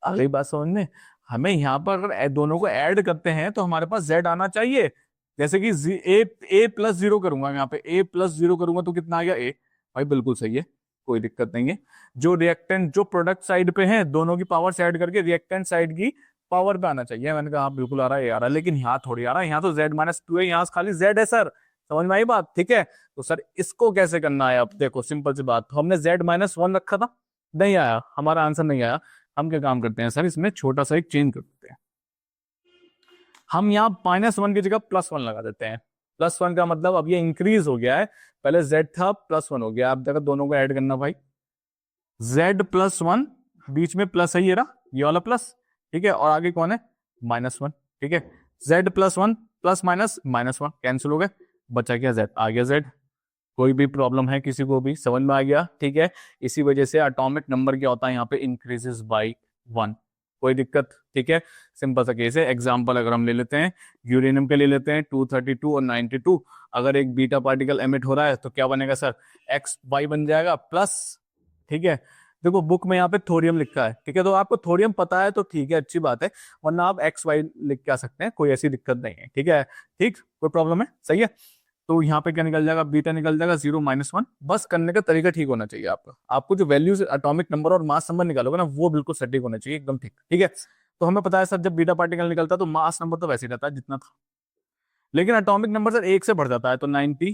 अगली बात समझ में, हमें यहाँ पर अगर दोनों को ऐड करते हैं तो हमारे पास z आना चाहिए। जैसे कि a + 0 करूंगा, यहाँ पे a + 0 करूंगा तो कितना आ गया a, भाई बिल्कुल सही है, कोई दिक्कत नहीं है। जो रिएक्टेंट जो प्रोडक्ट साइड पे है दोनों की पावर से ऐड करके रिएक्टेंट साइड की पावर पे आना चाहिए। मैंने कहा हाँ बिल्कुल आ रहा है, आ रहा है, लेकिन यहाँ थोड़ी आ रहा है, यहाँ तो z-2 है, यहाँ खाली z है सर, समझ में आई बात, ठीक है। तो सर इसको कैसे करना है, अब देखो सिंपल सी बात, तो हमने z-1 रखा था, नहीं आया, हमारा आंसर नहीं आया। हम क्या काम करते हैं सर, इसमें छोटा सा एक चेंज कर देते हैं, हम यहाँ -1 की जगह +1 लगा देते हैं। +1 का मतलब अब ये इंक्रीज हो गया है, पहले z था +1 हो गया, अब देखो दोनों को ऐड करना भाई, z+1 बीच में प्लस है ये वाला प्लस, ठीक है, और आगे कौन है -1, ठीक है। z+1 प्लस माइनस -1 कैंसिल हो गए, बचा क्या Z, आ गया Z। कोई भी प्रॉब्लम है किसी को भी, समझ में आ गया, ठीक है। इसी वजह से एटॉमिक नंबर क्या होता है यहाँ पे, इंक्रीजेस बाय 1। कोई दिक्कत, ठीक है। सिंपल सा केस है। एग्जांपल अगर हम ले लेते हैं, यूरेनियम के ले लेते हैं 232 और 92। अगर एक बीटा पार्टिकल एमिट हो रहा है तो क्या बनेगा सर, एक्स वाई बन जाएगा प्लस, ठीक है। देखो बुक में यहाँ पे थोरियम लिखा है, ठीक है, तो आपको थोरियम पता है तो ठीक है, अच्छी बात है, वरना आप एक्स वाई लिख के आ सकते हैं, कोई ऐसी दिक्कत नहीं है, ठीक है। ठीक, कोई प्रॉब्लम है, सही है। तो यहाँ पे क्या निकल जाएगा, बीटा निकल जाएगा 0-1। बस करने का तरीका ठीक होना चाहिए आपका, आपको जो वैल्यूज एटॉमिक नंबर और मास नंबर निकालोगे ना, वो बिल्कुल सटीक होना चाहिए, एकदम ठीक, ठीक है। तो हमें पता है सर, जब बीटा पार्टिकल निकलता है तो मास नंबर तो वैसे ही रहता है जितना था, लेकिन एटॉमिक नंबर सर 1 से बढ़ जाता है तो 90,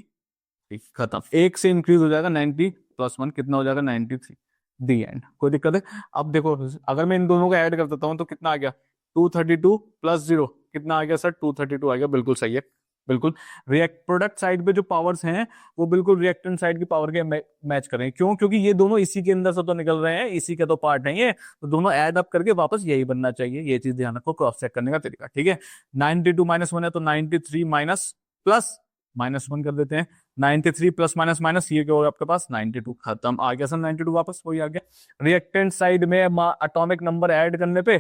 ठीक, खत्म। 1 से इंक्रीज हो जाएगा 90 + 1 कितना हो जाएगा, 93, दी एंड। कोई दिक्कत है। अब देखो, अगर मैं इन दोनों को ऐड कर देता हूं तो कितना आ गया, 232 + 0 कितना आ गया सर, 232 आ गया, बिल्कुल सही है, बिल्कुल। रिएक्ट प्रोडक्ट साइड पे जो पावर्स हैं वो बिल्कुल रिएक्टेंट साइड की पावर के मैच करें, क्यों, क्योंकि ये दोनों इसी के अंदर से तो निकल रहे हैं, इसी के तो पार्ट नहीं है, तो दोनों ऐड अप करके वापस यही बनना चाहिए। ये चीज ध्यान रखो, क्रॉस चेक करने का तरीका, ठीक है। 92 - 1 है तो 93 माइनस प्लस -1 कर देते हैं। 93 प्लस माइनस माइनस, ये क्या होगा आपके पास, 92, खत्म। आ गया सर 92 वापस, वही आ गया। रिएक्टेंट साइड में एटॉमिक नंबर ऐड करने पे,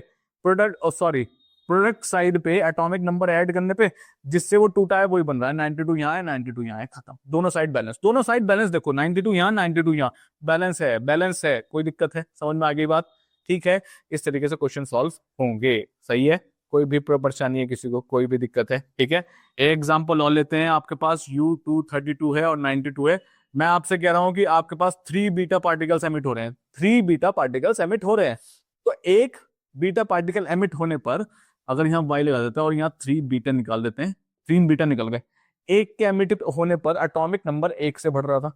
प्रोडक्ट साइड पे एटॉमिक नंबर ऐड करने पे जिससे वो टूटा है वही बन रहा है, 92 यहाँ है, 92 यहाँ है, खत्म। दोनों साइड बैलेंस, दोनों साइड बैलेंस, देखो 92 यहाँ 92 यहाँ, बैलेंस है, बैलेंस है, कोई दिक्कत है, समझ में आ गई बात, ठीक है। इस तरीके से क्वेश्चन सॉल्व होंगे, सही है। कोई भी परेशानी है किसी को, कोई भी दिक्कत है, ठीक है। एक एग्जाम्पल और लेते हैं, आपके पास U232 है और 92 है। मैं आपसे कह रहा हूं कि आपके पास 3 बीटा पार्टिकल्स एमिट हो रहे हैं, 3 बीटा पार्टिकल्स एमिट हो रहे हैं। तो एक बीटा पार्टिकल एमिट होने पर अगर यहाँ y लगा देते हैं और यहाँ 3 बीटा निकाल देते हैं, 3 बीटा निकल गए। एक के एमिट होने पर एटॉमिक नंबर 1 से बढ़ रहा था,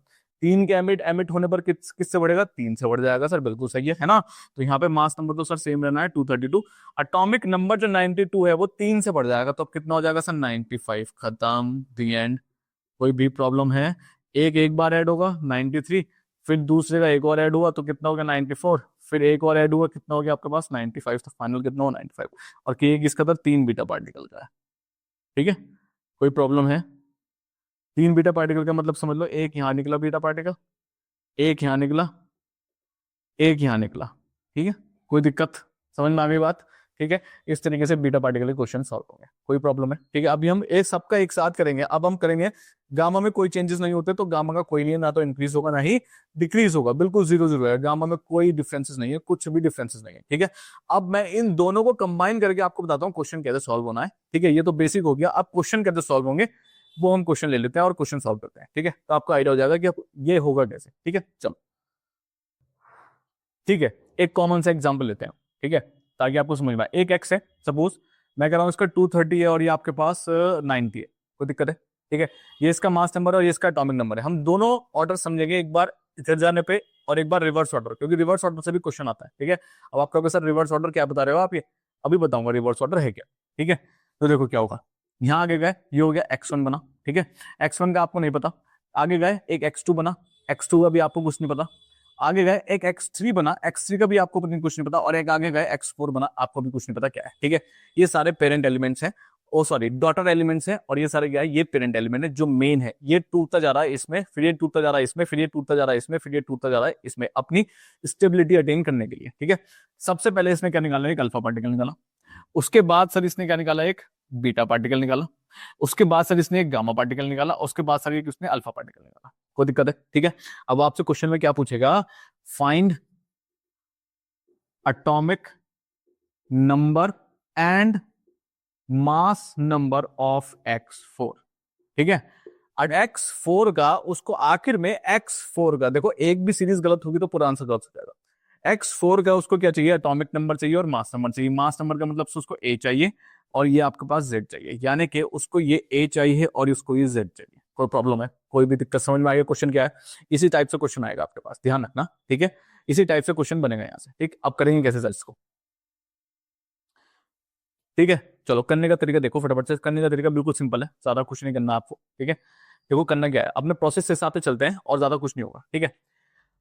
3 के एमिट होने पर किससे बढ़ेगा, 3 से बढ़ जाएगा सर, बिल्कुल सही है ना। तो यहाँ पे मास नंबर तो सर सेम रहना है 232, एटॉमिक नंबर जो 92 है वो 3 से बढ़ जाएगा, तो अब कितना हो जाएगा सर, 95, खत्म, दी एंड। कोई भी प्रॉब्लम है, एक बार ऐड होगा 93, फिर दूसरे का एक और ऐड हुआ तो कितना हो गया 94, फिर एक और ऐड हुआ कितना हो गया आपके पास 95, तो फाइनल कितना हो 95। और के किसका था, 3 बीटा पार्टिकल का है, ठीक है। कोई प्रॉब्लम है, 3 बीटा पार्टिकल का मतलब समझ लो, एक यहाँ निकला बीटा पार्टिकल, एक यहाँ निकला, एक यहाँ निकला, ठीक है। कोई दिक्कत, समझ में आ गई बात, ठीक है। इस तरीके से बीटा पार्टिकल के क्वेश्चन सॉल्व होंगे, कोई प्रॉब्लम है, ठीक है। अभी हम एक सबका एक साथ करेंगे। अब हम करेंगे गामा में कोई चेंजेस नहीं होते, तो गामा का कोई नहीं है, ना तो इंक्रीज होगा ना ही डिक्रीज होगा, बिल्कुल 0-0 है। गामा में कोई डिफरेंसेस नहीं है, कुछ भी डिफरेंसेस नहीं है, ठीक है। अब मैं इन दोनों को कंबाइन करके आपको बताता हूँ क्वेश्चन कैसे सॉल्व होना है, ठीक है। ये तो बेसिक हो गया, अब क्वेश्चन कैसे सॉल्व होंगे वो हम क्वेश्चन ले लेते हैं और क्वेश्चन सॉल्व करते हैं, ठीक है। तो आपको आइडिया हो जाएगा कि ये होगा कैसे, ठीक है। चलो, ठीक है, एक कॉमन सा एग्जांपल लेते हैं, ठीक है, ताकि आपको समझ में आए। एक एक्स है, सपोज मैं कह रहा हूं इसका 230 है और ये आपके पास 90 है, कोई दिक्कत है, ठीक है। ये इसका मास नंबर है और ये इसका एटॉमिक नंबर है। हम दोनों ऑर्डर समझेंगे, एक बार इधर जाने पे और एक बार रिवर्स ऑर्डर, क्योंकि रिवर्स ऑर्डर से भी क्वेश्चन आता है, ठीक है। अब आप कहोगे सर रिवर्स ऑर्डर क्या बता रहे हो आप, ये अभी बताऊंगा रिवर्स ऑर्डर है क्या, ठीक है। तो देखो क्या होगा, यहाँ आगे गए, ये हो गया x1 बना, ठीक है। x1 का आपको नहीं पता, आगे गए एक x2 बना, x2 का भी आपको कुछ नहीं पता, आगे गए एक x3 बना, x3 का भी आपको कुछ नहीं पता, और एक आगे गए x4 बना, आपको भी कुछ नहीं पता क्या है, ठीक है। ये सारे पेरेंट एलिमेंट्स हैं, ओ सॉरी डॉटर एलिमेंट्स हैं, और ये सारे क्या है, ये पेरेंट एलिमेंट है जो मेन है। ये टूटता जा रहा है इसमें, फिर ये टूटता जा रहा है इसमें, फिर ये टूटता जा रहा है इसमें, फिर ये टूटता जा रहा है इसमें, अपनी स्टेबिलिटी अटेन करने के लिए, ठीक है। सबसे पहले इसने क्या निकाला, एक अल्फा पार्टिकल निकाला। उसके बाद सर इसने क्या निकाला, एक बीटा पार्टिकल निकाला। उसके बाद सर इसने एक गामा पार्टिकल निकाला। उसके बाद सर इसने अल्फा पार्टिकल निकाला। कोई दिक्कत है, ठीक है। अब आपसे क्वेश्चन में क्या पूछेगा, find atomic number and mass number of x4, ठीक है। और x4 का, उसको आखिर में x4 का, देखो एक भी सीरीज गलत होगी तो पूरा आंसर गलत हो जाएगा। x4 का उसको क्या चाहिए, एटॉमिक नंबर चाहिए और मास नंबर चाहिए। मास नंबर का मतलब उसको a चाहिए और ये आपके पास z चाहिए, यानी कि उसको ये a चाहिए और उसको ये z चाहिए। कोई प्रॉब्लम है, कोई भी दिक्कत, समझ में आएगा क्वेश्चन क्या है। इसी टाइप से क्वेश्चन आएगा आपके पास, ध्यान रखना, ठीक है। इसी टाइप से क्वेश्चन बनेगा यहाँ से, ठीक। अब करेंगे कैसे सर इसको, ठीक है। चलो करने का तरीका देखो फटाफट से। करने का तरीका बिल्कुल सिंपल है, ज्यादा कुछ नहीं करना आपको, ठीक है। देखो करना क्या है, अपने प्रोसेस के हिसाब से चलते हैं और ज्यादा कुछ नहीं होगा, ठीक है।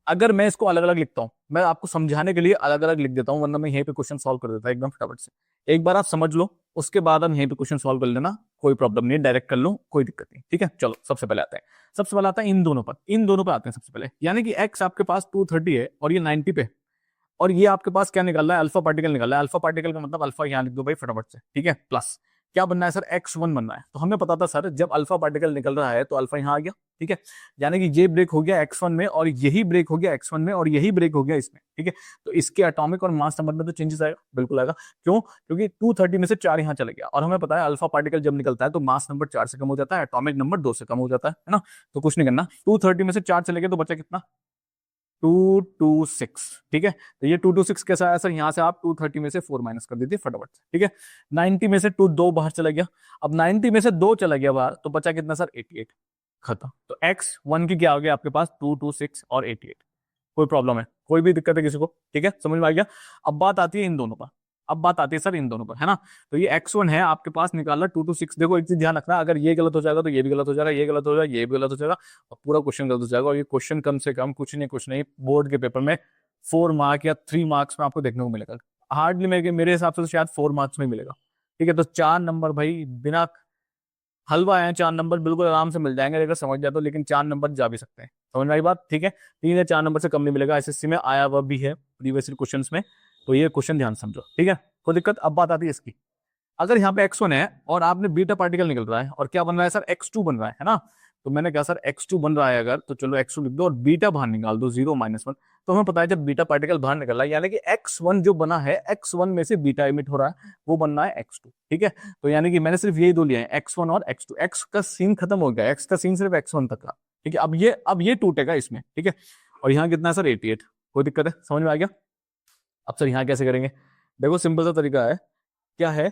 अगर मैं इसको अलग अलग लिखता हूं, मैं आपको समझाने के लिए अलग अलग लिख देता हूं, वरना मैं यहीं पे क्वेश्चन सॉल्व कर देता एकदम फटाफट से। एक बार आप समझ लो, उसके बाद हम यहीं पे क्वेश्चन सॉल्व कर लेना, कोई प्रॉब्लम नहीं है, डायरेक्ट कर लो, कोई दिक्कत नहीं। ठीक है, चलो सबसे पहले आते हैं, सबसे पहले आता है इन दोनों पर आते हैं सबसे पहले। यानी कि एक्स आपके पास 230 है और ये 90 पे, और ये आपके पास क्या निकल रहा है, अल्फा पार्टिकल निकल रहा है। अल्फा पार्टिकल का मतलब अल्फा यहाँ लिख दो भाई फटाफट से। ठीक है, प्लस क्या बनना है सर, x1 बनना है। तो हमें पता था सर जब अल्फा पार्टिकल निकल रहा है तो अल्फा यहाँ आ गया। ठीक है, यानी कि ये ब्रेक हो गया x1 में, और यही ब्रेक हो गया x1 में, और यही ब्रेक हो गया इसमें। ठीक है, तो इसके एटॉमिक और मास नंबर में तो चेंजेस आएगा, बिल्कुल आएगा। क्यों? क्योंकि 230 में से 4 यहाँ चले गया, और हमें पता है अल्फा पार्टिकल जब निकलता है तो मास नंबर 4 से कम हो जाता है, एटॉमिक नंबर 2 से कम हो जाता है ना। तो कुछ नहीं करना, 230 में से 4 चले गए तो बचा कितना, 226। ठीक है, तो ये 226 कैसा आया सर, यहां से आप 230 में से 4 माइनस कर दीजिए फटाफट से। ठीक है, 90 में से 2 बाहर चला गया, अब 90 में से 2 चला गया बाहर, तो बचा कितना सर, 88। खत्म। तो x1 की क्या हो गया आपके पास, 226 और 88। कोई प्रॉब्लम है, कोई भी दिक्कत है किसी को? ठीक है, समझ में आ गया। अब बात आती है इन दोनों पर, अब बात आती है सर इन दोनों पर, है ना। तो ये x1 है आपके पास, निकाला 226। देखो एक चीज ध्यान रखना, अगर ये गलत हो जाएगा तो ये भी गलत हो जाएगा, ये गलत हो जाएगा, ये भी गलत हो जाएगा, और पूरा क्वेश्चन गलत हो जाएगा। और ये क्वेश्चन कम से कम कुछ नहीं बोर्ड के पेपर में 4 मार्क या 3 मार्क्स में आपको देखने को मिलेगा। हार्डली मेरे हिसाब से तो शायद 4 मार्क्स में मिलेगा। ठीक है, तो 4 नंबर भाई बिना हलवा है, 4 नंबर बिल्कुल आराम से मिल जाएंगे अगर समझ जाए तो, लेकिन 4 नंबर जा भी सकते हैं। समझ में आई बात? ठीक है, 3 या 4 नंबर से कम नहीं मिलेगा, एसएससी में आया हुआ भी है प्रीवियस क्वेश्चंस में। तो ये क्वेश्चन ध्यान समझो। ठीक है, कोई दिक्कत? अब बात आती है इसकी, अगर यहाँ पे x1 है और आपने बीटा पार्टिकल निकल रहा है, और क्या बन रहा है सर, x2 बन रहा है ना। तो मैंने कहा सर x2 बन रहा है अगर, तो चलो x2 लिख दो और बीटा बाहर निकाल दो, 0 -1। तो हमें पता है जब बीटा पार्टिकल बाहर निकल रहा है, यानी कि x1 जो बना है, x1 में से बीटा इमिट हो रहा है, वो बनना है x2। ठीक है, तो यानी कि मैंने सिर्फ यही दो लिया है, x1 और x2। x का सीन खत्म हो गया, x का सीन सिर्फ x1 तक का। ठीक है, अब ये टूटेगा इसमें। ठीक है, और यहाँ कितना है सर, 88। कोई दिक्कत है? समझ में आ गया। अब सर यहाँ कैसे करेंगे, देखो सिंपल सा तरीका है, क्या है,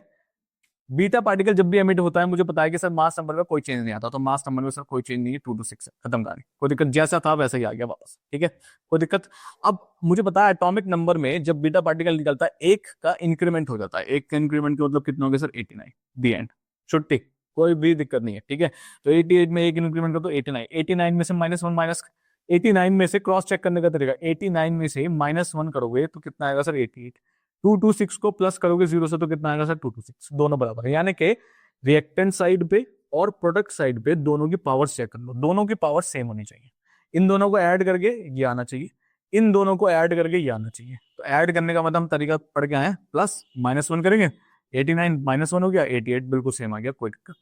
बीटा पार्टिकल जब भी एमिट होता है, मुझे पता है कि सर मास नंबर में कोई चेंज नहीं आता, तो मास नंबर में सर कोई चेंज नहीं है, 226 है, खत्म कहानी। कोई दिक्कत? जैसा था वैसा ही आ गया वापस। ठीक है, कोई दिक्कत? अब मुझे पता है एटॉमिक नंबर में जब बीटा पार्टिकल निकलता है, एक का इंक्रीमेंट हो जाता है। एक का इंक्रीमेंट का मतलब कितना हो गया सर, 89। दी एंड, छुट्टी, कोई भी दिक्कत नहीं है। ठीक है, तो 88 में एक इंक्रीमेंट कर दो, 89। 89 में से -1 माइनस, 89 में से क्रॉस चेक करने का तरीका, 89 में से -1 करोगे तो कितना आएगा सर, 88। 226 को प्लस करोगे 0 से तो कितना आएगा सर, 226। दोनों बराबर है, यानी कि रिएक्टेंट साइड पे और प्रोडक्ट साइड पे दोनों की पावर चेक कर लो, दोनों की पावर सेम होनी चाहिए। इन दोनों को ऐड करके ये आना चाहिए, इन दोनों को ऐड करके ये आना चाहिए। तो ऐड करने का मतलब हम तरीका पढ़ के आए, प्लस -1 करेंगे, 89 -1 हो गया, 88 बिल्कुल सेम आ गया।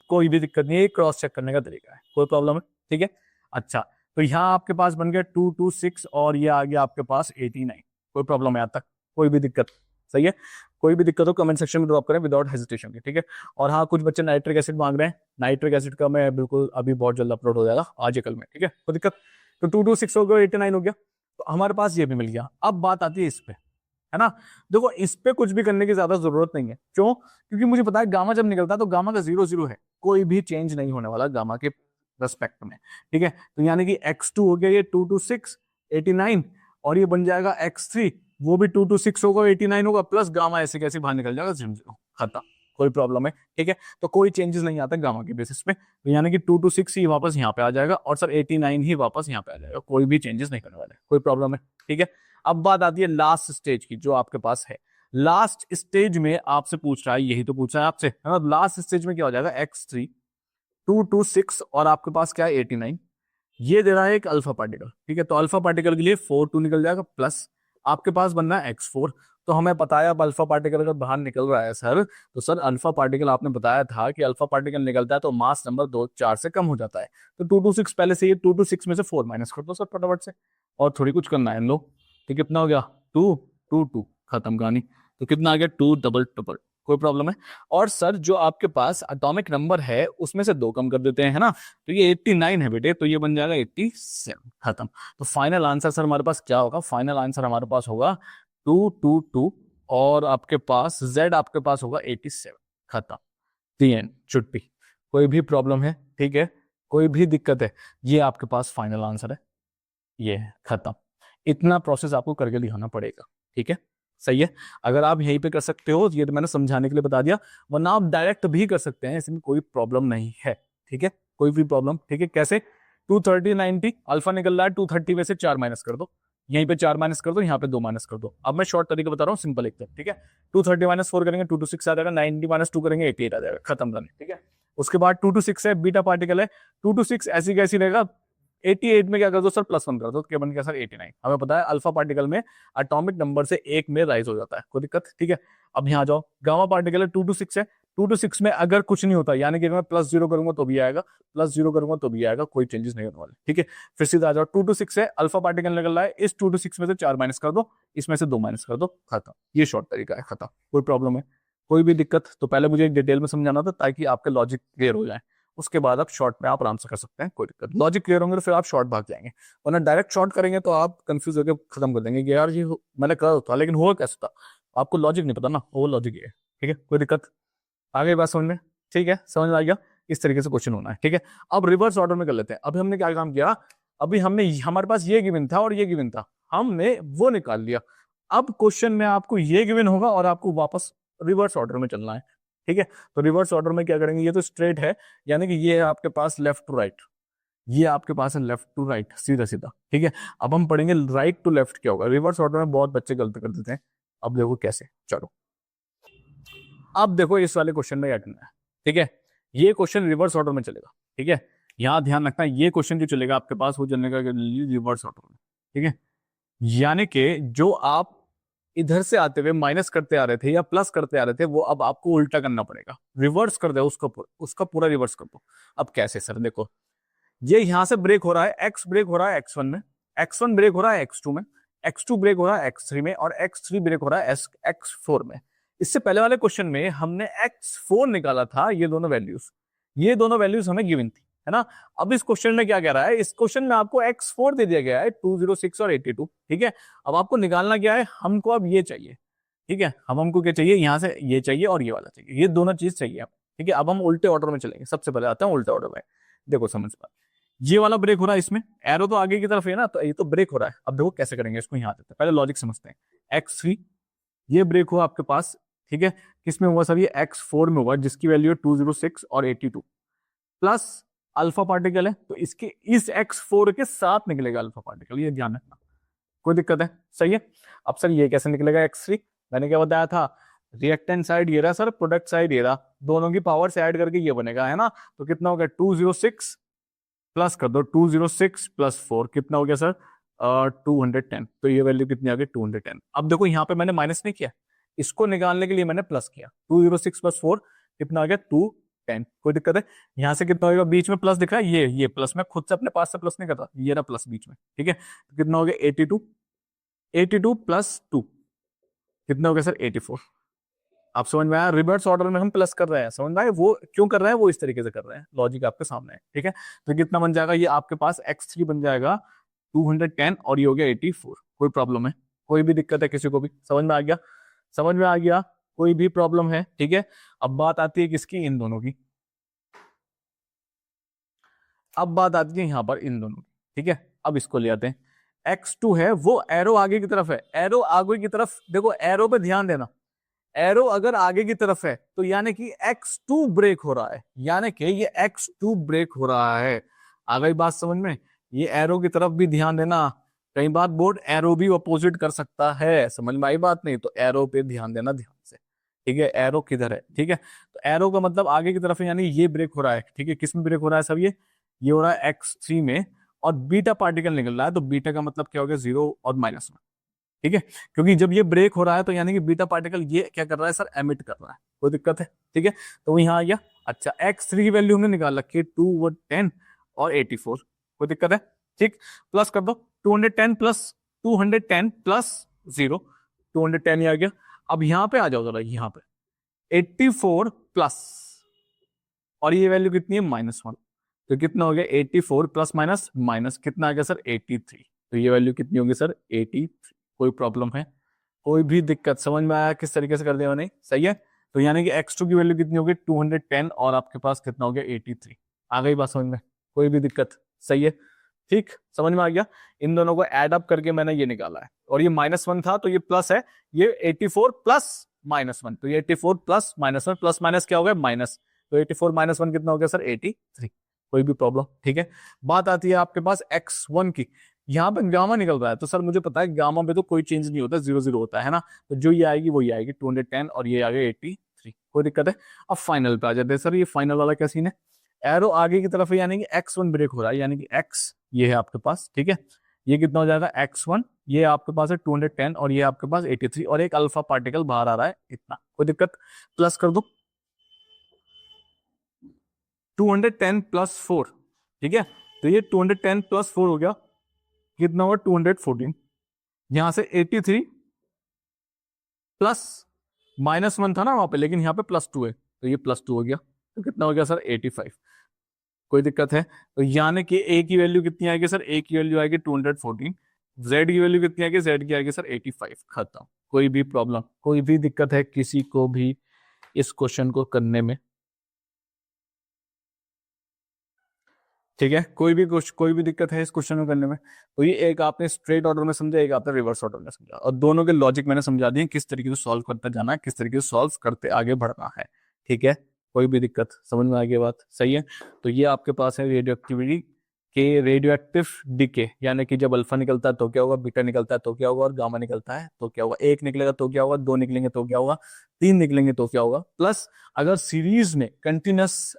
कोई भी दिक्कत नहीं है, क्रॉस चेक करने का तरीका है, कोई प्रॉब्लम है? ठीक है, अच्छा, तो यहाँ आपके पास बन गया 226 और ये आ गया आपके पास 89। कोई प्रॉब्लम है यहाँ तक? कोई भी दिक्कत? सही है, कोई भी दिक्कत हो कमेंट सेक्शन में ड्रॉप करें विदाउट हेजिटेशन के। ठीक है, और हाँ कुछ बच्चे नाइट्रिक एसिड मांग रहे हैं, नाइट्रिक एसिड का मैं बिल्कुल अभी बहुत जल्द अपलोड हो जाएगा, आज या कल में। ठीक है, कोई दिक्कत? तो 226 हो गया, 89 हो गया, तो हमारे पास ये भी मिल गया। अब बात आती है इस पे, है ना। देखो इस पे कुछ भी करने की ज्यादा जरूरत नहीं है, क्यों? क्योंकि मुझे पता है गामा जब निकलता है तो गामा का 0 है, कोई भी चेंज नहीं होने वाला गामा के रेस्पेक्ट में। ठीक है, तो यानी कि x2 हो गया ये 226 89, और ये बन जाएगा x3, वो भी 226 होगा, 89 होगा, प्लस गामा ऐसे कैसे बाहर निकल जाएगा 0, खत्म। कोई प्रॉब्लम है? ठीक है, तो कोई चेंजेस नहीं आता गामा के बेसिस पे, तो यानी कि 226 ही वापस यहाँ पे आ जाएगा, और सर 89 ही वापस यहाँ पे आ जाएगा, कोई भी चेंजेस नहीं करने वाले। कोई प्रॉब्लम है? ठीक है, अब बात आती है लास्ट स्टेज की जो आपके पास है। लास्ट स्टेज में आपसे पूछ रहा है, यही तो पूछ रहा है आपसे, है ना। लास्ट स्टेज में क्या हो जाएगा, x3 226 और आपके पास क्या है 89, ये दे रहा है एक अल्फा पार्टिकल। ठीक है, तो अल्फा पार्टिकल के लिए 4 2 निकल जाएगा, प्लस आपके पास बनना है x4। तो हमें पता है अब अल्फा पार्टिकल अगर बाहर निकल रहा है सर, तो सर अल्फा पार्टिकल आपने बताया था कि अल्फा पार्टिकल निकलता है तो मास नंबर 2 4 से कम हो जाता है। तो 226 पहले से, ये 226 में से 4 माइनस कर दो सर फटाफट से, और थोड़ी कुछ करना है इन लोग। तो कितना हो गया, 2 2 2, खत्म कहानी। तो कितना आ गया, 2 डबल डबल। कोई प्रॉब्लम है? और सर जो आपके पास एटॉमिक नंबर है उसमें से 2 कम कर देते हैं, है ना। तो ये 89 है बेटे, तो ये बन जाएगा 87, खत्म। तो फाइनल आंसर सर हमारे पास क्या होगा, फाइनल आंसर हमारे पास होगा 222, और आपके पास Z आपके पास होगा 87, खत्म। दी एंड, छुट्टी। कोई भी प्रॉब्लम है? ठीक है, कोई भी दिक्कत है? ये आपके पास फाइनल आंसर है, ये है, खत्म। इतना प्रोसेस आपको करके दिखाना पड़ेगा। ठीक है, सही है। अगर आप यहीं पे कर सकते हो, ये तो मैंने समझाने के लिए बता दिया, वरना आप डायरेक्ट भी कर सकते हैं, इसमें कोई प्रॉब्लम नहीं है। ठीक है, कोई भी प्रॉब्लम? ठीक है, कैसे? 230 90 अल्फा निकल रहा है, 230 में से 4 माइनस कर दो, यहीं पे 4 माइनस कर दो, यहाँ पे 2 माइनस कर दो। अब मैं शॉर्ट तरीका बता रहा हूँ, सिंपल एकदम, ठीक है। 230 माइनस 4 करेंगे 226 आ जाएगा, 90 माइनस 2 करेंगे 88 आ जाएगा, खत्म रन, ठीक है। उसके बाद 226 है, बीटा पार्टिकल है, 226 ऐसी कैसी रहेगा, 88 में क्या कर दो सर, +1 कर दो, क्या बन गया सर 89। हमें पता है अल्फा पार्टिकल में एटॉमिक नंबर से 1 में राइज हो जाता है, कोई दिक्कत, ठीक है। अब यहाँ जाओ, गामा पार्टिकल है 226 है, 226 में अगर कुछ नहीं होता, यानी कि अगर मैं +0 करूंगा तो भी आएगा, +0 करूंगा तो भी आएगा, कोई चेंजेस नहीं होने वाले, ठीक है। फिर सीधा आ जाओ, 226 है, अल्फा पार्टिकल निकल रहा है, इस 226 में से 4 माइनस कर दो, इसमें से 2 माइनस कर दो, खत्म। ये शॉर्ट तरीका है, खत्म। कोई प्रॉब्लम है, कोई भी दिक्कत, तो पहले मुझे डिटेल में समझाना था ताकि आपके लॉजिक क्लियर हो जाए, उसके बाद आप शॉर्ट में आप आराम से कर सकते हैं, कोई दिक्कत। लॉजिक क्लियर होंगे तो फिर आप शॉर्ट भाग जाएंगे, वरना डायरेक्ट शॉर्ट करेंगे तो आप कंफ्यूज होकर खत्म कर देंगे कि यार ये मैंने करा था लेकिन हुआ कैसे था, आपको लॉजिक नहीं पता ना, वो लॉजिक ये है, ठीक है। कोई दिक्कत, आगे बात समझ में, ठीक है, समझ में आ गया। इस तरीके से क्वेश्चन होना है, ठीक है। अब रिवर्स ऑर्डर में कर लेते हैं। अभी हमने क्या काम किया, अभी हमने, हमारे पास ये गिवन था और ये गिवन था, हमने वो निकाल लिया। अब क्वेश्चन में आपको ये गिवन होगा और आपको वापस रिवर्स ऑर्डर में चलना है, ठीक है। तो रिवर्स ऑर्डर में क्या करेंगे, ये तो स्ट्रेट है, यानी कि ये है आपके पास लेफ्ट टू राइट, ये आपके पास है लेफ्ट टू राइट, सीधा सीधा, ठीक है। अब हम पढ़ेंगे राइट टू लेफ्ट क्या होगा। रिवर्स ऑर्डर में बहुत बच्चे गलत कर देते हैं, अब देखो कैसे, चलो। अब देखो इस वाले क्वेश्चन में क्या करना है, ठीक है। ये क्वेश्चन रिवर्स ऑर्डर में चलेगा, ठीक है। यहां ध्यान रखना, ये क्वेश्चन जो चलेगा आपके पास वो चलेगा रिवर्स ऑर्डर में, ठीक है। यानी कि जो आप इधर से आते हुए माइनस करते आ रहे थे या प्लस करते आ रहे थे, वो अब आपको उल्टा करना पड़ेगा, रिवर्स कर दो उसका पूरा रिवर्स कर दो। अब कैसे सर, देखो ये यहां से ब्रेक हो रहा है, एक्स ब्रेक हो रहा है x1 में, x1 ब्रेक हो रहा है x2 में, x2 ब्रेक हो रहा है x3 में, और x3 ब्रेक हो रहा है x4 में। इससे पहले वाले क्वेश्चन में हमने x4 निकाला था, ये दोनों वैल्यूज हमें गिवन थी, है ना। अब इस क्वेश्चन में क्या कह रहा है, इस क्वेश्चन में आपको x4 दे दिया गया है 206 और 82, ठीक है। अब आपको निकालना क्या है, हमको अब ये चाहिए, ठीक है। अब हमको क्या चाहिए, यहां से ये चाहिए और ये वाला चाहिए, ये दोनों चीज चाहिए, ठीक है। अब हम उल्टे ऑर्डर में चलेंगे, सबसे पहले आते हैं उल्टे ऑर्डर में। देखो समझ पा, ये वाला ब्रेक हो रहा है, इसमें एरो तो आगे की तरफ है ना, तो ये तो ब्रेक हो रहा है। अब देखो कैसे करेंगे इसको, यहाँ देते हैं, पहले लॉजिक समझते हैं। x3 ये ब्रेक हुआ आपके पास, ठीक है। किसमें हुआ सर, ये x4 में हुआ, जिसकी वैल्यू है 206 और 82, प्लस अल्फा पार्टिकल है तो इसके इस x4 के साथ निकलेगा अल्फा पार्टिकल, ये ध्यान रखना, कोई दिक्कत है, सही है। अब सर ये कैसे निकलेगा x3, मैंने क्या बताया था, रिएक्टेंट साइड ये रहा सर, प्रोडक्ट साइड ये रहा, दोनों की पावर से ऐड करके ये बनेगा, है ना। तो कितना हो गया, 206 प्लस कर दो 206 प्लस 4, कितना हो गया सर 210। तो ये वैल्यू कितनी आ गई 210। अब देखो यहाँ पे मैंने माइनस नहीं किया, इसको निकालने के लिए मैंने प्लस किया, 206 प्लस 4 कितना आ गया 210। कोई दिक्कत है, यहाँ से कितना होगा, बीच में प्लस दिख रहा है, ये प्लस, मैं खुद से अपने पास से प्लस नहीं करता, ये रहा प्लस बीच में, ठीक है। तो कितना हो गया 82 प्लस 2 कितना हो गया सर 84। आप समझ में आया, रिवर्स ऑर्डर में हम प्लस कर रहे हैं, समझ में आया वो क्यों कर रहे हैं, वो इस तरीके से कर रहे हैं, लॉजिक आपके सामने है, ठीक है। तो कितना बन जाएगा, ये आपके पास x3 बन जाएगा 210 और ये हो गया 84। कोई प्रॉब्लम है, कोई भी दिक्कत है किसी को भी, समझ में आ गया, समझ में आ गया, कोई भी प्रॉब्लम है, ठीक है। अब बात आती है किसकी, इन दोनों की, अब बात आती है यहां पर इन दोनों की, ठीक है। अब इसको ले आते हैं, x2 है वो एरो आगे की तरफ है, एरो आगे की तरफ, देखो एरो पे ध्यान देना, एरो अगर आगे की तरफ है तो यानी कि x2 ब्रेक हो रहा है, यानी कि ये x2 ब्रेक हो रहा है। आ गई बात समझ में, ये एरो की तरफ भी ध्यान देना, कई बार बोर्ड एरो भी अपोजिट कर सकता है, समझ में आई बात, नहीं तो एरो पे ध्यान देना ध्यान से, ठीक है। एरो किधर है, ठीक है, तो एरो का मतलब आगे की तरफ है, यानी ये ब्रेक हो रहा है, ठीक है। किस में ब्रेक हो रहा है सब, ये हो रहा है x3 में, और बीटा पार्टिकल निकल रहा है, तो बीटा का मतलब क्या हो गया, 0 और माइनस में, ठीक है। क्योंकि जब ये ब्रेक हो रहा है तो यानी कि बीटा पार्टिकल ये क्या कर रहा है सर, एमिट कर रहा है, कोई दिक्कत है, ठीक है। तो यहाँ आ गया, अच्छा x3 की वैल्यू हमने निकाल रखी है 210 और 84, कोई दिक्कत है, ठीक। प्लस कर दो 210 प्लस 0, 210 ही आ गया। अब यहाँ पे आ जाओ जरा, यहाँ पे 84 प्लस, और ये वैल्यू कितनी है -1, तो कितना हो गया 84 प्लस माइनस कितना आ गया सर 83। तो ये वैल्यू कितनी होगी सर 83। कोई प्रॉब्लम है, कोई भी दिक्कत, समझ में आया किस तरीके से कर दिया मैंने, सही है। तो यानी कि x2 की वैल्यू कितनी होगी 210 और आपके पास कितना हो गया 83। आ गई बात समझ में, कोई भी दिक्कत, सही है, ठीक, समझ में आ गया। इन दोनों को ऐड अप करके मैंने ये निकाला है, और ये -1 था तो ये प्लस है, ये 84 प्लस -1, तो ये 84 प्लस -1, प्लस माइनस क्या हो गया माइनस, तो 84 - 1 कितना हो गया सर 83। कोई भी प्रॉब्लम, ठीक है। बात आती है आपके पास x1 की, यहाँ पे गामा निकल रहा है, तो सर मुझे पता है गामा में तो कोई चेंज नहीं होता, 0 0 होता है ना, तो जो ये आएगी वही आएगी 210 और ये आ गया 83, कोई दिक्कत है। अब फाइनल पे आ जाते हैं सर, ये फाइनल वाला क्या सीन है, एरो आगे की तरफ है यानी कि x1 ब्रेक हो रहा है, यानी कि x ये है आपके पास, ठीक है, ये कितना हो जाएगा x1, ये आपके पास है 210 और ये आपके पास 83 और एक अल्फा पार्टिकल बाहर आ रहा है इतना, कोई दिक्कत, प्लस कर दो 210 प्लस 4, ठीक है, तो ये 210 प्लस 4 हो गया, कितना हुआ 214, यहां से 83 प्लस -1 था ना वहां पे, लेकिन यहाँ पे +2 है, तो ये +2 हो गया, तो कितना हो गया सर 85, कोई दिक्कत है, तो यानी कि ए की वैल्यू कितनी आएगी सर, ए की वैल्यू आएगी 214, जेड की वैल्यू कितनी आएगी, जेड की आएगी सर 85, खत्म। कोई भी प्रॉब्लम, कोई भी दिक्कत है किसी को भी इस क्वेश्चन को करने में, ठीक है, कोई भी दिक्कत है इस क्वेश्चन को करने में, तो ये एक आपने स्ट्रेट ऑर्डर में समझा, एक आपने रिवर्स ऑर्डर में समझा, और दोनों के लॉजिक मैंने समझा दिए किस तरीके से सॉल्व करता जाना है, किस तरीके से सॉल्व करते आगे बढ़ना है, ठीक है, कोई भी दिक्कत, समझ में आ गई बात, सही है। तो ये आपके पास है रेडियो एक्टिविटी के रेडियो एक्टिव डिके, यानी कि जब अल्फा निकलता है तो क्या होगा, बीटा निकलता है तो क्या होगा, और गामा निकलता है तो क्या होगा, एक निकलेगा तो क्या होगा, दो निकलेंगे तो क्या होगा, तीन निकलेंगे तो क्या होगा, प्लस अगर सीरीज में कंटिन्यूस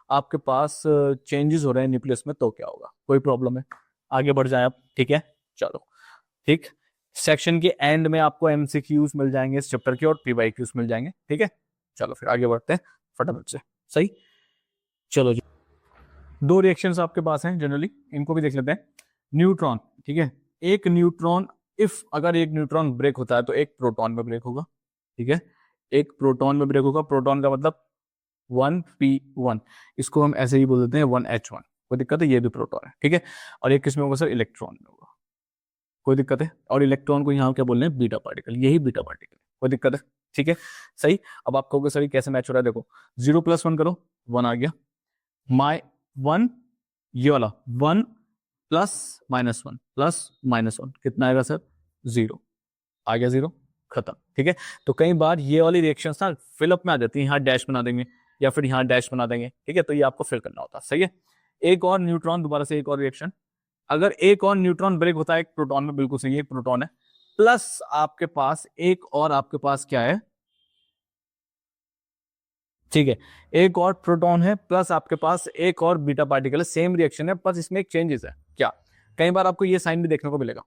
आपके पास चेंजेस हो रहे हैं न्यूक्लियस में तो क्या होगा, कोई प्रॉब्लम है, आगे बढ़ जाए आप, ठीक है, चलो, ठीक, सेक्शन के एंड में आपको एमसीक्यूज मिल जाएंगे इस चैप्टर के और पीवाईक्यूज मिल जाएंगे, ठीक है, चलो फिर आगे बढ़ते हैं फटाफट से, सही, चलो जी, दो रिएक्शंस आपके पास हैं जनरली, इनको भी देख लेते हैं। न्यूट्रॉन, ठीक है, एक न्यूट्रॉन, इफ अगर एक न्यूट्रॉन ब्रेक होता है तो एक प्रोटॉन में ब्रेक होगा, ठीक है, एक प्रोटॉन में ब्रेक होगा, प्रोटॉन का मतलब 1p1, इसको हम ऐसे ही बोल देते हैं 1h1, कोई दिक्कत है, ये भी प्रोटॉन है, ठीक है, और एक किसमें होगा सर, इलेक्ट्रॉन में होगा, कोई दिक्कत है, और इलेक्ट्रॉन को यहाँ क्या बोल रहे हैं, बीटा पार्टिकल, यही बीटा पार्टिकल, कोई दिक्कत है, ठीक है, सही। अब आप कहोगे सर ये कैसे मैच हो रहा है, देखो 0+1 करो, 1 आ गया, माई 1 ये वाला 1 +-1 +-1 कितना आएगा सर, 0 आ गया, 0 खत्म, ठीक है। तो कई बार ये वाली रिएक्शन ना फिलअप में आ जाती है, यहाँ डैश बना देंगे या फिर यहाँ डैश बना देंगे, ठीक है, तो ये आपको फिल करना होता है, सही है। एक और न्यूट्रॉन, दोबारा से एक और रिएक्शन, अगर एक और न्यूट्रॉन ब्रेक होता है एक प्रोटॉन में, बिल्कुल सही है, एक प्रोटॉन है, प्लस आपके पास एक और आपके पास क्या है, ठीक है, एक और प्रोटॉन है प्लस आपके पास एक और बीटा पार्टिकल है, सेम रिएक्शन है, बस इसमें एक चेंजेस है, क्या, कई बार आपको ये साइन भी देखने को मिलेगा,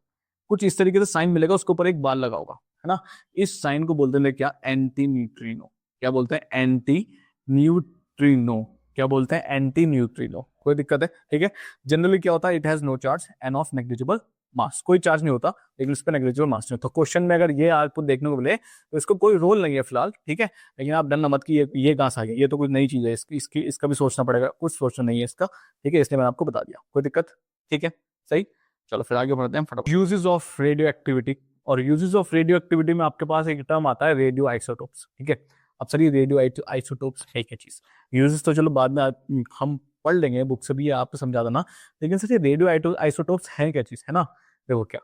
कुछ इस तरीके से साइन मिलेगा, उसके ऊपर एक बाल लगा होगा, है ना, इस साइन को बोलते हैं क्या, एंटी न्यूट्रिनो, क्या बोलते हैं, एंटी न्यूट्रिनो, क्या बोलते हैं, एंटी न्यूट्रिनो, कोई दिक्कत है, ठीक है। जनरली क्या होता है, it has no charge and of negligible mass, कोई चार्ज नहीं होता, लेकिन इस पर नेग्लिजिबल मास नहीं होता, क्वेश्चन में अगर ये आपको देखने को मिले तो इसको कोई रोल नहीं है फिलहाल, ठीक है, लेकिन आप डरना मत कि ये कहां से आ गया, ये तो कुछ नई चीज है, इसका भी सोचना पड़ेगा, कुछ सोचना नहीं है इसका, ठीक है, इसलिए मैंने आपको बता दिया, कोई दिक्कत, ठीक है, सही। चलो फिर आगे बढ़ते हैं फटाफट, यूजेस ऑफ रेडियो एक्टिविटी, और यूजेस ऑफ रेडियो एक्टिविटी में आपके पास एक टर्म आता है रेडियो आइसोटोप्स, ठीक है। अब सर ये रेडियो आइसोटोप्स है क्या चीज, यूजेस तो चलो बाद में हम पढ़ लेंगे, बुक से भी आप समझा देना, लेकिन सर ये रेडियो आइसोटोप्स है क्या चीज, है ना, देखो क्या,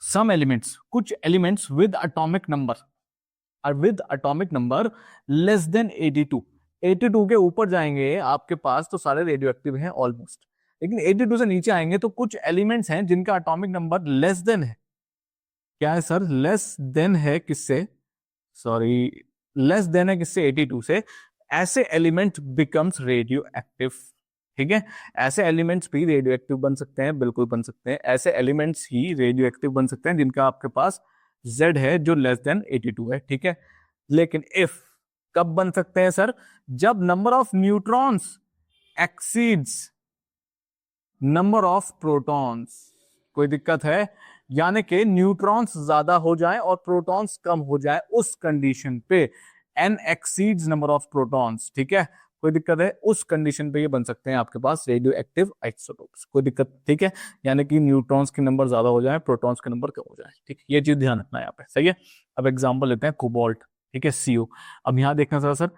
सम एलिमेंट्स, कुछ एलिमेंट्स विद एटॉमिक नंबर और with atomic number less than 82, 82 के ऊपर जाएंगे आपके पास तो सारे रेडियो एक्टिव हैं ऑलमोस्ट, लेकिन 82 से नीचे आएंगे तो कुछ एलिमेंट्स हैं जिनका एटॉमिक नंबर लेस देन है, क्या है सर, लेस देन है किससे, सॉरी, लेस देन है किससे, 82 से, ऐसे एलिमेंट बिकम्स रेडियो एक्टिव, ठीक है, ऐसे एलिमेंट्स भी रेडियो एक्टिव बन सकते हैं, बिल्कुल बन सकते हैं, ऐसे एलिमेंट्स ही रेडियो एक्टिव बन सकते हैं जिनका आपके पास Z है जो लेस देन 82 है, ठीक है। लेकिन इफ, कब बन सकते हैं सर, जब number of neutrons exceeds number of protons, कोई दिक्कत है, यानी कि न्यूट्रॉन्स ज्यादा हो जाए और प्रोटॉन्स कम हो जाए, उस कंडीशन पे n exceeds number of protons, ठीक है, कोई दिक्कत है, उस कंडीशन पे ये बन सकते हैं आपके पास रेडियो एक्टिव आइसोटोप्स, कोई दिक्कत, ठीक है, यानी कि न्यूट्रॉन्स के नंबर ज्यादा हो जाए, प्रोटॉन्स के नंबर कम हो जाए, ठीक, ये चीज ध्यान रखना है यहाँ पे, सही है। अब एग्जाम्पल लेते हैं कोबाल्ट, ठीक है, CO, अब यहाँ देखना सर,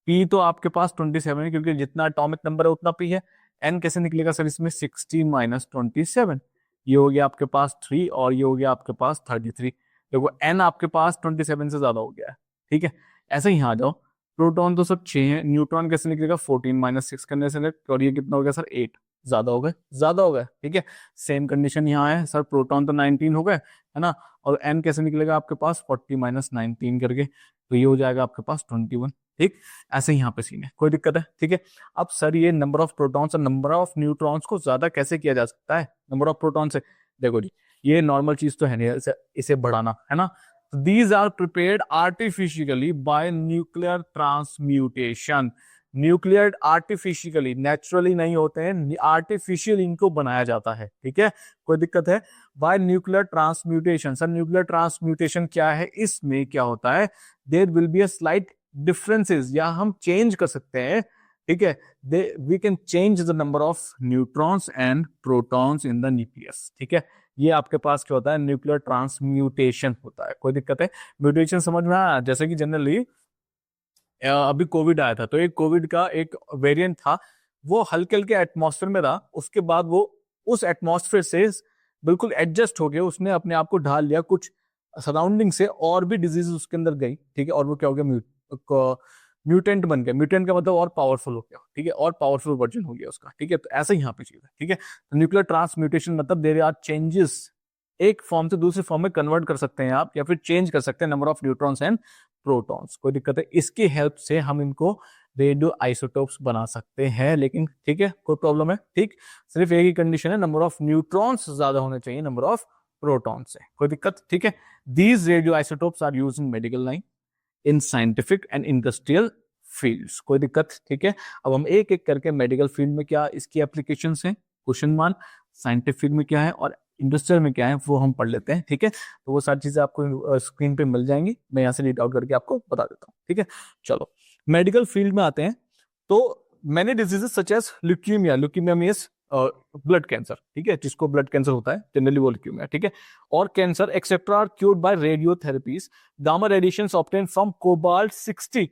P तो आपके पास 27 है, क्योंकि जितना एटॉमिक नंबर है उतना P है, N कैसे निकलेगा सर इसमें, 60 - 27, ये हो गया आपके पास 3 और ये हो गया आपके पास 33, देखो N आपके पास 27 से ज्यादा हो गया है, ठीक है। ऐसे ही यहाँ आ जाओ, प्रोटॉन तो सब 6 है, न्यूट्रॉन कैसे निकलेगा, 14 - 6 करने से, और ये कितना हो गया सर 8, ज्यादा हो गए, ज्यादा हो गए, ठीक है। सेम कंडीशन यहाँ है सर, प्रोटॉन तो 19 हो गए, है ना, और n कैसे निकलेगा आपके पास 40 माइनस 19 करके, तो ये हो जाएगा आपके पास 21, ठीक। ऐसे ही यहाँ पे सीन है, कोई दिक्कत है, ठीक है। अब सर ये नंबर ऑफ प्रोटॉन्स और नंबर ऑफ न्यूट्रॉन्स को ज्यादा कैसे किया जा सकता है नंबर ऑफ प्रोटॉन से? देखो जी, ये नॉर्मल चीज तो है नहीं, इसे बढ़ाना, है ना। These are prepared artificially by nuclear transmutation. Nuclear artificially, naturally नहीं होते हैं, आर्टिफिशियल इनको बनाया जाता है, ठीक है, कोई दिक्कत है। By nuclear transmutation, sir nuclear transmutation क्या है, इसमें क्या होता है, there will be a slight differences, या हम चेंज कर सकते हैं, ठीक है, we can change the number of neutrons and protons in the nucleus, ठीक है। ये आपके पास क्या होता है, न्यूक्लियर ट्रांसम्यूटेशन होता है, कोई दिक्कत है। म्यूटेशन समझ में आया? जैसे कि जनरली अभी कोविड आया था, तो एक कोविड का एक वेरिएंट था, वो हल्के हल्के एटमॉस्फेयर में रहा, उसके बाद वो उस एटमॉस्फेयर से बिल्कुल एडजस्ट हो गया, उसने अपने आप को ढाल लिया कुछ सराउंडिंग से, और भी डिजीज उसके अंदर गई, ठीक है, और वो क्या हो गया, म्यूटेंट बन गया। म्यूटेंट का मतलब और पावरफुल हो गया, ठीक है, और पावरफुल वर्जन हो गया उसका, ठीक है। तो ऐसा ही यहाँ पे चीज है, ठीक है। तो न्यूक्लियर ट्रांसम्यूटेशन मतलब देयर आर चेंजेस, एक फॉर्म से दूसरे फॉर्म में कन्वर्ट कर सकते हैं आप, या फिर चेंज कर सकते हैं number of neutrons and protons, कोई दिक्कत है। इसकी हेल्प से हम इनको रेडियो आइसोटोप्स बना सकते हैं, लेकिन ठीक है, कोई प्रॉब्लम है, ठीक। सिर्फ एक ही कंडीशन है, नंबर ऑफ न्यूट्रॉन्स ज्यादा होने चाहिए नंबर ऑफ प्रोटॉन से, कोई दिक्कत, ठीक है। These radio isotopes are used in medical line, in scientific and industrial fields, कोई दिक्कत, ठीक है। अब हम एक एक करके मेडिकल फील्ड में क्या इसकी एप्लीकेशन है, क्वेश्चन मान, साइंटिफिक में क्या है और इंडस्ट्रियल में क्या है, वो हम पढ़ लेते हैं, ठीक है। तो वो सारी चीजें आपको स्क्रीन पे मिल जाएंगी, मैं यहाँ से रीड आउट करके आपको बता देता हूँ, ठीक है। चलो मेडिकल फील्ड में आते हैं, तो many diseases such as leukaemia, leukaemia means blood cancer, ठीक है, जिसको ब्लड कैंसर होता है जनरली वो ल्यूकीमिया, ठीक है, और cancer etcetera are cured by radiotherapies, gamma radiations obtained from cobalt 60,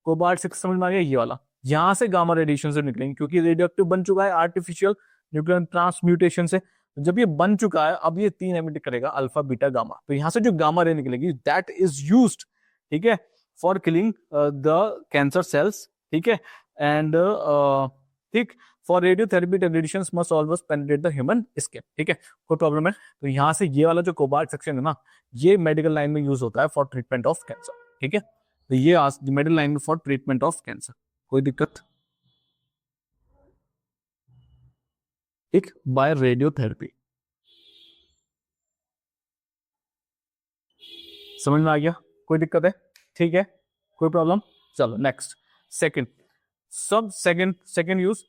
cobalt 6 समझ में आ गया, ये वाला, यहां से गामा रेडिएशन से निकलेंगे, क्योंकि रेडियो एक्टिव बन चुका है आर्टिफिशियल न्यूक्लियर ट्रांसम्यूटेशन से। जब ये बन चुका है, अब ये 3 एमिट करेगा, अल्फा बीटा गामा, तो यहां से जो गामा रे निकलेगी दैट इज यूज्ड, ठीक है, for killing the cancer cells, ठीक है, एंड ठीक, for radiotherapy radiations must always penetrate the human skin, ठीक है, कोई प्रॉब्लम है। तो यहां से ये वाला जो कोबाल्ट सेक्शन है ना, ये मेडिकल लाइन में यूज होता है फॉर ट्रीटमेंट ऑफ कैंसर, ठीक है। तो ये मेडिकल लाइन में फॉर ट्रीटमेंट ऑफ कैंसर, कोई दिक्कत, ठीक, बाय रेडियोथेरेपी, समझ में आ गया, कोई दिक्कत है, ठीक है, कोई प्रॉब्लम। चलो next, second second use,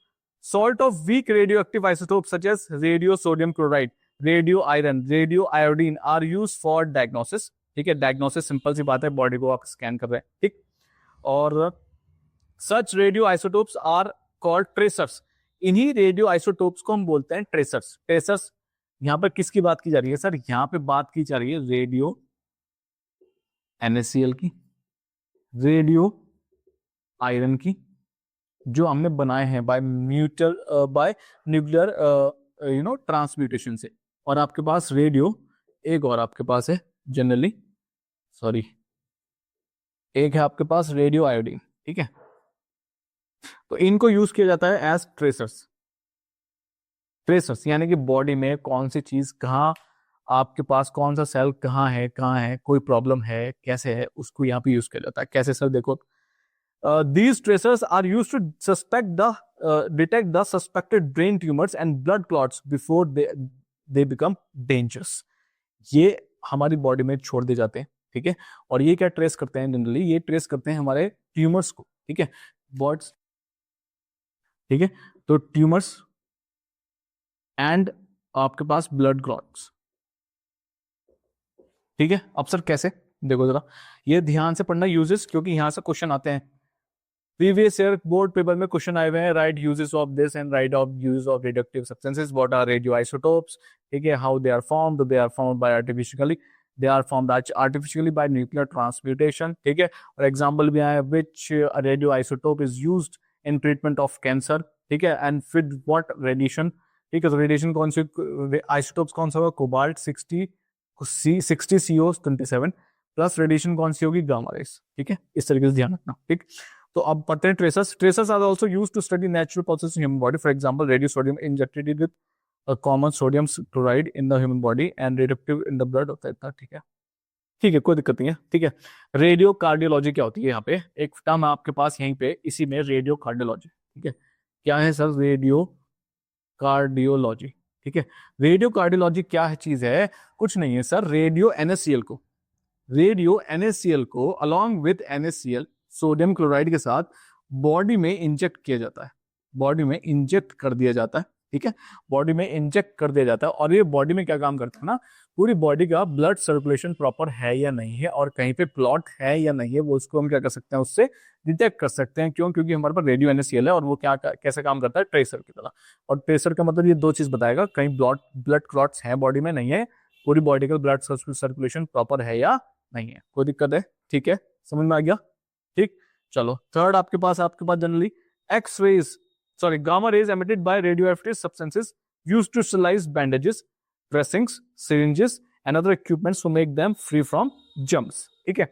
salt of weak radioactive isotope such as radio sodium chloride, radio iron, radio iodine are use for diagnosis, ठीक है, डायग्नोसिस सिंपल सी बात है, बॉडी को आप स्कैन कर रहे हैं, ठीक। और such radio isotopes are called tracers, इन्हीं रेडियो आइसोटोप्स को हम बोलते हैं ट्रेसर्स। ट्रेसर्स यहां पर किसकी बात की जा रही है सर? यहां पे बात की जा रही है रेडियो NaCl की, रेडियो आयरन की, जो हमने बनाए हैं बाय न्यूक्लियर ट्रांसम्यूटेशन से। और आपके पास रेडियो, एक और आपके पास है जनरली, सॉरी, एक है आपके पास रेडियो आयोडीन, ठीक है। तो इनको यूज किया जाता है एज ट्रेसर्स, ट्रेसर्स यानी कि बॉडी में कौन सी चीज कहाँ, आपके पास कौन सा सेल कहाँ है, कोई प्रॉब्लम है, कैसे है, उसको यहाँ पे यूज किया जाता है। कैसे सर? देखो, these tracers are used to detect the suspected brain tumors and blood clots before they become dangerous. ये हमारी बॉडी में छोड़ दिए जाते हैं, ठीक है। और ये क्या ट्रेस करते हैं? जनरली ये ट्रेस करते हैं हमारे ट्यूमर्स को, ठीक है, बॉड्स, ठीक है। तो ट्यूमर्स एंड आपके पास ब्लड क्लॉट्स, ठीक है। अब सर कैसे? देखो जरा, ये ध्यान से पढ़ना यूजेस, क्योंकि यहां से क्वेश्चन आते हैं। प्रीवियस ईयर बोर्ड पेपर में क्वेश्चन आए हुए हैं, write uses of this and write of use of radioactive substances, what are radioisotopes, ठीक है, how they are formed, they are formed by artificially, they are formed artificially by nuclear transmutation, ठीक है। और example भी आए, which radioisotope is used in treatment of cancer, ठीक है, and फिर व्हाट रेडिएशन, ठीक है। तो रेडिएशन कौन से आइसोटोप्स कौन सा होगा? कोबाल्ट 60 CO27 प्लस रेडिएशन कौन सी होगी? गामा रेस, ठीक है। इस तरीके से ध्यान रखना, ठीक। तो अब पढ़ते हैं tracers. Tracers are also used to study natural process in human body. For example radio sodium injected with common sodium chloride in the human body and radioactive in the blood होता है इतना. ठीक है, ठीक है, कोई दिक्कत नहीं है. ठीक है, रेडियो कार्डियोलॉजी क्या होती है? यहाँ पे एक टर्म है आपके पास यहीं पे इसी में, रेडियो कार्डियोलॉजी. ठीक है, क्या है सर? Radio cardiology. ठीक है, रेडियो कार्डियोलॉजी क्या है चीज है? कुछ नहीं है सर, रेडियो NaCl को along with NaCl sodium chloride के साथ बॉडी में इंजेक्ट किया जाता है, बॉडी में इंजेक्ट कर दिया जाता है. ठीक है, बॉडी में इंजेक्ट कर दिया जाता है. और ये बॉडी में क्या काम करता है ना, पूरी बॉडी का ब्लड सर्कुलेशन प्रॉपर है या नहीं है और कहीं पे क्लॉट है या नहीं है, वो उसको हम क्या कर सकते हैं, उससे डिटेक्ट कर सकते हैं. क्यों? क्योंकि हमारे पास रेडियो NaCl है और वो क्या कैसे काम करता है, ट्रेसर की तरह. और ट्रेसर का मतलब ये दो चीज बताएगा, कहीं ब्लड क्लॉट्स हैं बॉडी में, नहीं है, पूरी बॉडी का ब्लड सर्कुलेशन प्रॉपर है या नहीं है. कोई दिक्कत है? ठीक है, समझ में आ गया. ठीक, चलो थर्ड आपके पास generally x rays sorry gamma rays emitted by radioactive substances used to sterilize bandages, dressings, syringes and other equipments to make them free from germs. ठीक है,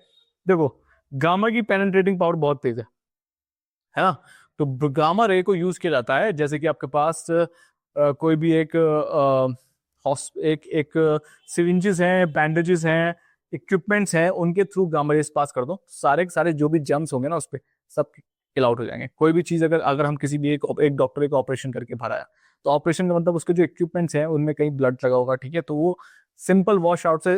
देखो गामा की पेनिट्रेटिंग पावर बहुत तेज है ना. तो गामा रे को यूज किया जाता है जैसे कि आपके पास कोई भी एक सिरिंजेस हैं, बैंडेजेस हैं, इक्विपमेंट्स हैं, उनके थ्रू गामा रेस पास कर दो, सारे के सारे जो भी जर्म्स होंगे ना उस पर सब किल आउट हो जाएंगे. कोई भी चीज अगर हम किसी भी एक डॉक्टर एक ऑपरेशन करके बाहर आया, तो ऑपरेशन का मतलब उसके जो इक्विपमेंट्स हैं उनमें कहीं ब्लड लगा होगा. ठीक है, तो वो सिंपल वॉश आउट से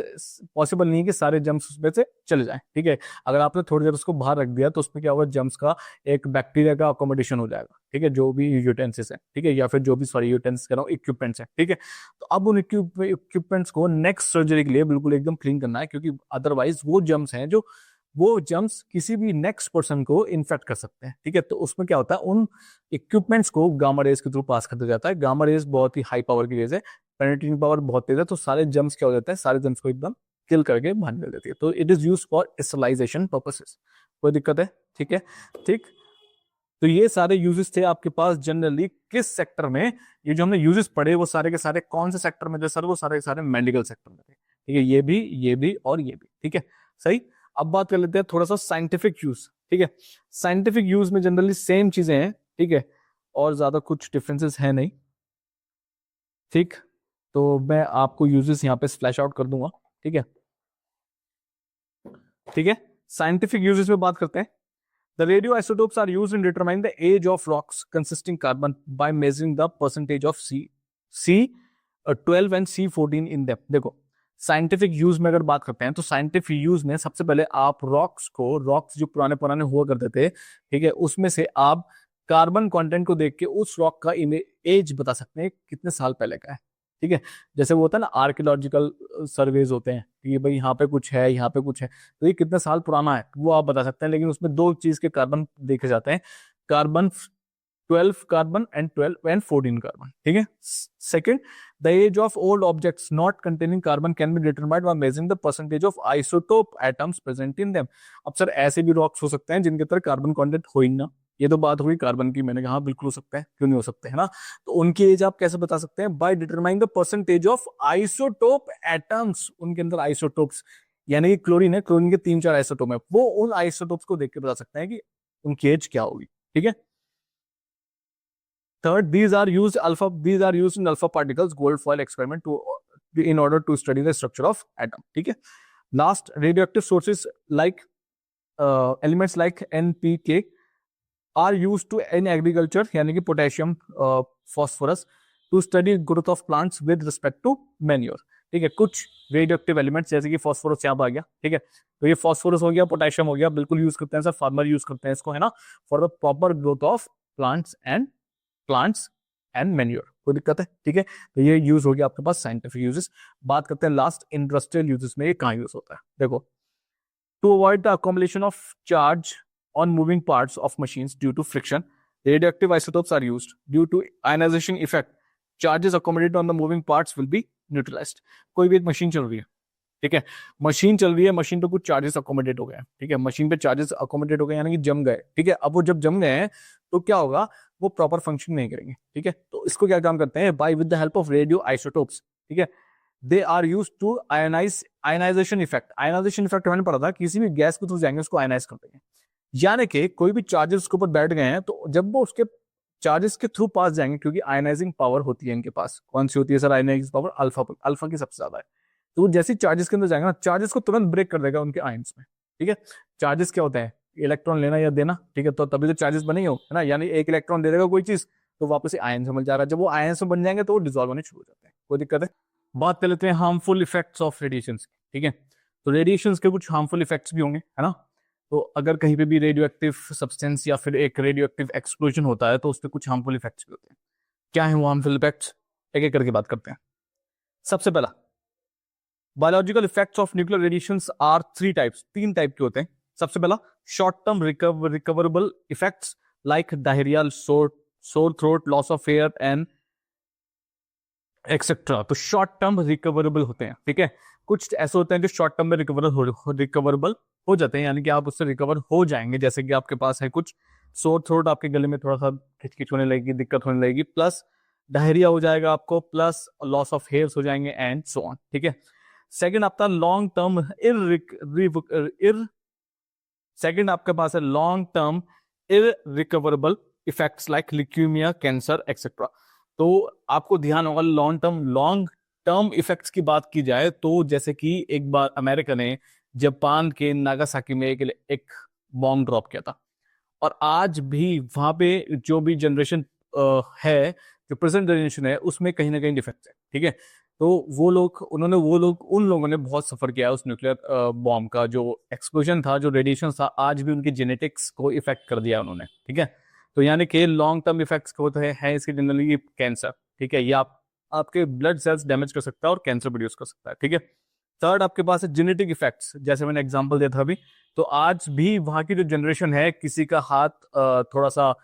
पॉसिबल नहीं है कि सारे जम्स उसमें से चले जाएं. ठीक है, अगर आपने थोड़ी देर उसको बाहर रख दिया तो उसमें क्या होगा, जम्स का एक बैक्टीरिया का अकोमोडेशन हो जाएगा. ठीक है, जो भी यूटेंसिस है, ठीक है, या फिर जो भी यूटेंसिस कह रहा हूँ, इक्विपमेंट्स है. ठीक है, तो अब उन इक्विपमेंट्स को नेक्स्ट सर्जरी के लिए बिल्कुल एकदम क्लीन करना है, क्योंकि अदरवाइज वो जम्स किसी भी नेक्स्ट पर्सन को इन्फेक्ट कर सकते हैं. ठीक है, तो उसमें क्या होता है, उन इक्विपमेंट्स को गामा रेज के थ्रू पास कर दिया जाता है. गामा रेज बहुत ही हाई पावर की रेज है, पेनिट्रेटिंग पावर बहुत तेज है, तो सारे जम्स क्या हो जाते हैं, सारे जम्स को एकदम किल करके बाहर निकल देती है. तो it is use for sterilization purposes. कोई दिक्कत है? ठीक है, ठीक. तो ये सारे यूजेस थे आपके पास जनरली किस सेक्टर में. ये जो हमने यूजेस पढ़े वो सारे के सारे कौन से सेक्टर में थे सर? वो सारे के सारे मेडिकल सेक्टर में थे. ठीक है, ये भी और ये भी. ठीक है, सही. अब बात कर लेते हैं थोड़ा सा साइंटिफिक यूज. ठीक है, साइंटिफिक यूज में जनरली सेम चीजें हैं. ठीक है, और ज्यादा कुछ डिफरेंसेस है नहीं. ठीक, तो मैं आपको यूजेस यहाँ पे स्प्लैश आउट कर दूंगा. ठीक है, ठीक है. साइंटिफिक यूजेस में बात करते हैं. The radioisotopes are used in determining the age of rocks consisting carbon by measuring the percentage of C12 and C14 in them. देखो, साइंटिफिक यूज में अगर बात करते हैं तो साइंटिफिक यूज में सबसे पहले आप रॉक्स जो पुराने हुआ करते थे, ठीक है, उसमें से आप कार्बन कंटेंट को देख के उस रॉक का एज बता सकते हैं कितने साल पहले का है. ठीक है, जैसे वो होता है ना आर्कियोलॉजिकल सर्वेज होते हैं कि भाई यहाँ पे कुछ है, यहाँ पे कुछ है, तो ये कितने साल पुराना है वो आप बता सकते हैं. लेकिन उसमें दो चीज के कार्बन देखे जाते हैं, carbon 12 carbon and 12 and 14 carbon. ठीक है. Second, the age of old objects not containing carbon can be determined by measuring the percentage of isotope atoms present in them. अब सर ऐसे भी रॉक्स हो सकते हैं जिनके अंदर कार्बन कंटेंट हो ही ना. ये तो बात हुई कार्बन की, मैंने कहा हाँ बिल्कुल हो सकता है, क्यों नहीं हो सकते, है ना. तो उनकी एज आप कैसे बता सकते हैं? By determining the percentage of isotope atoms. उनके अंदर आइसोटोप्स यानी कि क्लोरीन है, क्लोरीन के 3-4 आइसोटोप है, वो उन आइसोटोप्स को देख के बता सकते हैं कि उनकी एज क्या होगी. ठीक है. Third, these are used in alpha particles gold foil experiment in order to study the structure of atom. ठीक है. Last, radioactive sources like elements like NPK are used in agriculture यानी कि potassium, phosphorus to study growth of plants with respect to manure. ठीक है, कुछ radioactive elements जैसे कि phosphorus यहाँ आ गया. ठीक है, तो ये फॉस्फोरस हो गया, पोटेशियम हो गया, बिल्कुल यूज करते हैं सर, फार्मर यूज करते हैं इसको, है ना, for the proper growth of plants and manure. कोई दिक्कत है? ठीक है, तो ये यूज हो गया आपके पास साइंटिफिक यूजेस. बात करते हैं लास्ट इंडस्ट्रियल यूजेस में ये कहाँ यूज होता है. देखो, to avoid the accommodation of charge on moving parts of machines due to friction, radioactive isotopes are used. Due to ionization effect, charges accommodated on the moving parts will be neutralized. कोई भी एक machine चल रही है, ठीक है, machine चल रही है, मशीन पे कुछ चार्जेस अकोमोडेट हो गए. ठीक है, मशीन पे चार्जेस अकोमोडेट हो गए यानी कि जम गए. ठीक है, अब वो जब जम गए हैं तो क्या होगा, वो प्रॉपर फंक्शन नहीं करेंगे. ठीक है, तो इसको क्या काम करते हैं, by with the help of radioisotopes. ठीक है, they are use to ionization effect. Ionization effect मैंने पढ़ा था, किसी भी गैस के थ्रू जाएंगे उसको आयनाइज कर देंगे. यानी कि कोई भी चार्जेस उसके ऊपर बैठ गए हैं तो जब वो उसके चार्जेस के थ्रू पास जाएंगे, क्योंकि आयनाइजिंग पावर होती है इनके पास, कौन सी होती है sir ionising power? Alpha, alpha की सबसे ज्यादा है। तो वो जैसे चार्जेस के अंदर जाएगा ना, चार्जेस को तुरंत ब्रेक कर देगा उनके आयंस में, ठीक है। चार्जेस क्या होता है? इलेक्ट्रॉन लेना या देना, ठीक है, तो तभी तो चार्जेस बने ही हो, है ना। यानी एक इलेक्ट्रॉन दे देगा कोई चीज तो वापस से आयन में मिल जाएगा। जब वो आयन में बन जाएंगे तो वो डिजॉल्व होने शुरू हो जाते हैं, कोई दिक्कत है? बात कर लेते हैं हार्मफुल इफेक्ट्स ऑफ रेडिएशन की, ठीक है। तो रेडिएशन के कुछ हार्मफुल इफेक्ट्स भी होंगे, है ना। तो अगर कहीं पे भी रेडियो एक्टिव सब्सटेंस या फिर एक रेडियो एक्टिव एक्सप्लोजन होता है तो उसपे कुछ हार्मफुल इफेक्ट्स भी होते हैं। क्या है वो हार्मफुल इफेक्ट्स? एक एक करके बात करते हैं। सबसे पहला, biological effects of nuclear radiations are three types, तीन टाइप के होते हैं। सबसे पहला, short term recoverable effects like diarrhoea, sore throat, loss of air and etcetera. तो शॉर्ट टर्म रिकवरेबल होते हैं, ठीक है। कुछ ऐसे होते हैं जो शॉर्ट टर्म में रिकवरेबल हो जाते हैं, यानी कि आप उससे रिकवर हो जाएंगे। जैसे कि आपके पास है कुछ सोर थ्रोट, आपके गले में थोड़ा सा खिचखिच होने लगेगी, दिक्कत होने लगेगी, प्लस डायरिया हो जाएगा आपको, प्लस लॉस ऑफ हेयर्स हो जाएंगे एंड सो ऑन, ठीक है। सेकंड आपका लॉन्ग टर्म सेकंड आपके पास है long term irrecoverable effects like leukaemia, cancer etcetera. तो आपको ध्यान होगा, लॉन्ग टर्म इफेक्ट्स की बात की जाए तो जैसे कि एक बार अमेरिका ने जापान के नागासाकी में एक बॉम्ब ड्रॉप किया था, और आज भी वहां पे जो भी जनरेशन है, जो प्रेजेंट जनरेशन है, उसमें कहीं ना कहीं डिफेक्ट है, ठीक है। तो उन लोगों ने बहुत सफर किया है उस न्यूक्लियर बॉम्ब का। जो एक्सप्लोजन था, जो रेडिएशन था, आज भी उनकी जेनेटिक्स को इफेक्ट कर दिया उन्होंने, ठीक है। तो यानी कि लॉन्ग टर्म इफेक्ट्स होते हैं इसके जनरली कैंसर, ठीक है। ये आपके ब्लड सेल्स डैमेज कर सकता है और कैंसर प्रोड्यूस कर सकता है, ठीक है। थर्ड आपके पास है जेनेटिक इफेक्ट्स, जैसे मैंने एग्जांपल दिया था अभी। तो आज भी वहां की जो जनरेशन है, किसी का हाथ थोड़ा सा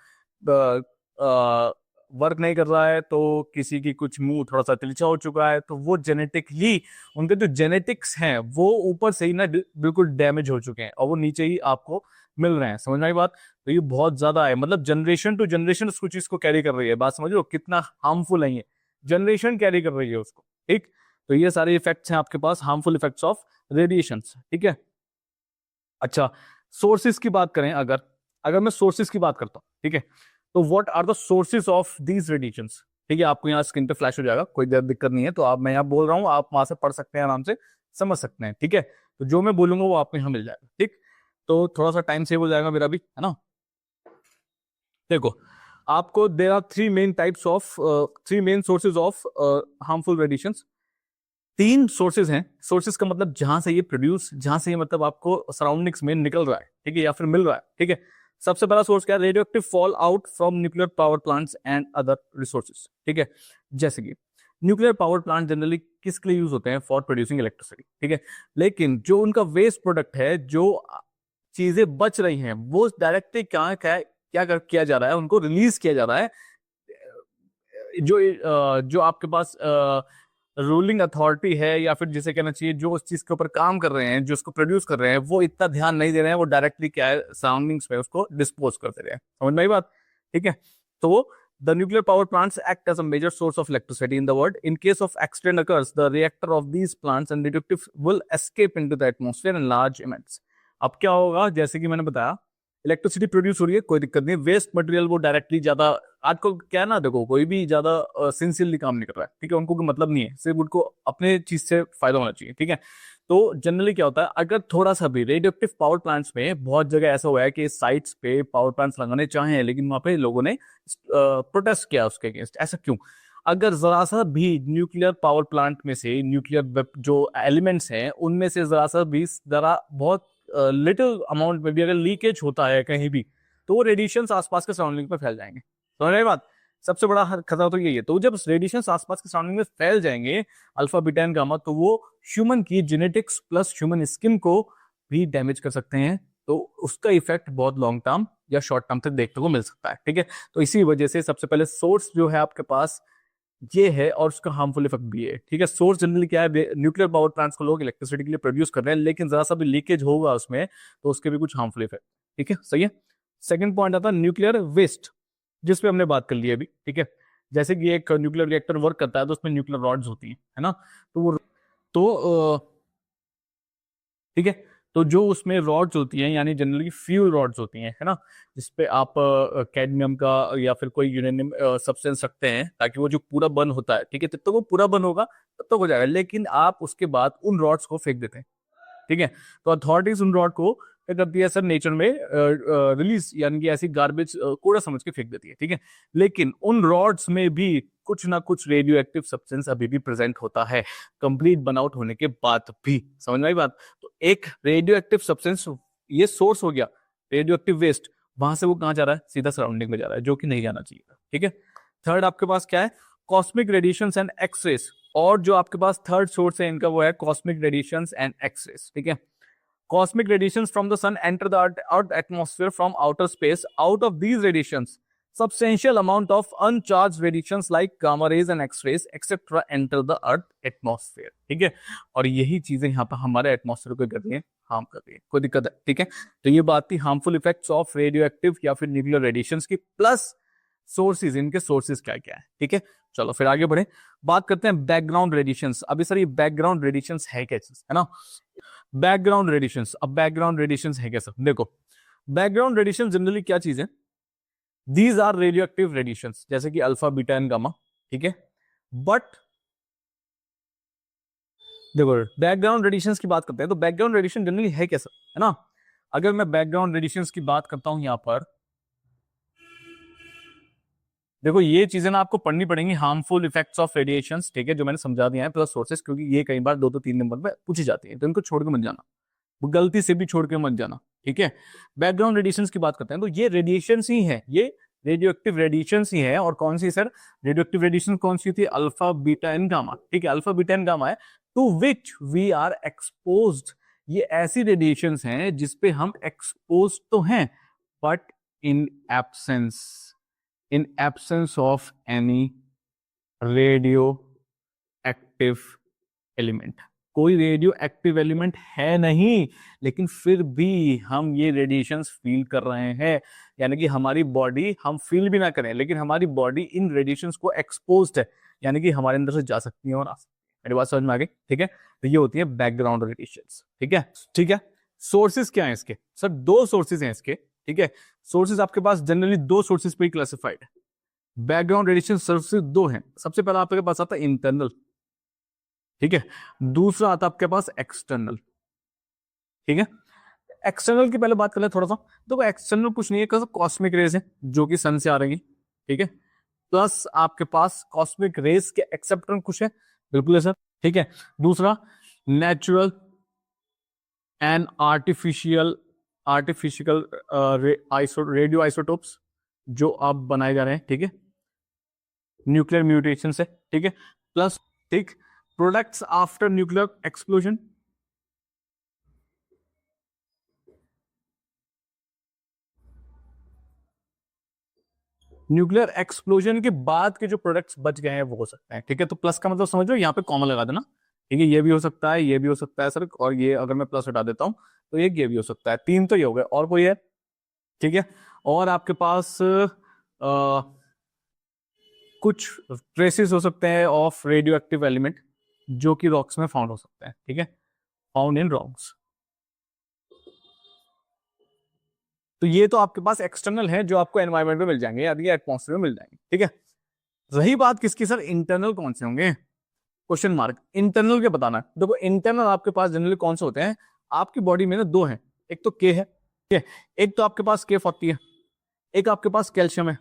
वर्क नहीं कर रहा है, तो किसी की कुछ मुंह थोड़ा सा तिलचा हो चुका है, तो वो जेनेटिकली, उनके जो जेनेटिक्स हैं वो ऊपर से ही ना बिल्कुल डैमेज हो चुके हैं और वो नीचे ही आपको मिल रहे हैं। समझ में आई बात? तो ये बहुत ज्यादा है, मतलब जनरेशन टू जनरेशन उसको चीज को कैरी कर रही है। बात समझ लो कितना हार्मफुल है ये, जनरेशन कैरी कर रही है उसको, ठीक। तो ये सारे इफेक्ट्स हैं आपके पास, हार्मफुल इफेक्ट्स ऑफ रेडिएशन, ठीक है। अच्छा, सोर्सेज की बात करें, अगर अगर मैं सोर्सेज की बात करता हूं, ठीक है, तो what are the sources of these radiations, ठीक है। आपको यहाँ स्क्रीन पे फ्लैश हो जाएगा, कोई दिक्कत नहीं है। तो आप, मैं यहाँ बोल रहा हूँ, आप वहां से पढ़ सकते हैं, आराम से समझ सकते हैं, ठीक है। तो जो मैं बोलूंगा वो आपको यहाँ मिल जाएगा, ठीक। तो थोड़ा सा टाइम सेव हो जाएगा मेरा भी, है ना। देखो, आपको there are three main sources of harmful radiations. तीन सोर्सेज हैं। सोर्सेज का मतलब जहां से ये मतलब आपको सराउंडिंग्स में निकल रहा है, ठीक है, या फिर मिल रहा है, ठीक है। सबसे पहला सोर्स क्या है? Radio active fall out from nuclear power plants and other resources, ठीक है। जैसे कि न्यूक्लियर पावर प्लांट जनरली किसके लिए यूज होते हैं? फॉर प्रोड्यूसिंग इलेक्ट्रिसिटी, ठीक है। लेकिन जो उनका वेस्ट प्रोडक्ट है, जो चीजें बच रही हैं, वो डायरेक्टली किया जा रहा है, उनको रिलीज किया जा रहा है। जो आपके पास रूलिंग अथॉरिटी है, या फिर जिसे कहना चाहिए जो उस चीज के ऊपर काम कर रहे हैं, जो उसको प्रोड्यूस कर रहे हैं, वो इतना ध्यान नहीं दे रहे हैं, वो डायरेक्टली क्या है, सराउंडिंग्स में उसको डिस्पोज कर दे रहे हैं। समझ में आई बात? ठीक है। तो the nuclear power plants act as a major source of electricity in the world. In case of accident occurs, the reactor of these plants and radioactive will escape into the atmosphere in large amounts. अब क्या होगा? जैसे कि मैंने बताया, electricity produce हो रही है, कोई दिक्कत नहीं, वेस्ट मटेरियल वो डायरेक्टली ज्यादा, आजकल क्या है ना, देखो कोई भी ज्यादा सिंसियरली काम नहीं कर रहा है, ठीक है। उनको कोई मतलब नहीं है, सिर्फ उनको अपने चीज से फायदा होना चाहिए, ठीक है। तो जनरली क्या होता है, अगर थोड़ा सा भी रेडियो एक्टिव पावर प्लांट्स में, बहुत जगह ऐसा हुआ है कि साइट्स पे पावर प्लांट्स लगाने चाहे, लेकिन वहां पे लोगों ने प्रोटेस्ट किया उसके अगेंस्ट। ऐसा क्यों? अगर जरा सा भी न्यूक्लियर पावर प्लांट में से, न्यूक्लियर जो एलिमेंट्स हैं उनमें से जरा सा भी, जरा बहुत लिटिल अमाउंट में भी अगर लीकेज होता है कहीं भी, तो वो रेडिएशन आसपास के सराउंडिंग पर फैल जाएंगे। समझ रहे बात? सबसे बड़ा खतरा तो यही है। तो जब रेडिएशन आसपास के सराउंडिंग में फैल जाएंगे, अल्फा बीटा एंड गामा, तो वो ह्यूमन की जेनेटिक्स प्लस ह्यूमन स्किन को भी डैमेज कर सकते हैं। तो उसका इफेक्ट बहुत लॉन्ग टर्म या शॉर्ट टर्म तक देखने को मिल सकता है, ठीक है। तो इसी वजह से सबसे पहले सोर्स जो है आपके पास ये है, और उसका हार्मफुल इफेक्ट भी है, ठीक है। सोर्स जनरली क्या है? न्यूक्लियर पावर प्लांट्स को लोग इलेक्ट्रिसिटी के लिए प्रोड्यूस कर रहे हैं, लेकिन जरा सा भी लीकेज होगा उसमें तो उसके भी कुछ हार्मफुल इफेक्ट, ठीक है, सही है। सेकंड पॉइंट आता है न्यूक्लियर वेस्ट, जिसपे हमने बात कर ली अभी, ठीक है। जैसे कि एक न्यूक्लियर रिएक्टर वर्क करता है तो उसमें न्यूक्लियर रॉड्स होती हैं, है ना। तो वो तो ठीक है, तो जो उसमें रॉड्स होती हैं, यानी जनरली फ्यूल रॉड्स होती हैं, है ना, जिसपे आप कैडमियम का या फिर कोई यूरेनियम सब्सटेंस रखते हैं ताकि वो जो पूरा बर्न होता है, ठीक है, तब तक वो पूरा बर्न होगा, तब तक हो जाएगा, लेकिन आप उसके बाद उन रॉड्स को फेंक देते हैं, ठीक है। तो अथॉरिटीज उन रॉड को क्या करती है सर, नेचर में रिलीज, यानी कि ऐसी गार्बेज कूड़ा समझ के फेंक देती है, ठीक है। लेकिन उन रॉड्स में भी कुछ ना कुछ रेडियो एक्टिव सब्सटेंस अभी भी प्रेजेंट होता है, कंप्लीट बनाउट होने के बाद भी। समझ में आई बात? तो एक रेडियो एक्टिव सब्सटेंस, ये सोर्स हो गया रेडियो एक्टिव वेस्ट, वहां से वो कहां जा रहा है, सीधा सराउंडिंग में जा रहा है, जो कि नहीं जाना चाहिए, ठीक है। थर्ड आपके पास क्या है, कॉस्मिक रेडिएशंस एंड एक्सरेस, और जो आपके पास थर्ड सोर्स है इनका वो है कॉस्मिक रेडिएशंस एंड एक्सरेस, ठीक है। Cosmic radiations from the sun enter the earth atmosphere from outer space. Out of these radiations, substantial amount of uncharged radiations like gamma rays and X-rays etc. enter the earth atmosphere. ठीक है, और यही चीजें यहाँ पर हमारे atmosphere को कर रही है, हार्म कर रही है, कोई दिक्कत है, ठीक है। तो ये बात थी harmful effects of radio active या फिर न्यूक्लियर रेडिएशंस की, प्लस सोर्सेज, इनके सोर्सेज क्या क्या है, ठीक है। चलो फिर आगे बढ़े, बात करते हैं बैकग्राउंड रेडिएशंस। अभी सर ये बैकग्राउंड रेडिएशंस है क्या चीज, है ना। बैकग्राउंड रेडिएशंस, अब बैकग्राउंड रेडिएशंस है क्या सर, देखो बैकग्राउंड रेडिएशन जनरली क्या चीज है, these are radioactive radiations, जैसे कि अल्फा बीटा एंड गामा, ठीक है। बट देखो बैकग्राउंड रेडिएशंस की बात करते हैं, तो बैकग्राउंड रेडिएशन जनरली है क्या सर, है ना। अगर मैं बैकग्राउंड रेडिएशंस की बात करता हूं यहां पर, देखो ये चीजें ना आपको पढ़नी पड़ेंगी, हार्मफुल इफेक्ट्स ऑफ रेडिएशंस, ठीक है, जो मैंने समझा दिया है, प्लस सोर्सेस, क्योंकि ये कई बार 2-3 नंबर पे पूछी जाती है, तो इनको छोड़ के मत जाना, वो गलती से भी छोड़ के मत जाना, ठीक है। बैकग्राउंड रेडिएशंस की बात करते हैं, तो ये रेडिएशंस ही है, ये रेडियो एक्टिव रेडिएशंस ही है। और कौन सी सर, रेडियो एक्टिव रेडिएशन कौन सी थी, अल्फा बीटा एंड गामा, ठीक है, अल्फा बीटा एंड गामा है, to which we are exposed. ये ऐसी रेडिएशंस हैं जिसपे हम एक्सपोज तो हैं, but in absence of any radioactive element, कोई रेडियो एक्टिव एलिमेंट है नहीं, लेकिन फिर भी हम ये रेडिएशंस फील कर रहे हैं, यानी कि हमारी बॉडी, हम फील भी ना करें लेकिन हमारी बॉडी इन रेडिएशंस को एक्सपोज्ड है, यानी कि हमारे अंदर से जा सकती है और आ सकती है। मेरी बात समझ में आ गई, ठीक है। तो ये होती है बैकग्राउंड रेडिएशंस, ठीक है, ठीक है। सोर्सेज क्या है इसके, सर दो सोर्सेज हैं इसके, ठीक है। सोर्सेज आपके पास जनरली दो सोर्सेज पे क्लासिफाइड है, बैकग्राउंड रेडिएशन सोर्सेज दो हैं। सबसे पहला आपके पास आता है इंटरनल, ठीक है, दूसरा आता है आपके पास एक्सटर्नल, ठीक है। एक्सटर्नल की पहले बात कर ले थोड़ा सा, तो एक्सटर्नल कुछ नहीं है, कॉस्मिक रेज है जो कि सन से आ रही है, ठीक है, प्लस आपके पास कॉस्मिक रेज के एक्सेप्टर कुछ है, बिल्कुल है सर, ठीक है। दूसरा natural and artificial radio isotopes जो आप बनाए जा रहे हैं, ठीक है, न्यूक्लियर म्यूटेशन से, ठीक है, प्लस ठीक products after nuclear explosion, nuclear explosion के बाद के जो प्रोडक्ट्स बच गए हैं वो हो सकते हैं, ठीक है। तो प्लस का मतलब समझ लो, यहाँ पे कॉमन लगा देना, ठीक है, ये भी हो सकता है, ये भी हो सकता है सर, और ये अगर मैं प्लस हटा देता हूं तो ये भी हो सकता है, तीन तो ये हो गए, और कोई है, ठीक है। और आपके पास कुछ ट्रेसेस हो सकते हैं ऑफ रेडियो एक्टिव एलिमेंट जो कि रॉक्स में फाउंड हो सकते हैं, ठीक है, फाउंड इन रॉक्स। तो ये तो आपके पास एक्सटर्नल है जो आपको एनवायरमेंट में मिल जाएंगे या एटमॉस्फेयर में मिल जाएंगे, ठीक है। रही बात किसकी सर, इंटरनल कौन से होंगे, क्वेश्चन मार्क। इंटरनल के बताना है, देखो इंटरनल आपके पास जनरली कौन से होते हैं, आपकी बॉडी में ना दो हैं, एक तो के है, ठीक है, एक तो आपके पास K40 है, एक आपके पास कैल्शियम है,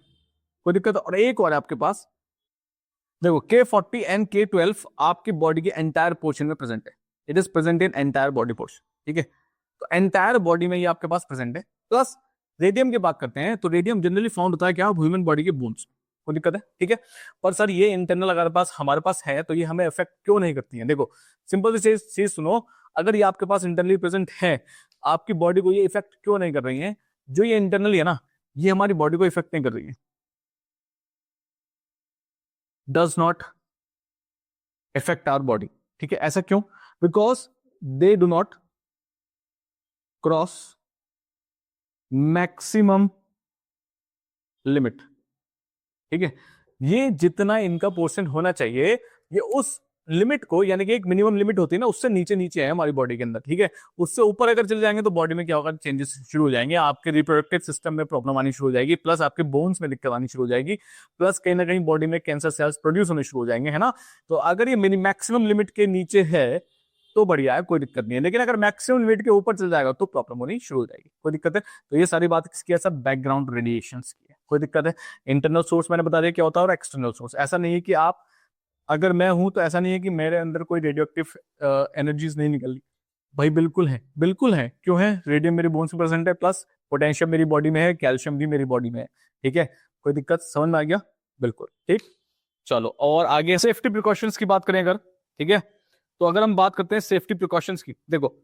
कोई दिक्कत है, और एक और आपके पास देखो K40 एंड K12 आपकी बॉडी के एंटायर पोर्शन में प्रेजेंट है, it is present in entire body portion, ठीक है। तो एंटायर बॉडी में ये आपके पास प्रेजेंट है। प्लस रेडियम की बात करते हैं, तो रेडियम जनरली फाउंड होता है क्या, ह्यूमन बॉडी के बोन्स, कोई दिक्कत है, ठीक है। पर सर ये इंटरनल अगर हमारे पास है तो ये हमें इफेक्ट क्यों नहीं करती है, देखो सिंपल सी चीज सुनो, अगर ये आपके पास इंटरनली प्रेजेंट है, आपकी बॉडी को ये इफेक्ट क्यों नहीं कर रही है, जो ये इंटरनली है ना, ये हमारी बॉडी को इफेक्ट नहीं कर रही है, does not effect our body, ठीक है। ऐसा क्यों, because they do not cross maximum limit, ठीक है। ये जितना इनका पोर्शन होना चाहिए, ये उस लिमिट को, यानी कि एक मिनिमम लिमिट होती है ना, उससे नीचे नीचे है हमारी बॉडी के अंदर, ठीक है। उससे ऊपर अगर चले जाएंगे तो बॉडी में क्या होगा, चेंजेस शुरू हो जाएंगे, आपके रिप्रोडक्टिव सिस्टम में प्रॉब्लम आनी शुरू हो जाएगी, प्लस आपके बोन्स में दिक्कत आनी शुरू हो जाएगी, प्लस कहीं ना कहीं बॉडी में कैंसर सेल्स प्रोड्यूस होने शुरू हो जाएंगे, है ना। तो अगर ये मैक्सिमम लिमिट के नीचे है तो बढ़िया है, कोई दिक्कत नहीं है। लेकिन अगर मैक्सिमम लिमिट के ऊपर चल जाएगा तो प्रॉब्लम होनी शुरू हो जाएगी, कोई दिक्कत है। तो ये सारी बात किसकी है, सब बैकग्राउंड रेडिएशंस की है, कोई दिक्कत है। इंटरनल सोर्स मैंने बता दिया क्या होता है, और एक्सटर्नल सोर्स। ऐसा नहीं है कि आप, अगर मैं हूं तो ऐसा नहीं है कि मेरे अंदर कोई रेडियोएक्टिव एनर्जीज नहीं निकल रही, भाई बिल्कुल है, बिल्कुल है। क्यों है, रेडियम मेरी बोन्स में प्रेजेंट है, प्लस पोटेशियम मेरी बॉडी में है, कैल्शियम भी मेरी बॉडी में है, ठीक है। कोई दिक्कत, समझ में आ गया, बिल्कुल ठीक। चलो और आगे सेफ्टी प्रिकॉशंस की बात करें अगर, ठीक है। तो अगर हम बात करते हैं सेफ्टी प्रिकॉशंस की, देखो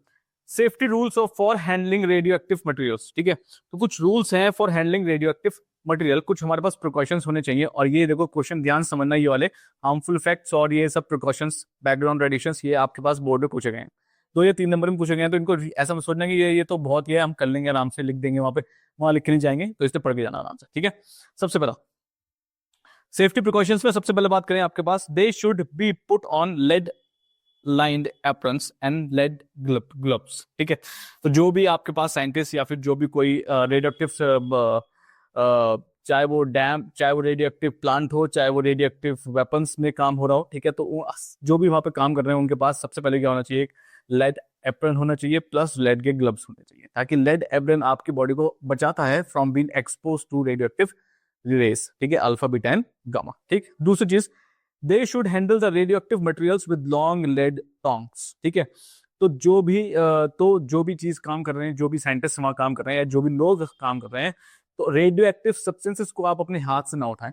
safety rules of for handling radio active materials, ठीक है। तो कुछ रूल्स हैं for handling radio active material, कुछ हमारे पास प्रिकॉशंस होने चाहिए। और ये देखो क्वेश्चन ध्यान समझना, ये वाले हार्मफुल इफेक्ट्स और ये सब प्रिकॉशंस, बैकग्राउंड रेडिएशंस, ये आपके पास बोर्ड में पूछे गए हैं, 2 या 3 नंबर में पूछे गए हैं। तो इनको ऐसा मत सोचना कि ये तो बहुत ही है, हम कर लेंगे आराम से, लिख देंगे वहां पे, वहां लिख के नहीं जाएंगे, तो इससे पढ़ के जाना आराम से, ठीक है। सबसे पहला सेफ्टी प्रिकॉशंस में सबसे पहले बात करें आपके पास, they should be put on lead lined aprons and lead gloves, ठीक है। तो जो भी आपके पास साइंटिस्ट या फिर जो भी कोई रेडियोएक्टिव, चाहे वो डैम, चाहे वो रेडियोएक्टिव प्लांट हो, चाहे वो रेडियोएक्टिव वेपन्स में काम हो रहा हो, ठीक है। तो जो भी वहां पे काम कर रहे हैं उनके पास सबसे पहले क्या होना चाहिए, एक लेड एप्रन होना चाहिए, प्लस लेड के ग्लव्स होने चाहिए, ताकि लेड एप्रन आपकी बॉडी को बचाता है from being expose to radioactive rays, ठीक है, अल्फा बीटा एंड गामा, ठीक। दूसरी चीज, they should handle the radioactive materials with long lead tongs, ठीक है। तो जो भी चीज काम कर रहे हैं, जो भी साइंटिस्ट वहां काम कर रहे हैं, या जो भी लोग काम कर रहे हैं, तो रेडियोएक्टिव सब्सटेंसेस को आप अपने हाथ से ना उठाएं।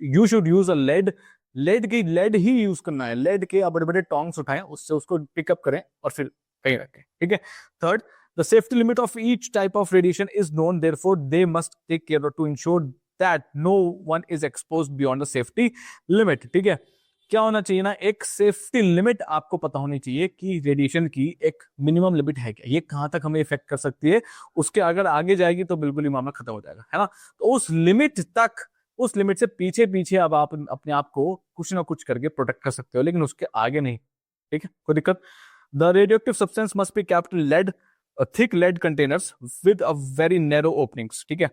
You should use a lead ही यूज करना है, लेड के आप बड़े बड़े टोंग्स उठाएं, उससे उसको पिकअप करें और फिर कहीं रखें, ठीक है। Third, the safety limit of each type of radiation is known, therefore they must take care to ensure that no one is exposed beyond the safety limit, ठीक है। क्या होना चाहिए ना, एक सेफ्टी लिमिट आपको पता होनी चाहिए कि रेडिएशन की एक मिनिमम लिमिट है क्या, ये कहां तक हमें इफेक्ट कर सकती है, उसके अगर आगे जाएगी तो बिल्कुल ही मामला खत्म हो जाएगा, है ना। तो उस लिमिट तक, उस लिमिट से पीछे पीछे अब आप अपने आप को कुछ ना कुछ करके प्रोटेक्ट कर सकते हो, लेकिन उसके आगे नहीं, ठीक है, कोई दिक्कत। The radioactive substance must be kept in lead thick lead containers with a very narrow openings, ठीक है,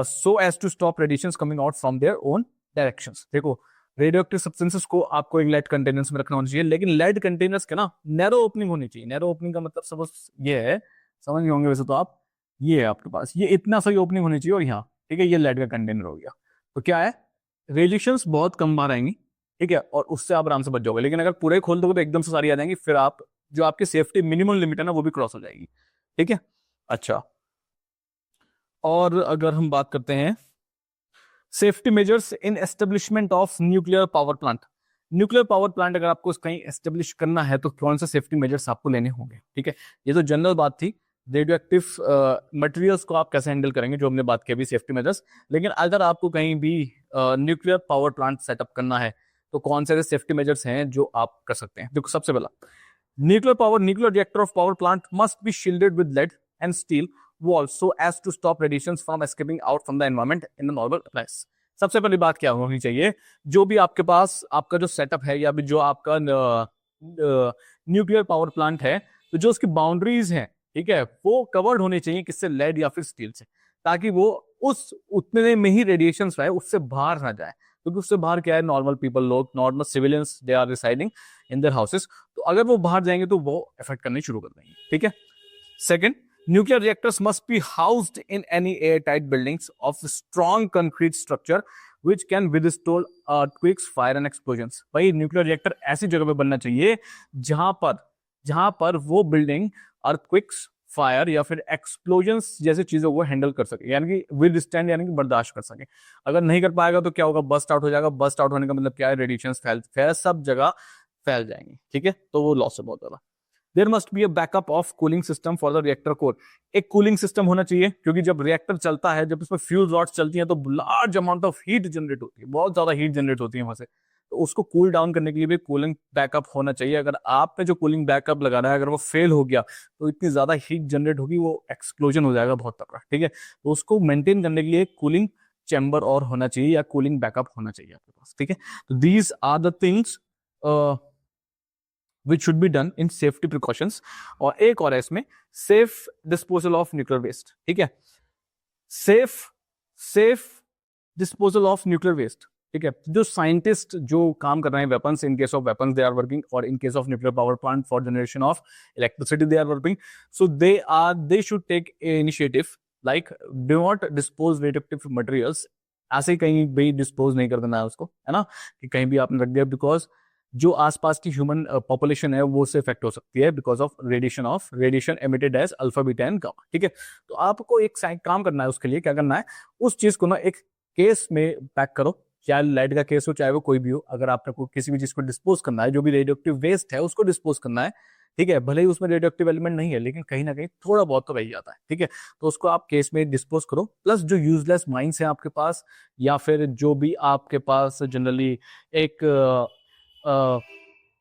so as to stop radiations coming out from their own directions। देखो रेडियोएक्टिव सब्सटेंसेस को आपको एक लेड कंटेनर्स में रखना होना चाहिए, लेकिन लेड कंटेनर्स के ना नैरो ओपनिंग होनी चाहिए। नैरो ओपनिंग का मतलब सपोज ये है, समझ गए होंगे वैसे तो आप, ये है आपके पास, ये इतना सही ओपनिंग होनी चाहिए, और यहाँ, ठीक है, ये लेड का कंटेनर हो गया। तो क्या है, रेडिएशंस बहुत कम बार आएंगी, ठीक है, और उससे आप आराम से बच जाओगे। लेकिन अगर पूरे ही खोल दोगे तो एकदम से सारी आ जाएंगी, फिर आप जो आपकी सेफ्टी मिनिमम लिमिट है ना वो भी क्रॉस हो जाएगी, ठीक है। अच्छा, और अगर हम बात करते हैं safety measures in establishment of nuclear power plant, nuclear power plant अगर आपको कहीं एस्टेब्लिश करना है तो कौन से सेफ्टी मेजर्स आपको लेने होंगे, ठीक है। ये तो जनरल बात थी, रेडियोएक्टिव मटेरियल्स को आप कैसे हैंडल करेंगे, जो हमने बात की अभी सेफ्टी मेजर्स। लेकिन अगर आपको कहीं भी न्यूक्लियर पावर प्लांट सेटअप करना है तो कौन से सेफ्टी मेजर्स हैं जो आप कर सकते हैं। देखो सबसे पहला, nuclear reactor of power plant must be shielded with lead and steel walls so as to stop radiations from escaping out from the environment in a normal place। सबसे पहली बात क्या होनी चाहिए, जो भी आपके पास आपका जो सेटअप है या भी जो आपका न्यूक्लियर पावर प्लांट है, तो जो उसकी बाउंड्रीज हैं, ठीक है, वो कवर्ड होनी चाहिए किससे, लेड या फिर स्टील से, ताकि वो उस उतने में ही रेडिएशन है उससे बाहर ना जाए। क्योंकि उससे बाहर क्या है, नॉर्मल पीपल, लोग, normal civilians, they are residing in their houses, तो अगर वो बाहर जाएंगे तो वो इफेक्ट करने शुरू कर देंगे, ठीक है। Second, nuclear reactors must be housed in any airtight buildings of strong concrete structure which can withstand earthquakes, fire and explosions। भाई न्यूक्लियर रिएक्टर ऐसी जगह पे बनना चाहिए जहां पर वो बिल्डिंग अर्थक्वेक्स, फायर या फिर एक्सप्लोजन्स जैसी चीजों को हैंडल कर सके, यानी कि विदस्टैंड, यानी कि बर्दाश्त कर सके। अगर नहीं कर पाएगा तो क्या होगा, बस्ट आउट हो जाएगा। बस्ट आउट होने का मतलब क्या है, रेडिएशन फैल सब जगह फैल जाएंगे, ठीक है, तो वो लॉस है बहुत ज्यादा। There must be a backup of cooling system for the reactor core, एक कूलिंग सिस्टम होना चाहिए, क्योंकि जब रिएक्टर चलता है, जब उसमें फ्यूल रॉड्स चलती हैं तो large amount of heat generate होती है, बहुत ज्यादा हीट जनरेट होती है वहां से, तो उसको कूल डाउन करने के लिए भी कूलिंग बैकअप होना चाहिए। अगर आपने जो कूलिंग बैकअप लगाना है, अगर वो फेल हो गया तो इतनी ज्यादा हीट जनरेट होगी, वो एक्सप्लोजन हो जाएगा बहुत तगड़ा, ठीक है। तो उसको मेंटेन करने के लिए कूलिंग चैम्बर और होना चाहिए या कूलिंग बैकअप होना चाहिए आपके पास, ठीक है। तो these are the things which should be done in safety precautions. और एक और है इसमें, safe disposal of nuclear waste. ठीक है, safe disposal of nuclear waste. ठीक है, जो साइंटिस्ट जो काम कर रहे हैं weapons, in case of weapons they are working, और in case of nuclear power plant for generation of electricity they are working, so they should take initiative like do not dispose radioactive materials. ऐसे ही कहीं भी dispose नहीं कर देना है उसको, है ना, कि कहीं भी आपने रख दिया, बिकॉज जो आसपास की ह्यूमन पॉपुलेशन है वो उससे इफेक्ट हो सकती है because of radiation emitted as alpha beta and gamma. ठीक है, तो आपको एक काम करना है, उसके लिए क्या करना है, उस चीज को ना एक केस में पैक करो, चाहे लाइट का केस हो चाहे वो कोई भी हो। अगर आपको किसी भी चीज को डिस्पोज करना है, जो भी रेडियोएक्टिव वेस्ट है उसको डिस्पोज करना है, ठीक है, भले ही उसमें रेडियोएक्टिव एलिमेंट नहीं है लेकिन कहीं ना कहीं थोड़ा बहुत तो रह जाता है। ठीक है, तो उसको आप केस में डिस्पोज करो। प्लस जो यूजलेस माइंस है आपके पास, या फिर जो भी आपके पास जनरली एक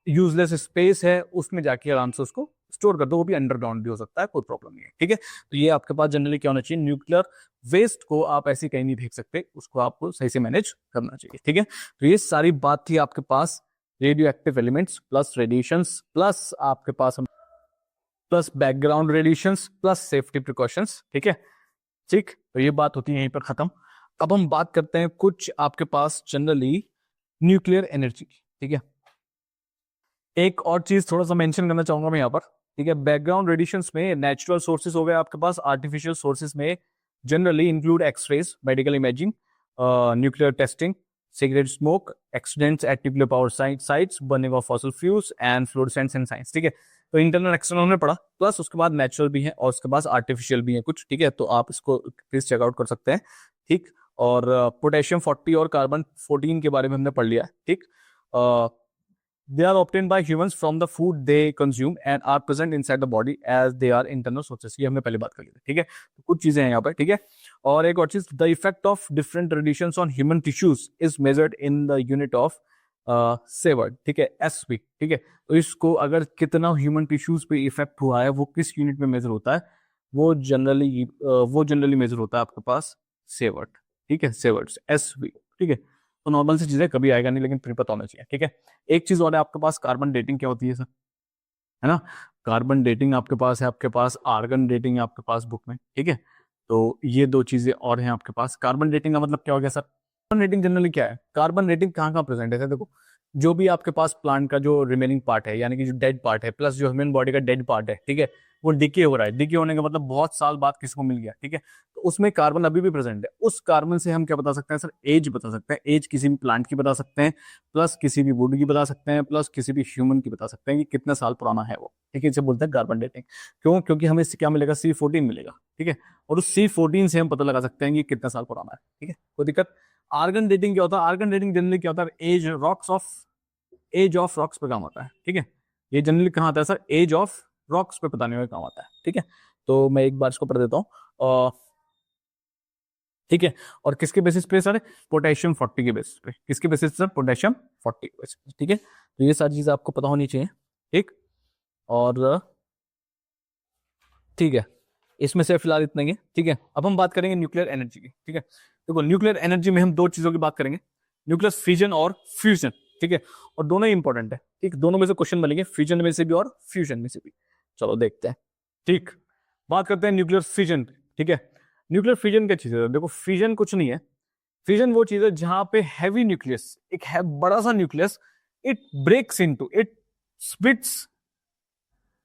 यूजलेस स्पेस है, उसमें जाके आराम से उसको स्टोर कर दो। वो भी अंडरग्राउंड भी हो सकता है, कोई प्रॉब्लम नहीं है। ठीक है, तो ये आपके पास जनरली क्या होना चाहिए, न्यूक्लियर वेस्ट को आप ऐसे कहीं नहीं फेंक सकते, उसको आपको सही से मैनेज करना चाहिए। ठीक है, तो ये सारी बात थी आपके पास radio active elements plus radiations plus आपके पास plus background radiations plus safety precautions. ठीक है, ठीक, तो ये बात होती है यहीं पर खत्म। अब हम बात करते हैं कुछ आपके पास जनरली न्यूक्लियर एनर्जी की। ठीक है, एक और चीज थोड़ा सा मेंशन करना चाहूंगा मैं यहाँ पर। ठीक है, बैकग्राउंड रेडिएशंस में नेचुरल सोर्सेज हो गए आपके पास, आर्टिफिशियल सोर्सेज में generally include x rays, medical imaging, nuclear testing, cigarette smoke, accidents at nuclear power sites, burning of fossil fuels and fluorescents in science. ठीक है, तो इंटरनल एक्सटर्नल हमने पढ़ा, प्लस उसके बाद नेचुरल भी है और उसके बाद आर्टिफिशियल भी है कुछ। ठीक है, तो आप इसको प्लीज चेकआउट कर सकते हैं। ठीक, और पोटेशियम 40 और कार्बन 14 के बारे में हमने पढ़ लिया है। ठीक, they are obtained by humans from the food they consume and are present inside the body as they are internal sources। ये हमने पहले बात कर ली थी। ठीक है, तो कुछ चीजें हैं यहाँ पर। ठीक है, और एक और चीज, the effect of different radiations on human tissues is measured in the unit of savoured. ठीक है, एसवी। ठीक है, तो इसको अगर कितना ह्यूमन टिश्यूज पे इफेक्ट हुआ है वो किस यूनिट में मेजर होता है, वो जनरली मेजर होता है आपके पास सेवर्ड। ठीक है, सेवर्ड एसवी। ठीक है, तो नॉर्मल सी चीजें कभी आएगा नहीं, लेकिन फिर पता होना चाहिए। ठीक है, एक चीज और है आपके पास, कार्बन डेटिंग क्या होती है सर, है ना, कार्बन डेटिंग आपके पास है, आपके पास आर्गन डेटिंग है आपके पास बुक में। ठीक है, तो ये दो चीजें और हैं आपके पास। कार्बन डेटिंग का मतलब क्या हो गया सर, कार्बन डेटिंग जनरली क्या है, कार्बन डेटिंग कहाँ कहाँ प्रेजेंट है, देखो जो भी आपके पास प्लांट का जो रिमेनिंग पार्ट है, यानी कि जो डेड पार्ट है, प्लस जो ह्यूमन बॉडी का डेड पार्ट है, ठीक है, वो डिके हो रहा है। डिके होने का मतलब बहुत साल बाद किसको मिल गया। ठीक है, तो उसमें कार्बन अभी भी प्रेजेंट है। उस कार्बन से हम क्या बता सकते हैं सर, एज बता सकते हैं। एज किसी भी प्लांट की बता सकते हैं, प्लस किसी भी वुड की बता सकते हैं, प्लस किसी भी ह्यूमन की बता सकते हैं कि कितना साल पुराना है वो। ठीक है, इसे बोलते हैं कार्बन डेटिंग। क्यों, क्योंकि हमें इससे क्या मिलेगा, C14 मिलेगा। ठीक है, और उस C14 से हम पता लगा सकते हैं कि कितना साल पुराना है। ठीक है, कोई दिक्कत। आर्गन डेटिंग क्या होता है, आर्गन डेटिंग जनरली क्या होता है, एज ऑफ रॉक्स पे काम आता है। ठीक है, ये जनरली कहाँ आता है सर, एज ऑफ रॉक्स पे बताने में काम आता है। ठीक है, तो मैं एक बार इसको पढ़ देता हूँ। ठीक है, और किसके बेसिस पे सर, पोटेशियम 40 के बेसिस पे। किसके बेसिस सर, पोटेशियम 40 के बेसिस पे। ठीक है, तो ये सारी चीजें आपको पता होनी चाहिए। ठीक, और ठीक है, इसमें से फिलहाल इतना ही है। ठीक है, अब हम बात करेंगे न्यूक्लियर एनर्जी की। ठीक है, देखो न्यूक्लियर एनर्जी में हम दो चीजों की बात करेंगे, न्यूक्लियर फिजन और फ्यूजन। ठीक है, और दोनों ही इंपॉर्टेंट है। ठीक, दोनों में से क्वेश्चन बनेंगे, फ्यूजन में से भी और फ्यूजन में से भी। चलो देखते हैं। ठीक, बात करते हैं न्यूक्लियर फिजन। ठीक है, न्यूक्लियर फिजन क्या चीज है, देखो फिजन कुछ नहीं है। फिजन वो चीज है जहां पे हैवी न्यूक्लियस, एक है बड़ा सा nucleus, it breaks into, it splits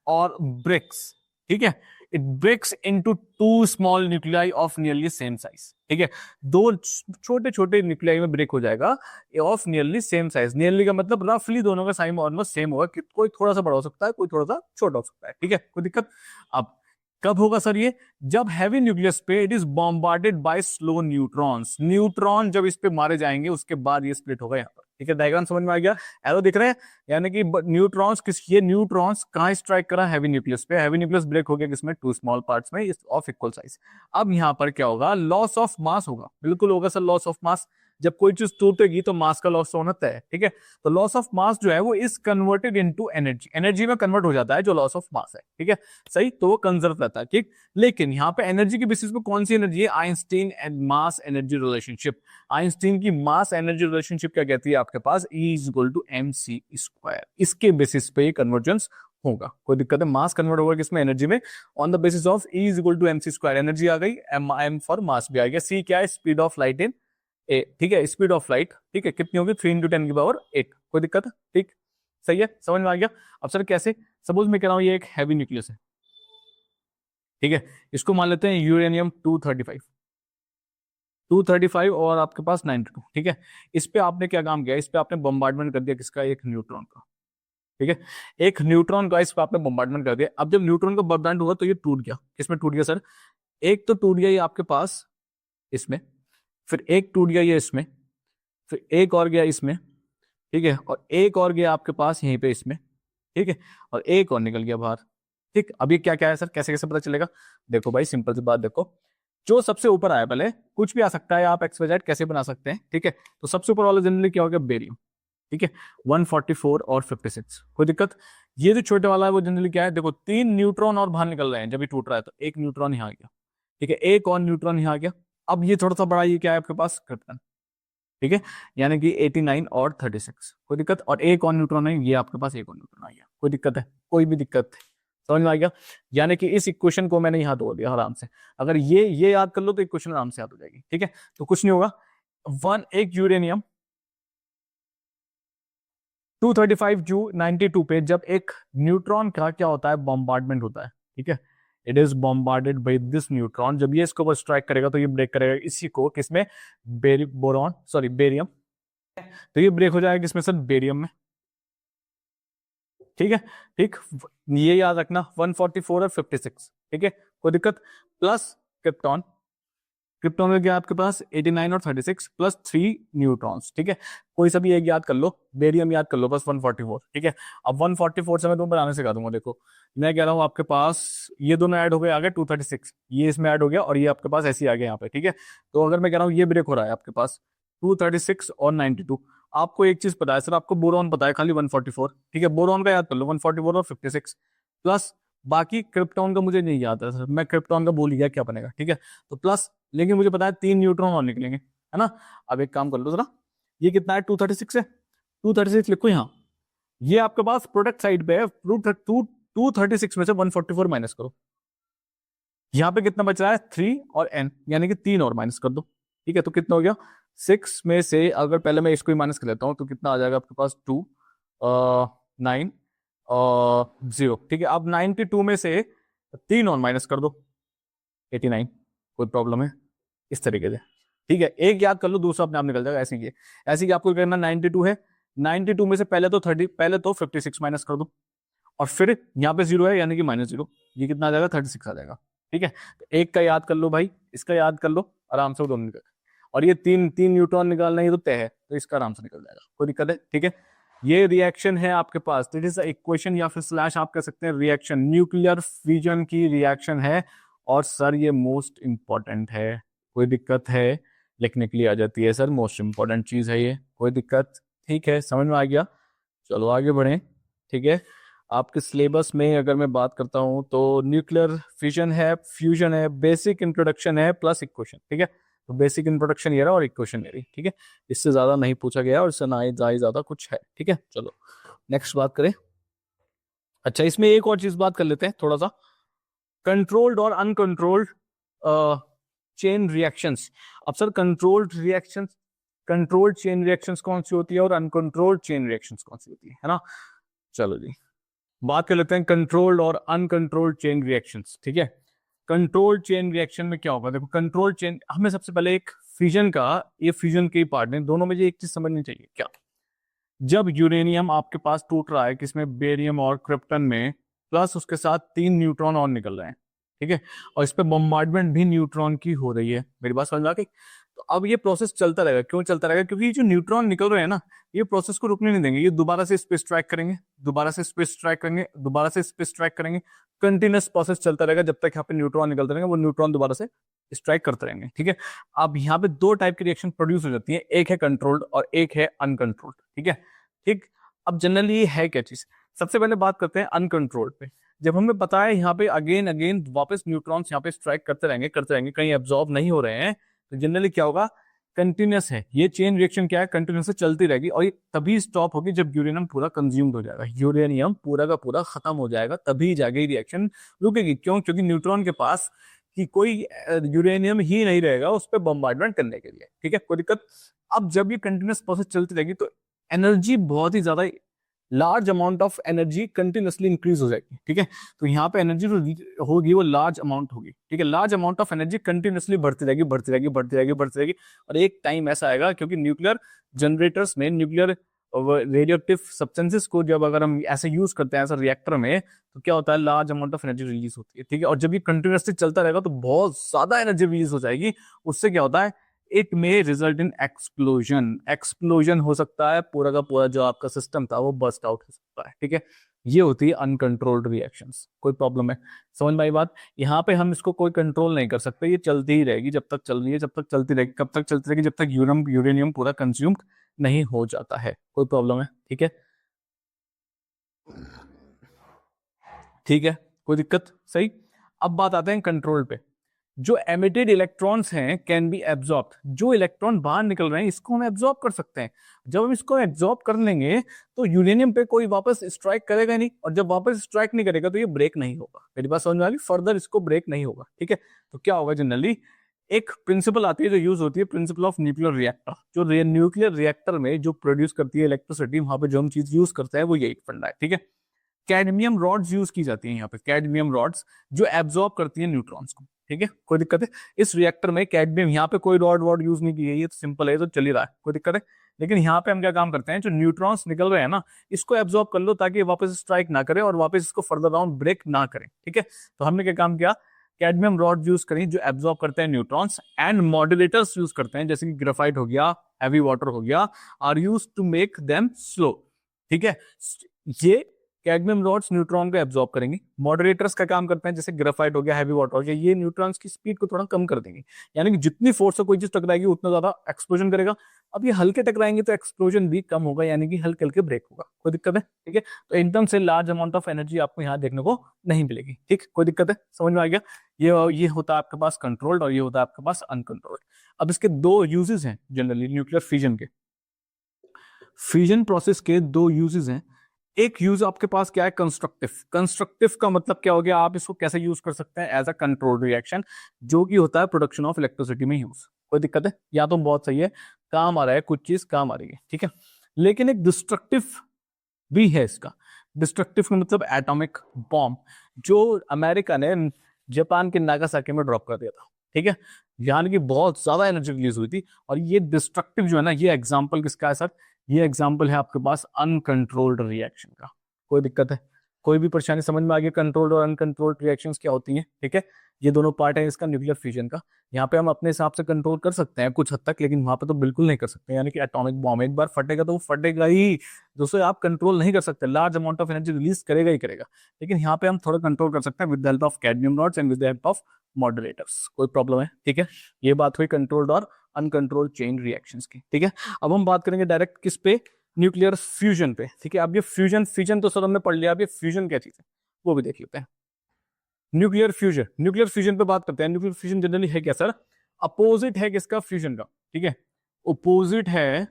और ब्रेक्स। ठीक है, it breaks into two small nuclei of nearly same size. ठीक है, दो छोटे छोटे न्यूक्लियाई में ब्रेक हो जाएगा of nearly same size. Nearly का मतलब रफली दोनों का साइज ऑलमोस्ट सेम होगा, कोई थोड़ा सा बड़ा हो सकता है, कोई थोड़ा सा छोटा हो सकता है। ठीक है, कोई दिक्कत। अब कब होगा सर ये, जब हैवी न्यूक्लियस पे it is bombarded by slow neutrons. Neutron जब इस पे मारे जाएंगे उसके बाद ये स्प्लिट होगा यहाँ पर। ठीक है, डायग्राम समझ में आ गया, एरो दिख रहे हैं, यानी कि न्यूट्रॉन्स ये न्यूट्रॉन्स कहाँ स्ट्राइक करा, हैवी न्यूक्लियस पे। हैवी न्यूक्लियस ब्रेक हो गया किसमें, टू स्मॉल पार्ट्स में ऑफ इक्वल साइज। अब यहाँ पर क्या होगा, लॉस ऑफ मास होगा, बिल्कुल होगा सर लॉस ऑफ मास। जब कोई चीज टूटेगी तो मास का लॉस होता है, ठीक है। तो लॉस ऑफ मास जो है वो is converted into energy, energy में कन्वर्ट हो जाता है जो लॉस ऑफ मास है, ठीक है, सही। तो वो कंजर्व रहता है, ठीक। लेकिन यहाँ पे एनर्जी की बेसिस पे कौन सी एनर्जी है, Einstein and mass energy relationship. Einstein की मास एनर्जी रिलेशनशिप क्या कहती है आपके पास, E is equal to mc²। इसके बेसिस पे कन्वर्जेंस होगा, कोई दिक्कत है। मास कन्वर्ट होगा किसमें, एनर्जी में, on the basis of E is equal to mc²। Energy आ गई, m फॉर मास भी आ गया। C क्या है, स्पीड ऑफ लाइट इन ए, ठीक है, स्पीड ऑफ लाइट, ठीक है, कितनी होगी 3 × 10⁸ कोई दिक्कत है, ठीक, सही है, समझ में आ गया। अब सर कैसे, सपोज मैं कह रहा हूं ये एक हैवी न्यूक्लियस है, ठीक है, इसको मान लेते हैं यूरेनियम 235 और आपके पास 92, ठीक है। इस पे आपने क्या काम किया, इस पे आपने बम्बार्डमेंट कर दिया किसका, एक न्यूट्रॉन का, ठीक है, एक न्यूट्रॉन का इस पे आपने बम्बार्डमेंट कर दिया। अब जब न्यूट्रॉन का बम्बार्डमेंट हुआ तो ये टूट गया, किसमें टूट गया सर, एक तो टूट गया ये आपके पास इसमें, फिर एक टूट गया ये इसमें, फिर एक और गया इसमें, ठीक है, और एक और गया आपके पास यहीं पे इसमें, ठीक है, और एक और निकल गया बाहर, ठीक। अब ये क्या क्या है सर, कैसे कैसे पता चलेगा, देखो भाई सिंपल सी बात, देखो जो सबसे ऊपर आया, पहले कुछ भी आ सकता है, आप XYZ कैसे बना सकते हैं, ठीक है। तो सबसे ऊपर वाला जनरली क्या हो गया, बेरियम, ठीक है, 144 और 56, कोई दिक्कत। ये जो छोटे वाला है वो जनरली क्या है, देखो 3 न्यूट्रॉन और बाहर निकल रहे हैं जब ये टूट रहा है, तो एक न्यूट्रॉन यहाँ आ गया, ठीक है, एक और न्यूट्रॉन यहाँ आ गया। अब ये थोड़ा सा बड़ा, ये क्या है आपके पास, क्रिप्टन, ठीक है, यानी कि 89 और 36, कोई दिक्कत। और एक और न्यूट्रॉन है, ये आपके पास एक और न्यूट्रॉन आ गया, कोई दिक्कत है, कोई भी दिक्कत है, समझ में आ गया। यानी कि इस इक्वेशन को मैंने यहाँ तोड़ दिया आराम से, अगर ये याद कर लो तो इक्वेशन आराम से याद हो जाएगी, ठीक है। तो कुछ नहीं होगा, एक यूरेनियम 235 जू 92 पे जब एक न्यूट्रॉन का क्या होता है, बॉम्बार्डमेंट होता है, ठीक है, it is bombarded by this neutron. जब ये इसके ऊपर स्ट्राइक करेगा तो ये ब्रेक करेगा इसी को, किसमें, बेरियम, तो ये ब्रेक हो जाएगा किसमें सर, बेरियम में, ठीक है, ठीक। ये याद रखना 144 और 56, ठीक है, कोई दिक्कत। प्लस क्रिप्टॉन, क्रिप्टॉन में क्या आपके पास 89 और 36 प्लस 3 न्यूट्रॉन्स, ठीक है, कोई सा भी एक याद कर लो, बेरियम याद कर लो बस 144, ठीक है। अब 144 से मैं तुम्हें बनाने सिखा दूंगा, देखो मैं कह रहा हूँ आपके पास ये दोनों ऐड हो गए, आ गए 236, ये इसमें ऐड हो गया और ये आपके पास ऐसे ही आ गया यहाँ पे, ठीक है। तो अगर मैं कह रहा हूँ ये ब्रेक हो रहा है आपके पास 236 और 92, आपको एक चीज पता है सर, आपको बोरॉन पता है खाली 144, ठीक है, बोरॉन का याद कर लो 144 और 56 प्लस, बाकी क्रिप्टॉन का मुझे नहीं याद है सर, मैं क्रिप्टॉन का भूल गया क्या बनेगा, ठीक है। तो प्लस, लेकिन मुझे पता है 3 न्यूट्रॉन और निकलेंगे, है ना। अब एक काम कर लो जरा, ये कितना है 236 है, 236 लिखो यहाँ, ये आपके पास प्रोडक्ट साइड पे है, 236 में से 144 माइनस करो, यहाँ पे कितना बच रहा है 3 और n, यानी कि 3 और माइनस कर दो, ठीक है। तो कितना हो गया 6 में से, अगर पहले मैं इसको ही माइनस कर लेता हूँ तो कितना आ जाएगा आपके पास 2 9 0, ठीक है। अब 92 में से 3 और माइनस कर दो 89, कोई प्रॉब्लम है, इस तरीके से, ठीक है। एक याद कर लो, दूसरा अपने आप निकल जाएगा, ऐसे ही ऐसे ही आपको करना, 92 है, 92 में से पहले तो 56 माइनस कर दो, और फिर यहाँ पे 0 है यानी कि -0, ये कितना आ जाएगा 36 आ जाएगा, ठीक है। तो एक का याद कर लो भाई, इसका याद कर लो आराम से, वो दोनों निकल, और ये तीन न्यूट्रॉन निकालना ही तो तय है, तो इसका आराम से निकल जाएगा, कोई दिक्कत है, ठीक है। ये रिएक्शन है आपके पास, दिस इज इक्वेशन या फिर स्लैश आप कह सकते हैं रिएक्शन, न्यूक्लियर फ्यूजन की रिएक्शन है। और सर ये मोस्ट इंपॉर्टेंट है, कोई दिक्कत है, लिखने के लिए आ जाती है सर, मोस्ट इंपॉर्टेंट चीज है ये, कोई दिक्कत, ठीक है, समझ में आ गया। चलो आगे बढ़े, ठीक है। आपके सिलेबस में अगर मैं बात करता हूं तो न्यूक्लियर फ्यूजन है, बेसिक इंट्रोडक्शन है प्लस इक्वेशन, ठीक है। तो बेसिक इंट्रोडक्शन ये रहा और इक्वेशन ये रही, ठीक है। इससे ज्यादा नहीं पूछा गया और इससे ना ही ज्यादा कुछ है, ठीक है। चलो नेक्स्ट बात करें। अच्छा, इसमें एक और चीज बात कर लेते हैं थोड़ा सा, कंट्रोल्ड और अनकंट्रोल्ड चेन रिएक्शंस। अब सर कंट्रोल्ड चेन रिएक्शंस कौन सी होती है और अनकंट्रोल्ड चेन रिएक्शंस कौन सी होती है ना। चलो जी बात कर लेते हैं कंट्रोल्ड और अनकंट्रोल्ड चेन रिएक्शंस, ठीक है। कंट्रोल्ड चेन रिएक्शन में क्या होगा, देखो कंट्रोल्ड चेन, हमें सबसे पहले एक फ्यूजन का, ये फ्यूजन के ही पार्ट है, दोनों में एक चीज समझनी चाहिए क्या, जब यूरेनियम आपके पास टूट रहा है किसमें, बेरियम और क्रिप्टन में, प्लस उसके साथ 3 न्यूट्रॉन और निकल रहे हैं, ठीक है, और इस पे बम्बार्डमेंट भी न्यूट्रॉन की हो रही है, मेरी बात समझ में आ गई। तो अब ये प्रोसेस चलता रहेगा, क्यों चलता रहेगा, क्योंकि ये जो न्यूट्रॉन निकल रहे हैं ना, ये प्रोसेस को रुकने नहीं देंगे, ये दोबारा से स्पेस ट्रैक करेंगे, दोबारा से स्पेस ट्रैक करेंगे, दोबारा से स्पेस ट्रैक करेंगे, कंटिन्यूस प्रोसेस चलता रहेगा जब तक यहाँ पे न्यूट्रॉन निकलते रहेंगे, वो न्यूट्रॉन दोबारा से स्ट्राइक करते रहेंगे, ठीक है। अब यहाँ पे दो टाइप की रिएक्शन प्रोड्यूस हो जाती है, एक है कंट्रोल्ड और एक है अनकंट्रोल्ड, ठीक है। ठीक, अब जनरली ये है क्या चीज, सबसे पहले बात करते हैं अनकंट्रोल्ड पे। जब हमें पता है यहाँ पे अगेन अगेन वापस न्यूट्रॉन्स यहाँ पे स्ट्राइक करते रहेंगे, कहीं एब्जॉर्ब नहीं हो रहे हैं, तो जनरली क्या होगा, कंटिन्यूस है ये चेन रिएक्शन, क्या है, कंटिन्यूस चलती रहेगी, और ये तभी स्टॉप होगी जब यूरेनियम पूरा कंज्यूम्ड हो जाएगा, यूरेनियम पूरा का पूरा खत्म हो जाएगा, तभी जाके रिएक्शन रुकेगी। क्यों? क्योंकि न्यूट्रॉन के पास कि कोई यूरेनियम ही नहीं रहेगा उस पर बम्बार्डमेंट करने के लिए, ठीक है, कोई दिक्कत। अब जब ये कंटिन्यूस प्रोसेस चलती रहेगी तो एनर्जी बहुत ही ज्यादा, large amount of energy continuously increase हो जाएगी, ठीक है। तो यहाँ पे एनर्जी जो होगी वो लार्ज अमाउंट होगी, ठीक है, large amount of energy continuously बढ़ती रहेगी, बढ़ती रहेगी, बढ़ती रहेगी, बढ़ती रहेगी, और एक टाइम ऐसा आएगा, क्योंकि न्यूक्लियर जनरेटर्स में न्यूक्लियर रेडियो एक्टिव सब्सटेंसेस को जब अगर हम ऐसे यूज करते हैं ऐसा रिएक्टर में, तो क्या होता है, large amount of energy release होती है, ठीक है। और जब ये कंटिन्यूसली चलता रहेगा तो बहुत ज्यादा एनर्जी रिलीज हो जाएगी, उससे क्या होता है, it may result in explosion, explosion हो सकता है, पूरा का पूरा जो आपका सिस्टम था वो बस्ट आउट हो सकता है, ठीक है। ये होती है अनकंट्रोल्ड रिएक्शंस। कोई प्रॉब्लम है, समझ में आई बात? यहाँ पे हम इसको कोई कंट्रोल नहीं कर सकते, ये चलती ही रहेगी, जब तक चल रही है, जब तक चलती रहेगी, कब तक चलती रहेगी, जब तक यूरेनियम पूरा कंज्यूम्ड नहीं हो जाता है। कोई प्रॉब्लम है? ठीक है, ठीक है, कोई दिक्कत? सही। अब बात आते हैं कंट्रोल पे। जो एमिटेड इलेक्ट्रॉन्स हैं कैन बी एब्जॉर्ब, जो इलेक्ट्रॉन बाहर निकल रहे हैं इसको हम एब्जॉर्ब कर सकते हैं। जब हम इसको एब्जॉर्ब कर लेंगे तो यूरेनियम पे कोई वापस स्ट्राइक करेगा नहीं, और जब वापस स्ट्राइक नहीं करेगा तो ये ब्रेक नहीं होगा। मेरी बात समझ में आ गई? फर्दर इसको ब्रेक नहीं होगा, ठीक है। तो क्या होगा, जनरली एक प्रिंसिपल आती है जो यूज होती है, प्रिंसिपल ऑफ न्यूक्लियर रिएक्टर। जो न्यूक्लियर रिएक्टर में जो प्रोड्यूस करती है इलेक्ट्रिसिटी, वहां पे जो हम चीज यूज करते हैं वो यही फंडा है, ठीक है। कैडमियम रॉड्स यूज की जाती है यहाँ पे, कैडमियम रॉड्स जो एब्जॉर्ब करती है न्यूट्रॉन्स को, ठीक है। कोई दिक्कत है? इस रिएक्टर में कैडमियम, यहाँ पे कोई रॉड वॉड यूज नहीं की है, ये तो सिंपल है, तो चल ही रहा है, कोई दिक्कत है। लेकिन यहाँ पे हम क्या काम करते हैं, जो न्यूट्रॉन्स निकल रहे हैं ना, इसको एब्जॉर्ब कर लो ताकि वापस स्ट्राइक ना करे और वापस इसको फर्दर डाउन ब्रेक ना करें, ठीक है। तो हमने क्या काम किया, कैडमियम रॉड यूज करी जो एब्जॉर्ब करते हैं न्यूट्रॉन्स, एंड मॉड्यूलेटर्स यूज करते हैं, जैसे कि ग्रेफाइट हो गया, हैवी वाटर हो गया, are use to make them slow, ठीक है। ये कैडमियम रॉड्स न्यूट्रॉन को एब्जॉर्ब करेंगे। मॉडरेटर्स का काम करते हैं, जैसे ग्रेफाइट हो गया, हैवी वाटर हो गया, ये न्यूट्रॉन्स की स्पीड को थोड़ा कम कर देंगे, यानी कि जितनी फोर्स से कोई चीज टकराएगी उतना ज्यादा एक्सप्लोजन करेगा। अब ये हल्के टकराएंगे तो एक्सप्लोजन भी कम होगा, यानी कि हल्के हल्के ब्रेक होगा, कोई दिक्कत है? ठीक है, तो एकदम से लार्ज अमाउंट ऑफ एनर्जी आपको यहाँ देखने को नहीं मिलेगी, ठीक, कोई दिक्कत है? समझ में आ गया? ये होता है आपके पास कंट्रोल्ड और ये होता है आपके पास अनकंट्रोल्ड। अब इसके दो यूजेस हैं जनरली न्यूक्लियर फिजन के। फिजन प्रोसेस के दो यूजेस हैं। एक यूज आपके पास क्या है, कंस्ट्रक्टिव। कंस्ट्रक्टिव का मतलब क्या हो गया, आप इसको कैसे यूज कर सकते हैं, एज अ कंट्रोल रिएक्शन, जो कि होता है प्रोडक्शन ऑफ इलेक्ट्रिसिटी में यूज। कोई दिक्कत है? या तो बहुत सही है, काम आ रहा है, कुछ चीज काम आ रही है, ठीक है। लेकिन एक डिस्ट्रक्टिव भी है इसका। डिस्ट्रक्टिव का मतलब एटॉमिक बॉम्ब, जो अमेरिका ने जापान के नागासाकी में ड्रॉप कर दिया था, ठीक है, यानी कि बहुत ज्यादा एनर्जी रिलीज हुई थी। और ये डिस्ट्रक्टिव जो है ना, ये एग्जाम्पल किसका है सर, ये एग्जाम्पल है आपके पास अनकंट्रोल्ड रिएक्शन का। कोई दिक्कत है? कोई भी परेशानी समझ में आ गई कंट्रोल्ड और अनकंट्रोल्ड रिएक्शंस क्या होती हैं, ठीक है। ये दोनों पार्ट है इसका न्यूक्लियर फ्यूजन का। यहाँ पे हम अपने हिसाब से कंट्रोल कर सकते हैं कुछ हद तक, लेकिन वहां पे तो बिल्कुल नहीं कर सकते, यानी कि एटॉमिक बॉम्ब एक बार फटेगा तो वो फटेगा ही, दोस्तों आप कंट्रोल नहीं कर सकते, large amount of energy release करेगा ही करेगा। लेकिन यहाँ पे हम थोड़ा कंट्रोल कर सकते हैं with the help of cadmium rods and with the help of moderators. कोई प्रॉब्लम है? ठीक है, ये बात हुई कंट्रोल्ड और अनकंट्रोल्ड चेन रिएक्शंस की, ठीक है। अब हम बात करेंगे डायरेक्ट किस पे, न्यूक्लियर फ्यूजन पे, ठीक है। अब ये फ्यूजन फिजन तो सर हमने पढ़ लिया, अब ये फ्यूजन क्या चीज है वो भी देख लेते हैं। न्यूक्लियर फ्यूजन, न्यूक्लियर फ्यूजन पे बात करते हैं। न्यूक्लियर फ्यूजन जनरली है क्या सर, अपोजिट है किसका, फ्यूजन का, ठीक है, अपोजिट है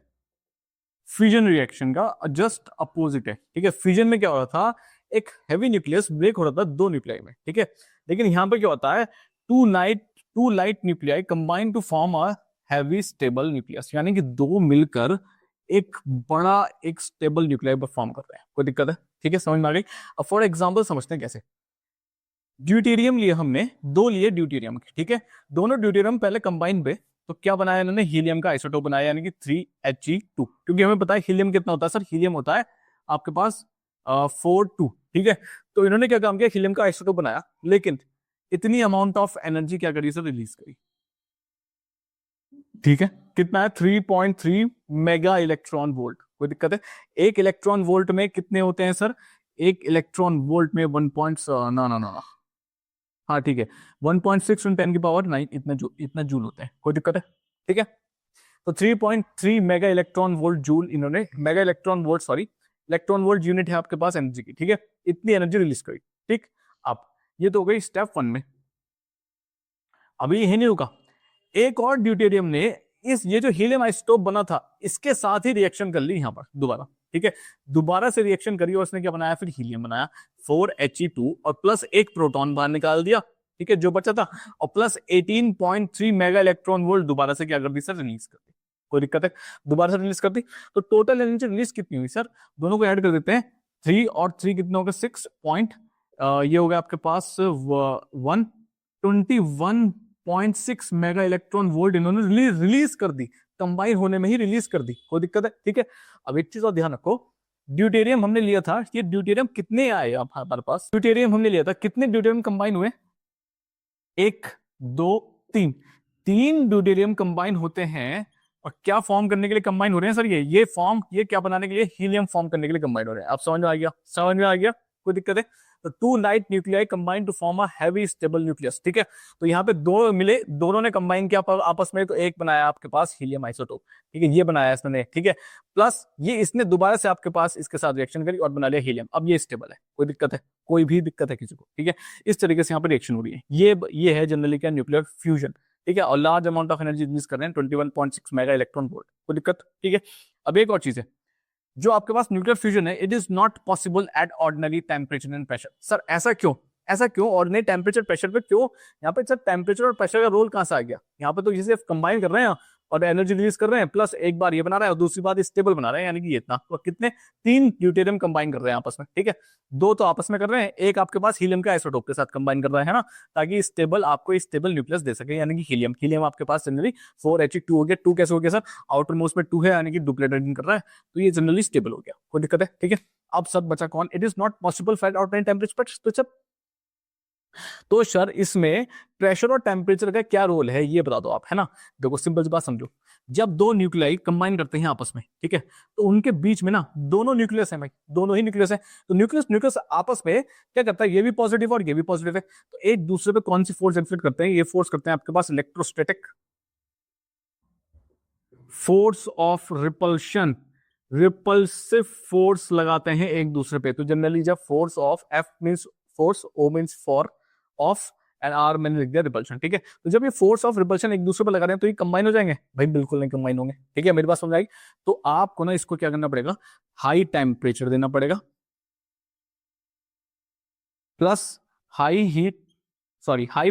फ्यूजन रिएक्शन का, जस्ट अपोजिट है, ठीक है। फ्यूजन में क्या हो रहा था, एक हैवी न्यूक्लियस ब्रेक हो रहा था दो न्यूक्लियाई में, ठीक है। लेकिन यहां पे क्या होता है, two light nuclei combine to form a heavy stable nucleus, यानी कि दो मिलकर एक बड़ा एक स्टेबल न्यूक्लियाई फॉर्म कर रहे हैं। कोई दिक्कत है? ठीक है, समझ में आ गई। अब फॉर एग्जांपल समझते हैं कैसे। ड्यूटेरियम लिए हमने, दो लिए ड्यूटेरियम के, ठीक है। दोनों ड्यूटेरियम पहले कंबाइन पे, तो क्या बनाया इन्होंने, हीलियम का आइसोटोप बनाया, यानी कि 3He2, क्योंकि हमें पता है हीलियम कितना होता है सर, हीलियम होता है आपके पास 4 2, ठीक है। तो इन्होंने क्या काम किया, हीलियम का आइसोटोप बनाया, लेकिन इतनी अमाउंट ऑफ एनर्जी क्या करी सर, रिलीज करी, ठीक है। कितना है, 3.3 मेगा इलेक्ट्रॉन वोल्ट। कोई दिक्कत है? एक इलेक्ट्रॉन वोल्ट में कितने होते हैं सर, एक इलेक्ट्रॉन वोल्ट में 1 पॉइंट ना ना ना हाँ ठीक है, 1.6 × 10⁹ इतना जूल होता है, कोई दिक्कत है? ठीक है, तो 3.3 मेगा इलेक्ट्रॉन वोल्ट जूल इन्होंने, mega electron volt sorry, electron volt unit है आपके पास एनर्जी की, ठीक है, इतनी एनर्जी रिलीज करी। ठीक, अब ये तो हो गई स्टेप 1 में। अभी यही नहीं रुका, एक और ड्यूटेरियम ने ये जो हीलियम आइसोटोप बना था इसके साथ ही रिएक्शन कर ली यहां पर दोबारा। ठीक है, दोबारा से रिएक्शन करी और उसने क्या बनाया, फिर हीलियम बनाया 4He2 और प्लस एक प्रोटॉन बाहर निकाल दिया। ठीक है, जो बचा था, और प्लस 18.3 मेगा इलेक्ट्रॉन वोल्ट दोबारा से क्या कर दी सर, रिलीज कर दी। कोई दिक्कत है? दोबारा से रिलीज कर दी, तो टोटल एनर्जी रिलीज कितनी हुई सर, दोनों को ऐड कर देते हैं, 3 और 3 कितना होगा, 6 पॉइंट, ये हो गया आपके पास 121.6 मेगा इलेक्ट्रॉन वोल्ट इन्होंने रिलीज कर दी, कंबाइन होने में ही रिलीज कर दी। कोई दिक्कत है? ठीक है, अब एक चीज और ध्यान रखो, ड्यूटेरियम हमने लिया था, ये ड्यूटेरियम कितने आए हमारे पास, ड्यूटेरियम हमने लिया था, कितने ड्यूटेरियम कंबाइन हुए, 1 2 3, 3 ड्यूटेरियम कंबाइन होते हैं, और क्या फॉर्म करने के लिए कंबाइन हो रहे हैं सर, ये क्या बनाने के लिए, हीलियम फॉर्म करने के लिए कंबाइन हो रहे हैं। आप समझ में आ गया? समझ में आ गया? कोई दिक्कत है? तो 2 light nuclei combine to form a heavy stable nucleus. ठीक है, तो यहाँ पे 2 मिले, दोनों ने कंबाइन किया आपस में, तो एक बनाया आपके पास हीलियम आइसोटोप। ठीक है, ये बनाया इसने। ठीक है, प्लस ये इसने दोबारा से आपके पास इसके साथ रिएक्शन करी और बना लिया हीलियम। अब ये स्टेबल है, कोई दिक्कत है? कोई भी दिक्कत है किसी को? ठीक है, इस तरीके से यहाँ पर रिएक्शन हो रही है। ये है जनरली क्या, न्यूक्लियर फ्यूजन। ठीक है, और large amount of energy release कर रहे हैं, 21.6 मेगा इलेक्ट्रॉन वोल्ट। कोई दिक्कत? ठीक है, अब एक और चीज है, जो आपके पास न्यूक्लियर फ्यूजन है, it is not possible at ordinary temperature and pressure. Sir ऐसा क्यों? ऐसा क्यों ऑर्डिनरी टेम्परेचर प्रेशर पे क्यों? यहाँ पे सर टेम्परेचर और प्रेशर का रोल कहां से आ गया? यहाँ पे तो ये सिर्फ कंबाइन कर रहे हैं और एनर्जी रिलीज कर रहे हैं, प्लस एक बार ये बना रहा है और दूसरी बार स्टेबल बना रहे हैं, यानी कि ये इतना, तो कितने, 3 ड्यूटेरियम कंबाइन कर रहे हैं आपस में। ठीक है, 2 तो आपस में कर रहे हैं, एक आपके पास हीलियम के आइसोटोप के साथ कंबाइन कर रहा है ना, ताकि स्टेबल आपको स्टेबल न्यूक्लियस दे सके, यानी कि हीलियम आपके पास जनरली 4He2 हो गया। 2 कैसे हो गया सर, आउटर मोस्ट में 2 है, यानी कि डुप्लेट कर रहा है, तो ये जनरली स्टेबल हो गया। कोई दिक्कत है? ठीक है, अब सब बचा कौन, it is not possible for ordinary temperature. तो सर इसमें प्रेशर और टेम्परेचर का क्या रोल है, ये बता दो आप, है ना। देखो सिंपल सी बात समझो, जब 2 न्यूक्लियाई कंबाइन करते हैं आपस में, ठीक है, तो उनके बीच में ना दोनों न्यूक्लियस है भाई, दोनों ही न्यूक्लियस है, तो न्यूक्लियस आपस में क्या करता है, ये भी पॉजिटिव और ये भी पॉजिटिव है, तो एक दूसरे पे कौन सी फोर्स एक्सर्ट करते हैं, ये फोर्स करते हैं आपके पास electrostatic force of repulsion, repulsive force लगाते हैं एक दूसरे पे। तो जनरली जब force of F means force, O means for, of and R मैंने लिख दिया रिपल्शन। ठीक है, तो जब ये फोर्स ऑफ रिपल्शन एक दूसरे पे लगा रहे हैं तो ये कंबाइन हो जाएंगे भाई? बिल्कुल नहीं कंबाइन होंगे। ठीक है, मेरी बात समझ आई? तो आपको ना इसको क्या करना पड़ेगा, हाई टेम्परेचर देना पड़ेगा, प्लस हाई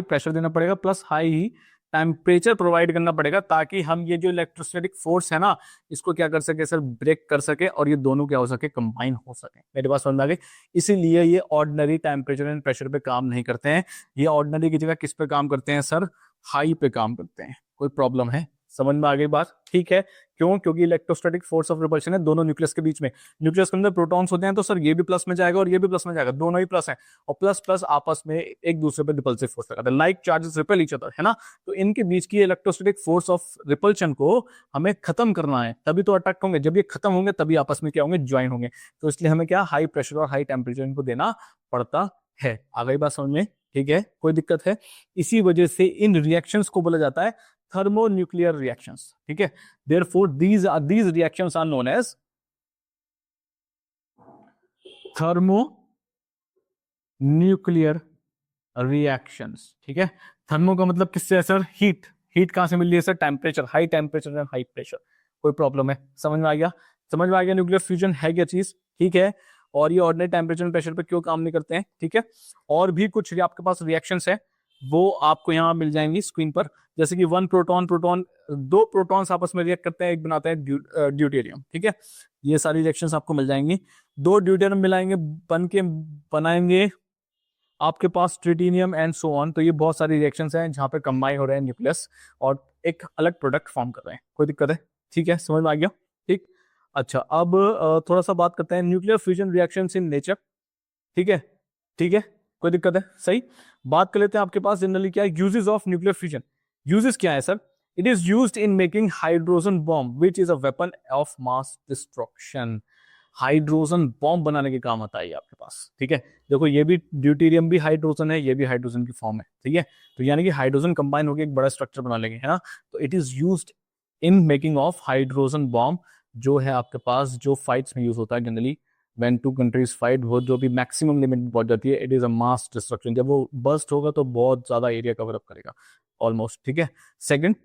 प्रेशर देना पड़ेगा, प्लस हाई टेम्परेचर प्रोवाइड करना पड़ेगा, ताकि हम ये जो इलेक्ट्रोस्टैटिक फोर्स है ना, इसको क्या कर सके सर, ब्रेक कर सके, और ये दोनों क्या हो सके, कंबाइन हो सके। मेरे पास समझ में आ गई? इसीलिए ये ऑर्डिनरी टेम्परेचर एंड प्रेशर पे काम नहीं करते हैं, ये ऑर्डिनरी की जगह किस पे काम करते हैं सर, हाई पे काम करते हैं। कोई प्रॉब्लम है? समझ में आ गई बात? ठीक है, क्यों? क्योंकि इलेक्ट्रोस्टैटिक फोर्स ऑफ रिपल्शन है दोनों न्यूक्लियस के बीच में, न्यूक्लियस के अंदर प्रोटॉन्स होते हैं, तो सर ये भी प्लस में जाएगा और ये भी प्लस में जाएगा, दोनों ही प्लस हैं, और प्लस प्लस आपस में एक दूसरे पे रिपल्सिव फोर्स लगाते हैं, like charges repel each other, है ना। तो इनके बीच की इलेक्ट्रोस्टैटिक फोर्स ऑफ रिपल्शन को हमें खत्म करना है, तभी तो अटैक होंगे, जब ये खत्म होंगे तभी आपस में क्या होंगे, ज्वाइन होंगे। तो इसलिए हमें क्या, हाई प्रेशर और हाई टेम्परेचर इनको देना पड़ता है। आ गई बात समझ में? ठीक है, कोई दिक्कत है? इसी वजह से इन रिएक्शंस को बोला जाता है thermonuclear reactions। ठीक है, therefore these reactions are known as thermonuclear reactions। ठीक है, थर्मो का मतलब किससे है सर, हीट कहां से मिल रही है sir, temperature, high temperature and high pressure. कोई प्रॉब्लम है? समझ में आ गया? समझ में आ गया न्यूक्लियर फ्यूजन है क्या चीज? ठीक है, और ये ऑर्डिनरी टेम्परेचर एंड प्रेशर पे क्यों काम नहीं करते हैं। ठीक है, और भी कुछ आपके पास रिएक्शंस है, वो आपको यहाँ मिल जाएंगी स्क्रीन पर, जैसे कि 1 प्रोटॉन 2 प्रोटॉन्स आपस में रिएक्ट करते हैं, एक बनाते हैं ड्यूटेरियम। ठीक है, ये सारी रिएक्शंस आपको मिल जाएंगी, 2 ड्यूटेरियम मिलाएंगे, बनाएंगे आपके पास ट्रिटिनियम एंड सो ऑन। तो ये बहुत सारी रिएक्शंस हैं जहां पे कंबाइन हो रहे हैं न्यूक्लियस और एक अलग प्रोडक्ट फॉर्म कर रहे हैं। कोई दिक्कत है? ठीक है, समझ में आ गया? ठीक, अच्छा, अब थोड़ा सा बात करते हैं nuclear fusion reactions in nature. ठीक है, ठीक है, कोई दिक्कत है? सही, बात कर लेते हैं आपके पास जनरली क्या है, uses of nuclear fusion. Uses क्या है sir? It is used in making hydrogen bomb which is a weapon of mass destruction. Hydrogen bomb बनाने के काम आता है ये आपके पास, ठीक है। देखो ये भी ड्यूटेरियम भी हाइड्रोजन है, ये भी हाइड्रोजन की फॉर्म है, ठीक है। तो यानी कि हाइड्रोजन कंबाइन होकर एक बड़ा स्ट्रक्चर बना लेंगे, है ना। तो it is used in making of hydrogen bomb, जो है आपके पास, जो फाइट्स में यूज होता है generally when two countries fight, वो जो भी मैक्सिमम लिमिट में पहुंच जाती है, it is a mass destruction. जब वो बर्स्ट होगा तो बहुत ज्यादा एरिया कवर अप करेगा ऑलमोस्ट, ठीक है। Second,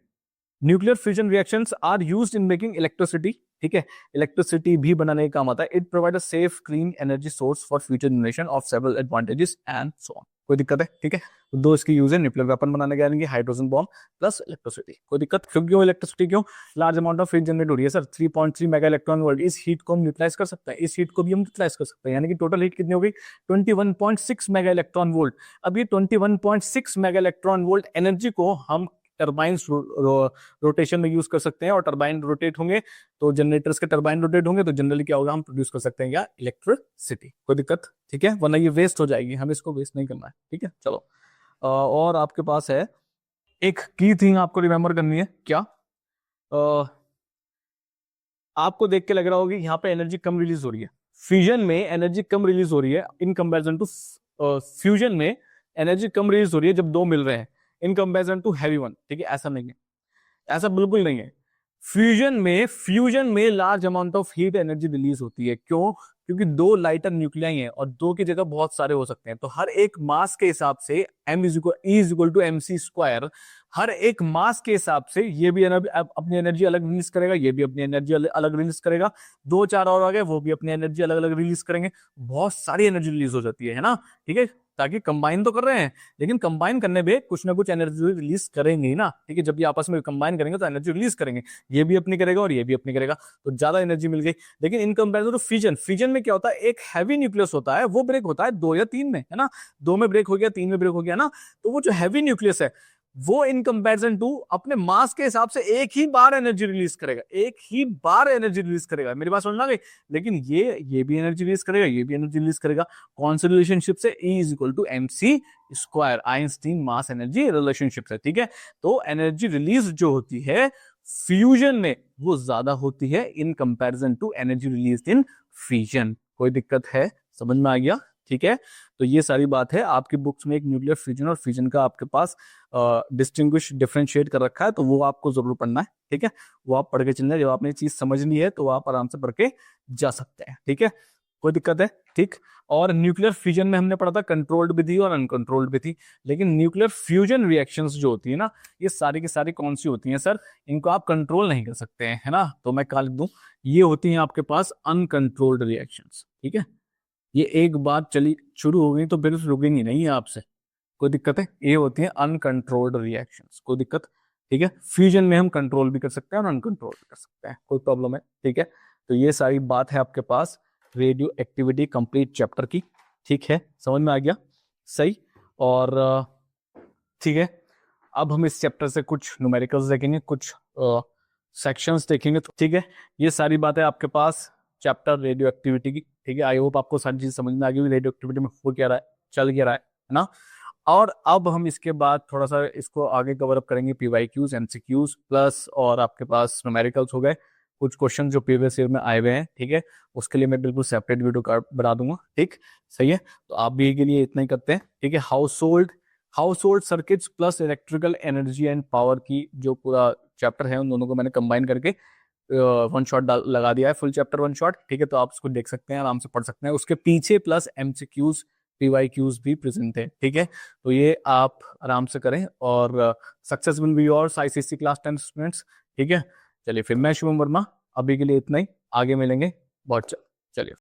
nuclear fusion reactions are used in making electricity, ठीक है। इलेक्ट्रिसिटी भी बनाने का काम आता है। It provide a safe clean energy source for future generation of several advantages and so on. कोई दिक्कत है, ठीक है। तो दो इसकी यूज है न्यूक्लियर वेपन बनाने के, यानी कि हाइड्रोजन बॉम्ब प्लस इलेक्ट्रिसिटी। कोई दिक्कत? क्यों इलेक्ट्रिसिटी? क्यों? Large amount of heat generate हो रही है सर, 3.3 मेगा इलेक्ट्रॉन वोल्ट। इस हीट को हम यूटिलाइज कर सकते हैं, इस हीट को भी हम यूटिलाइज कर सकते हैं, यानी कि टोटल हीट कितनी हो गई? 21.6 मेगा इलेक्ट्रॉन वोल्ट। अब ये 21.6 मेगा इलेक्ट्रॉन वोल्ट एनर्जी को हम टर्बाइंस रोटेशन में यूज कर सकते हैं, और टर्बाइन रोटेट होंगे तो जनरेटर्स के टर्बाइन रोटेट होंगे तो जनरली क्या होगा, हम प्रोड्यूस कर सकते हैं क्या? इलेक्ट्रिसिटी। कोई दिक्कत? ठीक है, वरना ये वेस्ट हो जाएगी, हमें इसको वेस्ट नहीं करना है, ठीक है। चलो, और आपके पास है एक की थिंग आपको रिमेंबर करनी है, क्या? आपको देख के लग रहा होगा यहाँ पे एनर्जी कम रिलीज हो रही है, फ्यूजन में एनर्जी कम रिलीज हो रही है इन कंपैरिजन टू फ्यूजन में एनर्जी कम रिलीज हो रही है जब दो मिल रहे हैं in comparison to heavy one, ठीक है। ऐसा नहीं है, ऐसा बिल्कुल नहीं है। फ्यूजन में large amount of heat energy release होती है। क्यों? क्योंकि दो लाइटर न्यूक्लियाई हैं और दो की जगह बहुत सारे हो सकते हैं, तो हर एक मास के हिसाब से m=E=mc², हर एक मास के हिसाब से ये भी अपनी एनर्जी अलग रिलीज करेगा, ये भी अपनी एनर्जी अलग रिलीज करेगा, दो चार और आ गए वो भी अपनी एनर्जी अलग अलग रिलीज करेंगे, बहुत सारी एनर्जी रिलीज हो जाती है ना, ठीक है। ताकि कंबाइन तो कर रहे हैं, लेकिन कंबाइन करने में कुछ ना कुछ एनर्जी रिलीज करेंगे ही ना, ठीक है। जब ये आपस में कंबाइन करेंगे तो एनर्जी रिलीज करेंगे, ये भी अपनी करेगा और ये भी अपनी करेगा, तो ज्यादा एनर्जी मिल गई। लेकिन इन कंपेरिजन टू फ्यूजन में क्या होता है, एक हैवी न्यूक्लियस होता है, वो ब्रेक होता है 2 या 3 में, है ना। 2 में ब्रेक हो गया, 3 में ब्रेक हो गया ना, तो वो जो हैवी न्यूक्लियस है वो इन कंपैरिजन टू अपने मास के हिसाब से एक ही बार एनर्जी रिलीज करेगा, एक ही बार एनर्जी रिलीज करेगा। मेरी बात समझ आ गई? लेकिन ये भी एनर्जी रिलीज करेगा, ये भी एनर्जी रिलीज करेगा। कौन से रिलेशनशिप से? E=mc², आइंस्टीन मास एनर्जी रिलेशनशिप से, ठीक है। तो एनर्जी रिलीज जो होती है फ्यूजन में वो ज्यादा होती है in comparison to energy release in fusion. कोई दिक्कत है? समझ में आ गया? ठीक है। तो ये सारी बात है, आपकी बुक्स में एक न्यूक्लियर फ्यूजन और फ्यूजन का आपके पास डिस्टिंग्विश डिफरेंशिएट कर रखा है, तो वो आपको जरूर पढ़ना है, ठीक है। वो आप पढ़ के चलना, जब आपने चीज समझ ली है तो आप आराम से पढ़ के जा सकते हैं, ठीक है। कोई दिक्कत है? ठीक। और न्यूक्लियर फ्यूजन में हमने पढ़ा था कंट्रोल्ड भी थी और अनकंट्रोल्ड भी थी, लेकिन न्यूक्लियर फ्यूजन रिएक्शंस जो होती है ना, ये सारी की सारी कौन सी होती हैं सर? इनको आप कंट्रोल नहीं कर सकते हैं, है ना। तो मैं कहा लिख दूं, ये होती हैं आपके पास अनकंट्रोल्ड रिएक्शंस, ठीक है। ये एक बार चली शुरू हो गई तो फिर रुकेंगी नहीं है आपसे। कोई दिक्कत है? ये होती है अनकंट्रोल्ड रिएक्शंस। कोई दिक्कत? ठीक है। फ्यूजन में हम कंट्रोल भी कर सकते हैं और अनकंट्रोल भी कर सकते हैं, कोई प्रॉब्लम है? ठीक है। तो ये सारी बात है आपके पास रेडियो एक्टिविटी कंप्लीट चैप्टर की, ठीक है। समझ में आ गया? सही। और ठीक है, अब हम इस चैप्टर से कुछ न्यूमेरिकल्स देखेंगे, कुछ सेक्शंस देखेंगे, ठीक है। ये सारी बातें आपके पास चैप्टर रेडियो एक्टिविटी की, ठीक है। आई होप आपको सारी चीज समझ में आ गई होगी, रेडियो एक्टिविटी में हो क्या रहा है, चल क्या रहा है ना। और अब हम इसके बाद थोड़ा सा इसको आगे कवर अप करेंगे, PYQs, MCQs प्लस, और आपके पास न्यूमेरिकल्स हो गए, कुछ क्वेश्चन जो प्रीवियस ईयर में आए हुए हैं, ठीक है। उसके लिए मैं बिल्कुल सेपरेट वीडियो कार्ड बना दूंगा, ठीक। सही है। तो आप भी के लिए इतना ही करते हैं, ठीक है। House hold circuits plus electrical energy and power की जो पूरा चैप्टर है, उन दोनों को मैंने कंबाइन करके वन शॉट लगा दिया है, फुल चैप्टर वन शॉट, ठीक है। तो आप उसको देख सकते हैं, आराम से पढ़ सकते हैं। उसके पीछे प्लस MCQs PYQs भी प्रेजेंट है, ठीक है। तो ये आप आराम से करें, और success will be yours ICSE class 10 students, ठीक है। चलिए फिर मैं शुभम वर्मा, अभी के लिए इतना ही, आगे मिलेंगे बहुत चलिए।